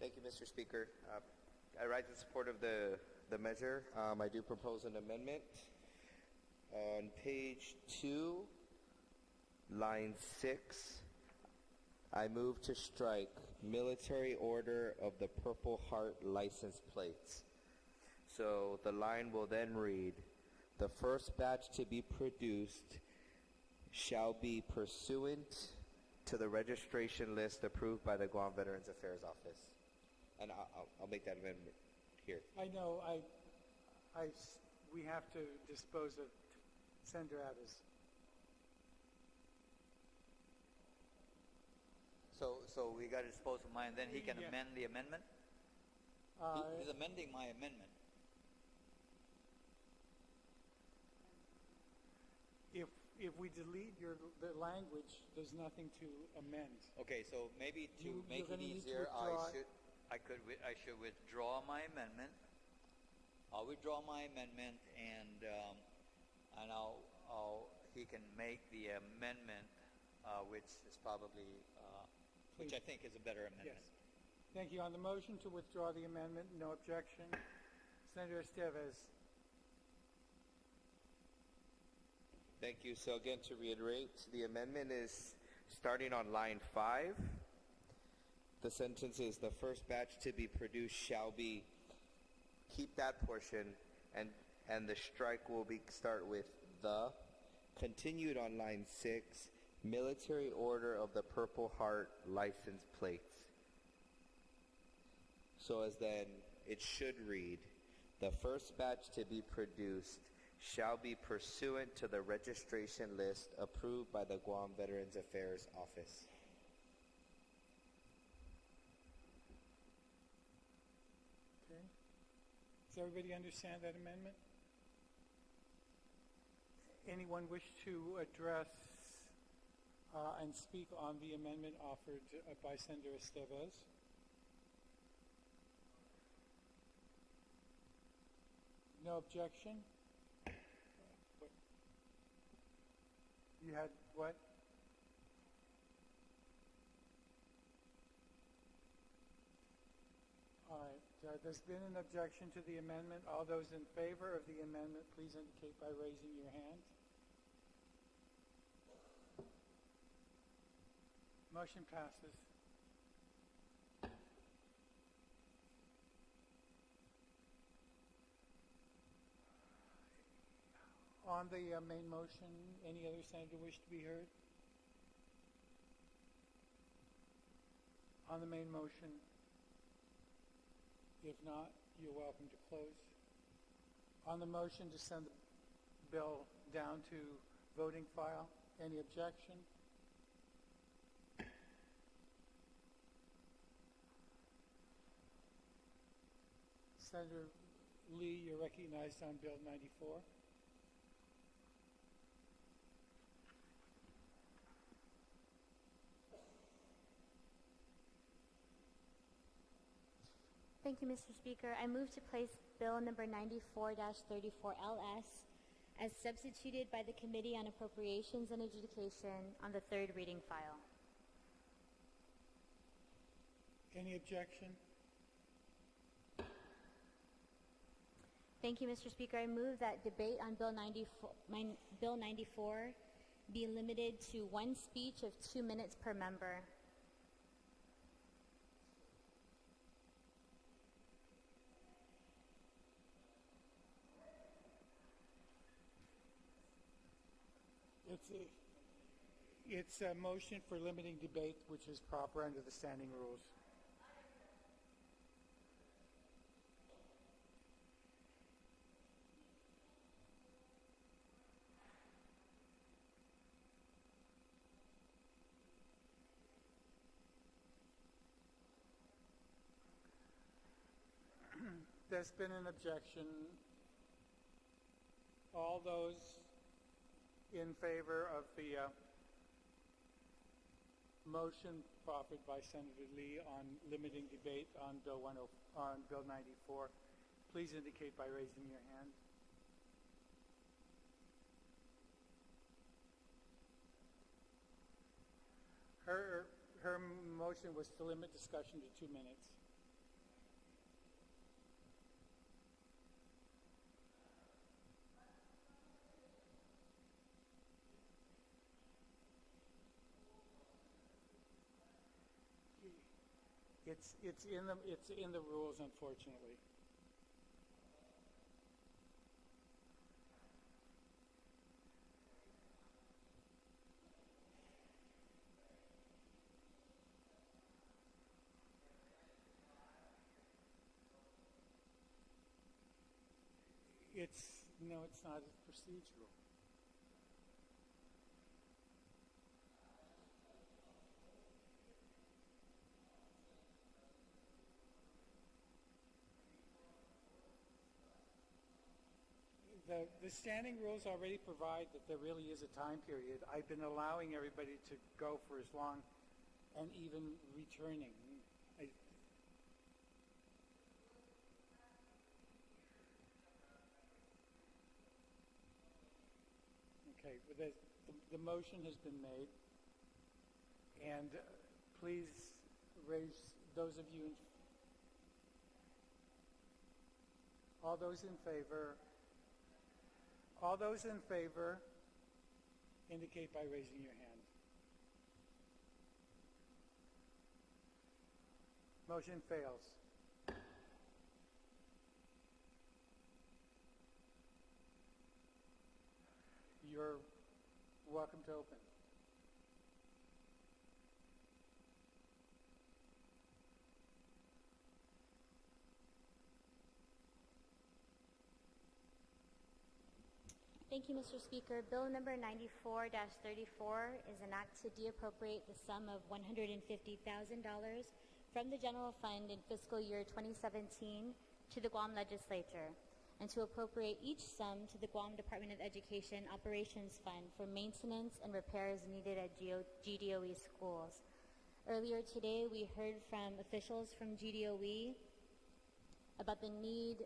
Thank you, Mr. Speaker. I rise in support of the measure. I do propose an amendment. On page 2, line 6, I move to strike military order of the Purple Heart license plates. So the line will then read, the first batch to be produced shall be pursuant to the registration list approved by the Guam Veterans Affairs Office. And I'll make that amendment here. I know, we have to dispose of Senator Abbas. So we got to dispose of mine, then he can Yeah. amend the amendment? He's amending my amendment. If we delete the language, there's nothing to amend. Okay, so maybe to You're make it gonna need to easier, withdraw I should withdraw my amendment. I'll withdraw my amendment, and he can make the amendment, which is probably, which I think is a better amendment. Yes. Thank you. On the motion to withdraw the amendment, no objection. Senator Estevez. Thank you. So again, to reiterate, the amendment is starting on line 5. The sentence is, the first batch to be produced shall be, keep that portion, and the strike will start with the, continued on line 6, military order of the Purple Heart license plates. So as then, it should read, the first batch to be produced shall be pursuant to the registration list approved by the Guam Veterans Affairs Office. Okay. Does everybody understand that amendment? Anyone wish to address and speak on the amendment offered by Senator Estevez? No objection? You had what? All right. There's been an objection to the amendment. All those in favor of the amendment, please indicate by raising your hand. Motion passes. On the main motion, any other senator wish to be heard? On the main motion? If not, you're welcome to close. On the motion to send the bill down to voting file, any objection? Senator Lee, you're recognized on Bill 94. Thank you, Mr. Speaker. I move to place Bill number 94-34LS as substituted by the Committee on Appropriations and Adjudication on the third reading file. Any objection? Thank you, Mr. Speaker. I move that debate on Bill 94 be limited to one speech of 2 minutes per member. It's a motion for limiting debate, which is proper under the standing rules. There's been an objection. All those in favor of the motion proffered by Senator Lee on limiting debate on Bill 94, please indicate by raising your hand. her motion was to limit discussion to 2 minutes. It's in the rules, unfortunately. No, it's not. It's procedural. The standing rules already provide that there really is a time period. I've been allowing everybody to go for as long and even returning. Okay, the motion has been made, and please raise those of you, all those in favor indicate by raising your hand. Motion fails. You're welcome to open. Thank you, Mr. Speaker. Bill number 94-34 is an act to deappropriate the sum of $150,000 from the general fund in fiscal year 2017 to the Guam Legislature, and to appropriate each sum to the Guam Department of Education Operations Fund for maintenance and repairs needed at GDOE schools. Earlier today, we heard from officials from GDOE about the need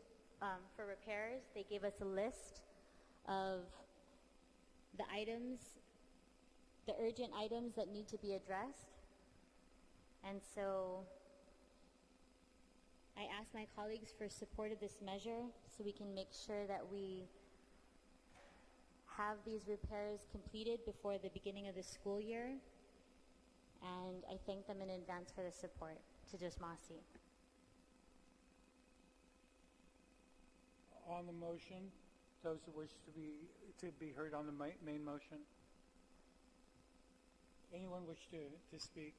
for repairs. They gave us a list of the items, the urgent items that need to be addressed. And so I asked my colleagues for support of this measure so we can make sure that we have these repairs completed before the beginning of the school year. And I thank them in advance for the support. To Masi. On the motion, those who wish to be heard on the main motion? Anyone wish to speak?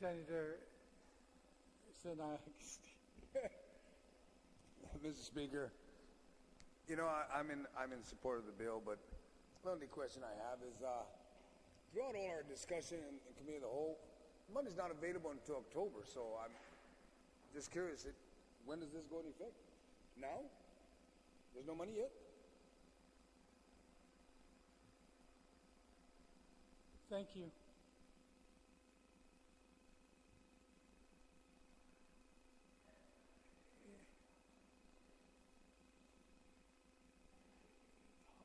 Senator Sinaks. Mr. Speaker, you know, I'm in support of the bill, but the only question I have is, throughout all our discussion in committee of the whole, money's not available until October, so I'm just curious, when does this go into effect? Now? There's no money yet? Thank you.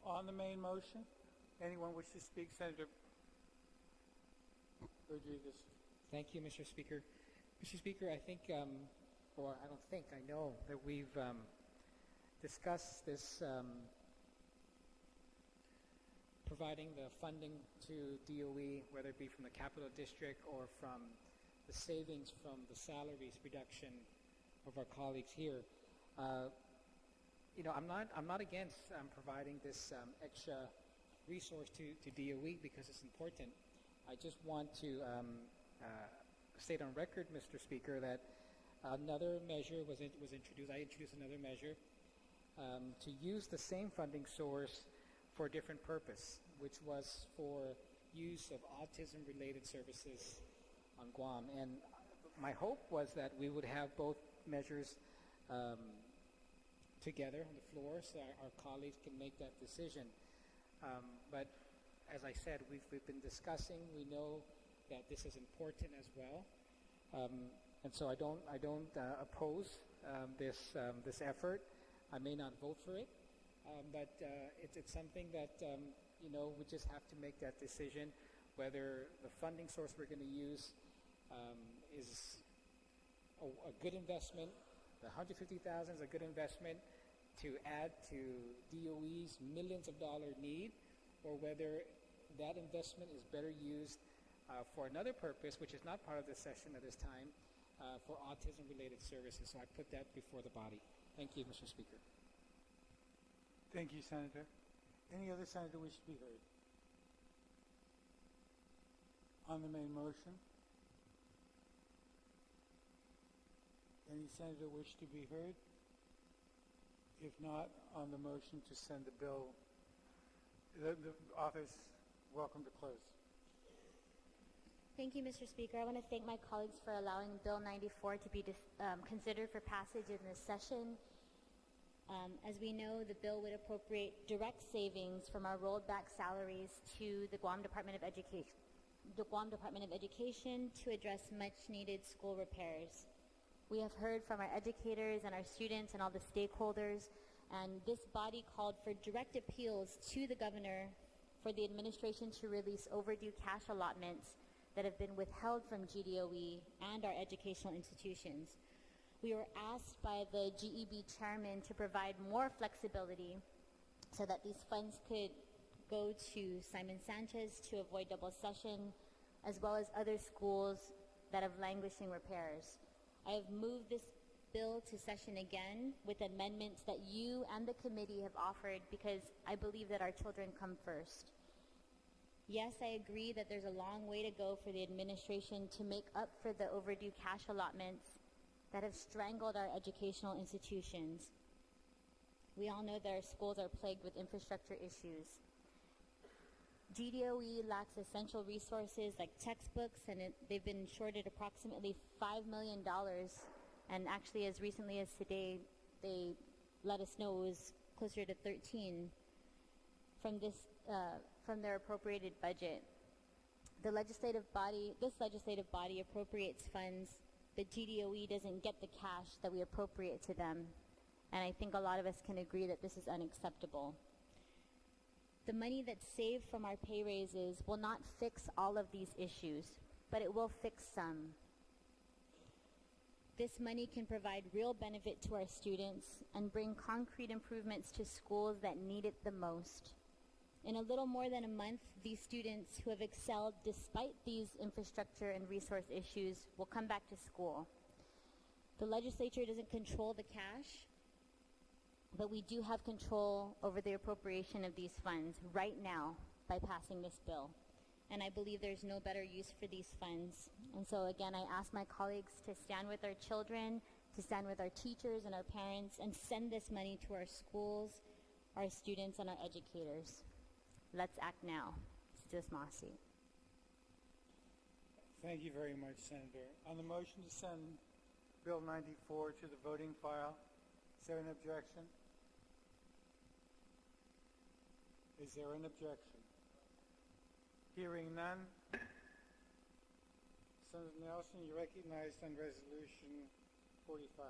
On the main motion, anyone wish to speak? Senator Rodriguez. Thank you, Mr. Speaker. Mr. Speaker, I think, or I don't think, I know that we've discussed this providing the funding to DOE, whether it be from the Capital District or from the savings from the salaries reduction of our colleagues here. You know, I'm not against providing this extra resource to DOE because it's important. I just want to state on record, Mr. Speaker, that another measure was introduced. I introduced another measure to use the same funding source for a different purpose, which was for use of autism-related services on Guam. And my hope was that we would have both measures together on the floor so our colleagues can make that decision. But as I said, we've been discussing. We know that this is important as well. And so I don't oppose this effort. I may not vote for it, but it's something that, we just have to make that decision whether the funding source we're going to use is a good investment. The $150,000 is a good investment to add to DOE's millions of dollar need, or whether that investment is better used for another purpose, which is not part of this session at this time, for autism-related services. So I put that before the body. Thank you, Mr. Speaker. Thank you, Senator. Any other senator wish to be heard? On the main motion? Any senator wish to be heard? If not, on the motion to send the bill, the office, welcome to close. Thank you, Mr. Speaker. I want to thank my colleagues for allowing Bill 94 to be considered for passage in this session. As we know, the bill would appropriate direct savings from our rolled back salaries to the Guam Department of Education, to address much needed school repairs. We have heard from our educators and our students and all the stakeholders, and this body called for direct appeals to the governor for the administration to release overdue cash allotments that have been withheld from GDOE and our educational institutions. We were asked by the GEB chairman to provide more flexibility so that these funds could go to Simon Sanchez to avoid double session, as well as other schools that have languishing repairs. I have moved this bill to session again with amendments that you and the committee have offered because I believe that our children come first. Yes, I agree that there's a long way to go for the administration to make up for the overdue cash allotments that have strangled our educational institutions. We all know that our schools are plagued with infrastructure issues. GDOE lacks essential resources like textbooks, and they've been shorted approximately $5 million. And actually, as recently as today, they let us know it was closer to 13 from their appropriated budget. This legislative body appropriates funds, but GDOE doesn't get the cash that we appropriate to them. And I think a lot of us can agree that this is unacceptable. The money that's saved from our pay raises will not fix all of these issues, but it will fix some. This money can provide real benefit to our students and bring concrete improvements to schools that need it the most. In a little more than a month, these students who have excelled despite these infrastructure and resource issues will come back to school. The legislature doesn't control the cash, but we do have control over the appropriation of these funds right now by passing this bill. And I believe there's no better use for these funds. And so again, I ask my colleagues to stand with our children, to stand with our teachers and our parents, and send this money to our schools, our students, and our educators. Let's act now. Sis Masi. Thank you very much, Senator. On the motion to send Bill 94 to the voting file, is there an objection? Is there an objection? Hearing none. Senator Nelson, you recognized on Resolution 45.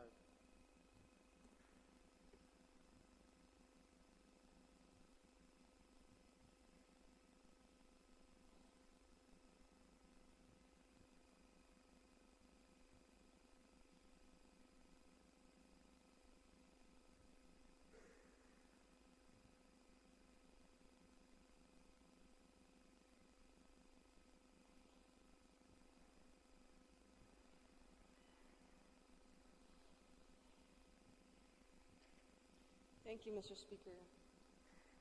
Thank you, Mr. Speaker.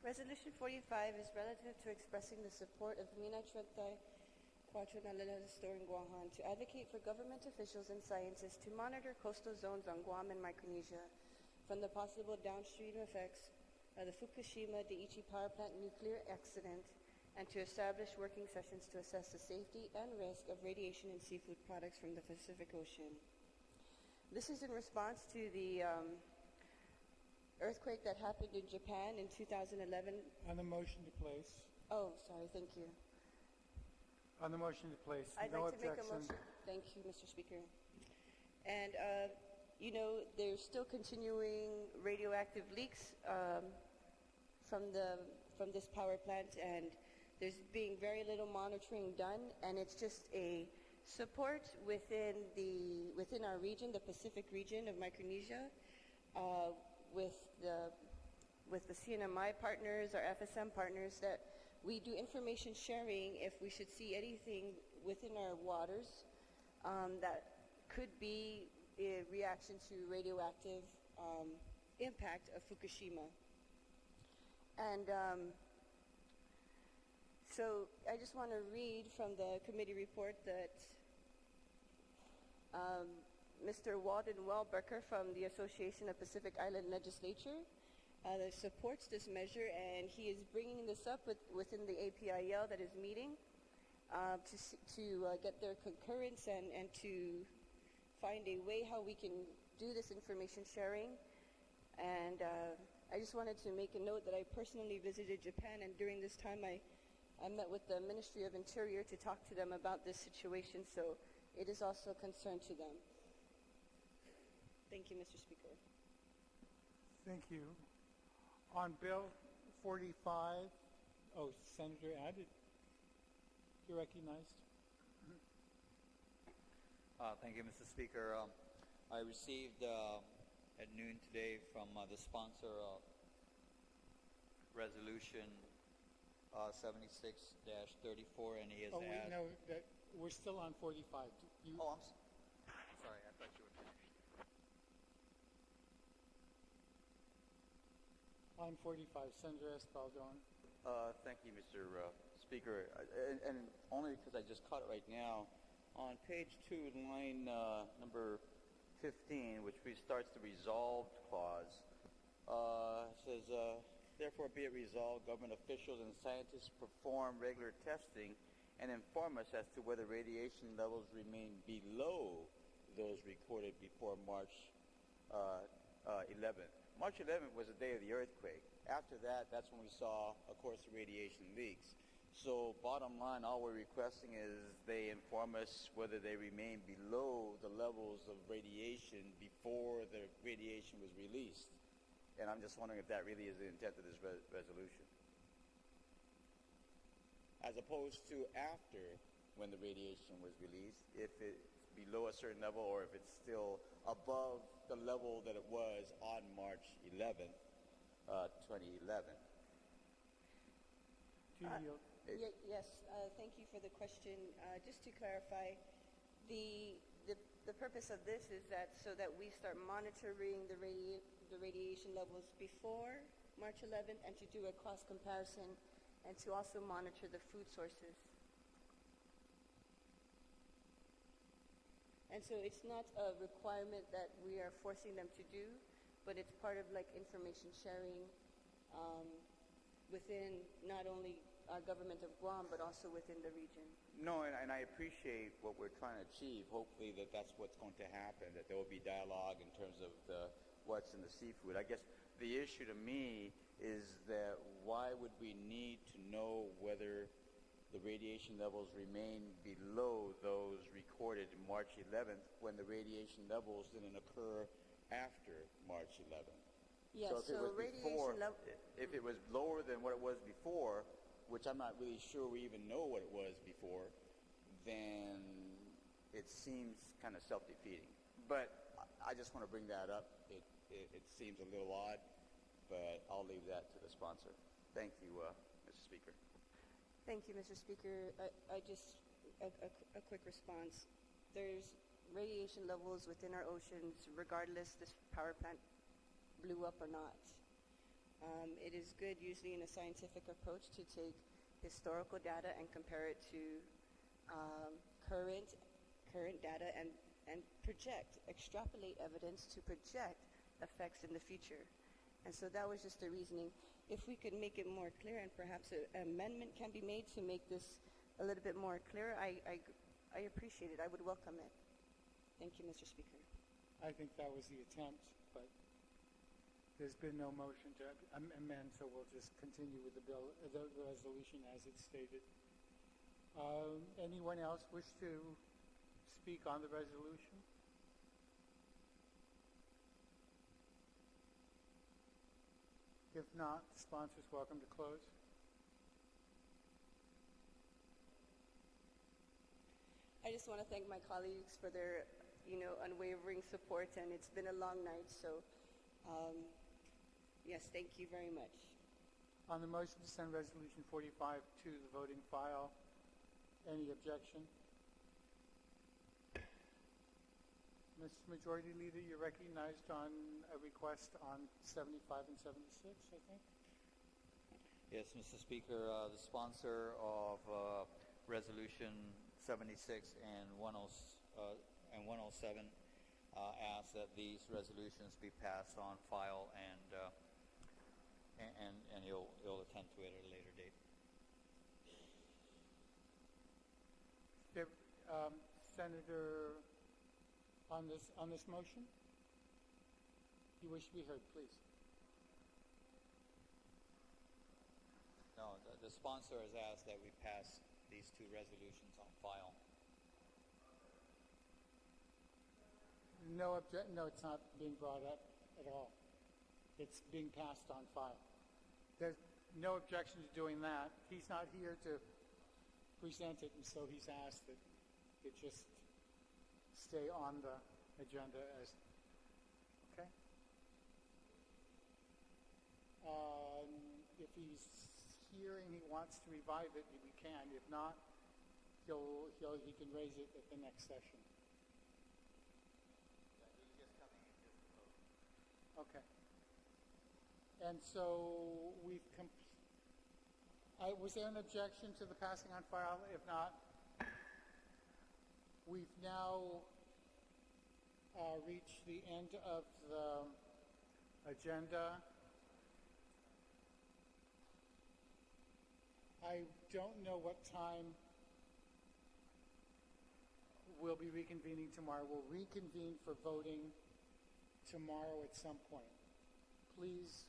Resolution 45 is relative to expressing the support of Mina Trentay Quatronalala Store in Guahan to advocate for government officials and scientists to monitor coastal zones on Guam and Micronesia from the possible downstream effects of the Fukushima Daiichi power plant nuclear accident and to establish working sessions to assess the safety and risk of radiation in seafood products from the Pacific Ocean. This is in response to the earthquake that happened in Japan in 2011. On the motion to place. Oh, sorry, thank you. On the motion to place, I'd no like to make a objection. motion. Thank you, Mr. Speaker. And, there's still continuing radioactive leaks from this power plant, and there's being very little monitoring done, and it's just a support within our region, the Pacific region of Micronesia, with the CNMI partners, our FSM partners, that we do information sharing if we should see anything within our waters that could be a reaction to radioactive impact of Fukushima. And so I just want to read from the committee report that Mr. Walden Wellbecker from the Association of Pacific Island Legislature that supports this measure, and he is bringing this up within the APIL that is meeting to get their concurrence and to find a way how we can do this information sharing. And I just wanted to make a note that I personally visited Japan, and during this time I met with the Ministry of Interior to talk to them about this situation, so it is also a concern to them. Thank you, Mr. Speaker. Thank you. On Bill 45, Senator Added, you're recognized. Thank you, Mr. Speaker. I received at noon today from the sponsor of Resolution 76-34, and he has asked... No, we're still on 45. I'm sorry, I thought you were finished. On 45, Senator Espaldon. Thank you, Mr. Speaker. And only because I just caught it right now, on page 2, line number 15, which starts the resolved clause, says, therefore be it resolved, government officials and scientists perform regular testing and inform us as to whether radiation levels remain below those recorded before March 11th. March 11th was the day of the earthquake. After that, that's when we saw, of course, the radiation leaks. So bottom line, all we're requesting is they inform us whether they remain below the levels of radiation before the radiation was released. And I'm just wondering if that really is the intent of this resolution. As opposed to after, when the radiation was released, if it's below a certain level or if it's still above the level that it was on March 11th, 2011. Yes, thank you for the question. Just to clarify, the purpose of this is that so that we start monitoring the radiation levels before March 11th, and to do a cross comparison, and to also monitor the food sources. And so it's not a requirement that we are forcing them to do, but it's part of like information sharing within not only our government of Guam, but also within the region. No, and I appreciate what we're trying to achieve. Hopefully that's what's going to happen, that there will be dialogue in terms of what's in the seafood. I guess the issue to me is that why would we need to know whether the radiation levels remain below those recorded in March 11th when the radiation levels didn't occur after March 11th? Yes, so if it was lower than what it was before, which I'm not really sure we even know what it was before, then it seems kind of self-defeating. But I just want to bring that up. It seems a little odd, but I'll leave that to the sponsor. Thank you, Mr. Speaker. Thank you, Mr. Speaker. I just, a quick response. There's radiation levels within our oceans, regardless this power plant blew up or not. It is good usually in a scientific approach to take historical data and compare it to current data and extrapolate evidence to project effects in the future. And so that was just the reasoning. If we could make it more clear, and perhaps an amendment can be made to make this a little bit more clear, I appreciate it. I would welcome it. Thank you, Mr. Speaker. I think that was the attempt, but there's been no motion to amend, so we'll just continue with the bill, the resolution as it's stated. Anyone else wish to speak on the resolution? If not, the sponsor's welcome to close. I just want to thank my colleagues for their, unwavering support, and it's been a long night, so, yes, thank you very much. On the motion to send Resolution 45 to the voting file, any objection? Mr. Majority Leader, you're recognized on a request on 75 and 76, I think? Yes, Mr. Speaker, the sponsor of Resolution 76 and 107 asks that these resolutions be passed on file, and you'll attend to it at a later date. Senator, on this motion? You wish to be heard, please. No, the sponsor has asked that we pass these two resolutions on file. No, it's not being brought up at all. It's being passed on file. There's no objection to doing that. He's not here to present it, and so he's asked that it just stay on the agenda as, okay? If he's here and he wants to revive it, we can. If not, he can raise it at the next session. Okay. And so was there an objection to the passing on file? If not, we've now reached the end of the agenda. I don't know what time we'll be reconvening tomorrow. We'll reconvene for voting tomorrow at some point. Please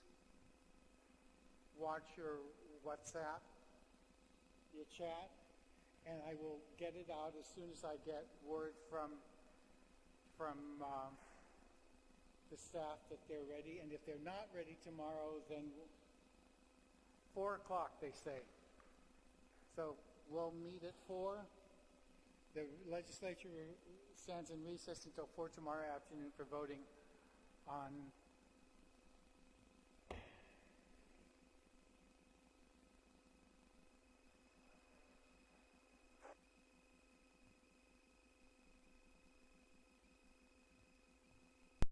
watch your WhatsApp, your chat, and I will get it out as soon as I get word from the staff that they're ready. And if they're not ready tomorrow, then 4 o'clock, they say. So we'll meet at 4. The legislature stands in recess until 4 tomorrow afternoon for voting on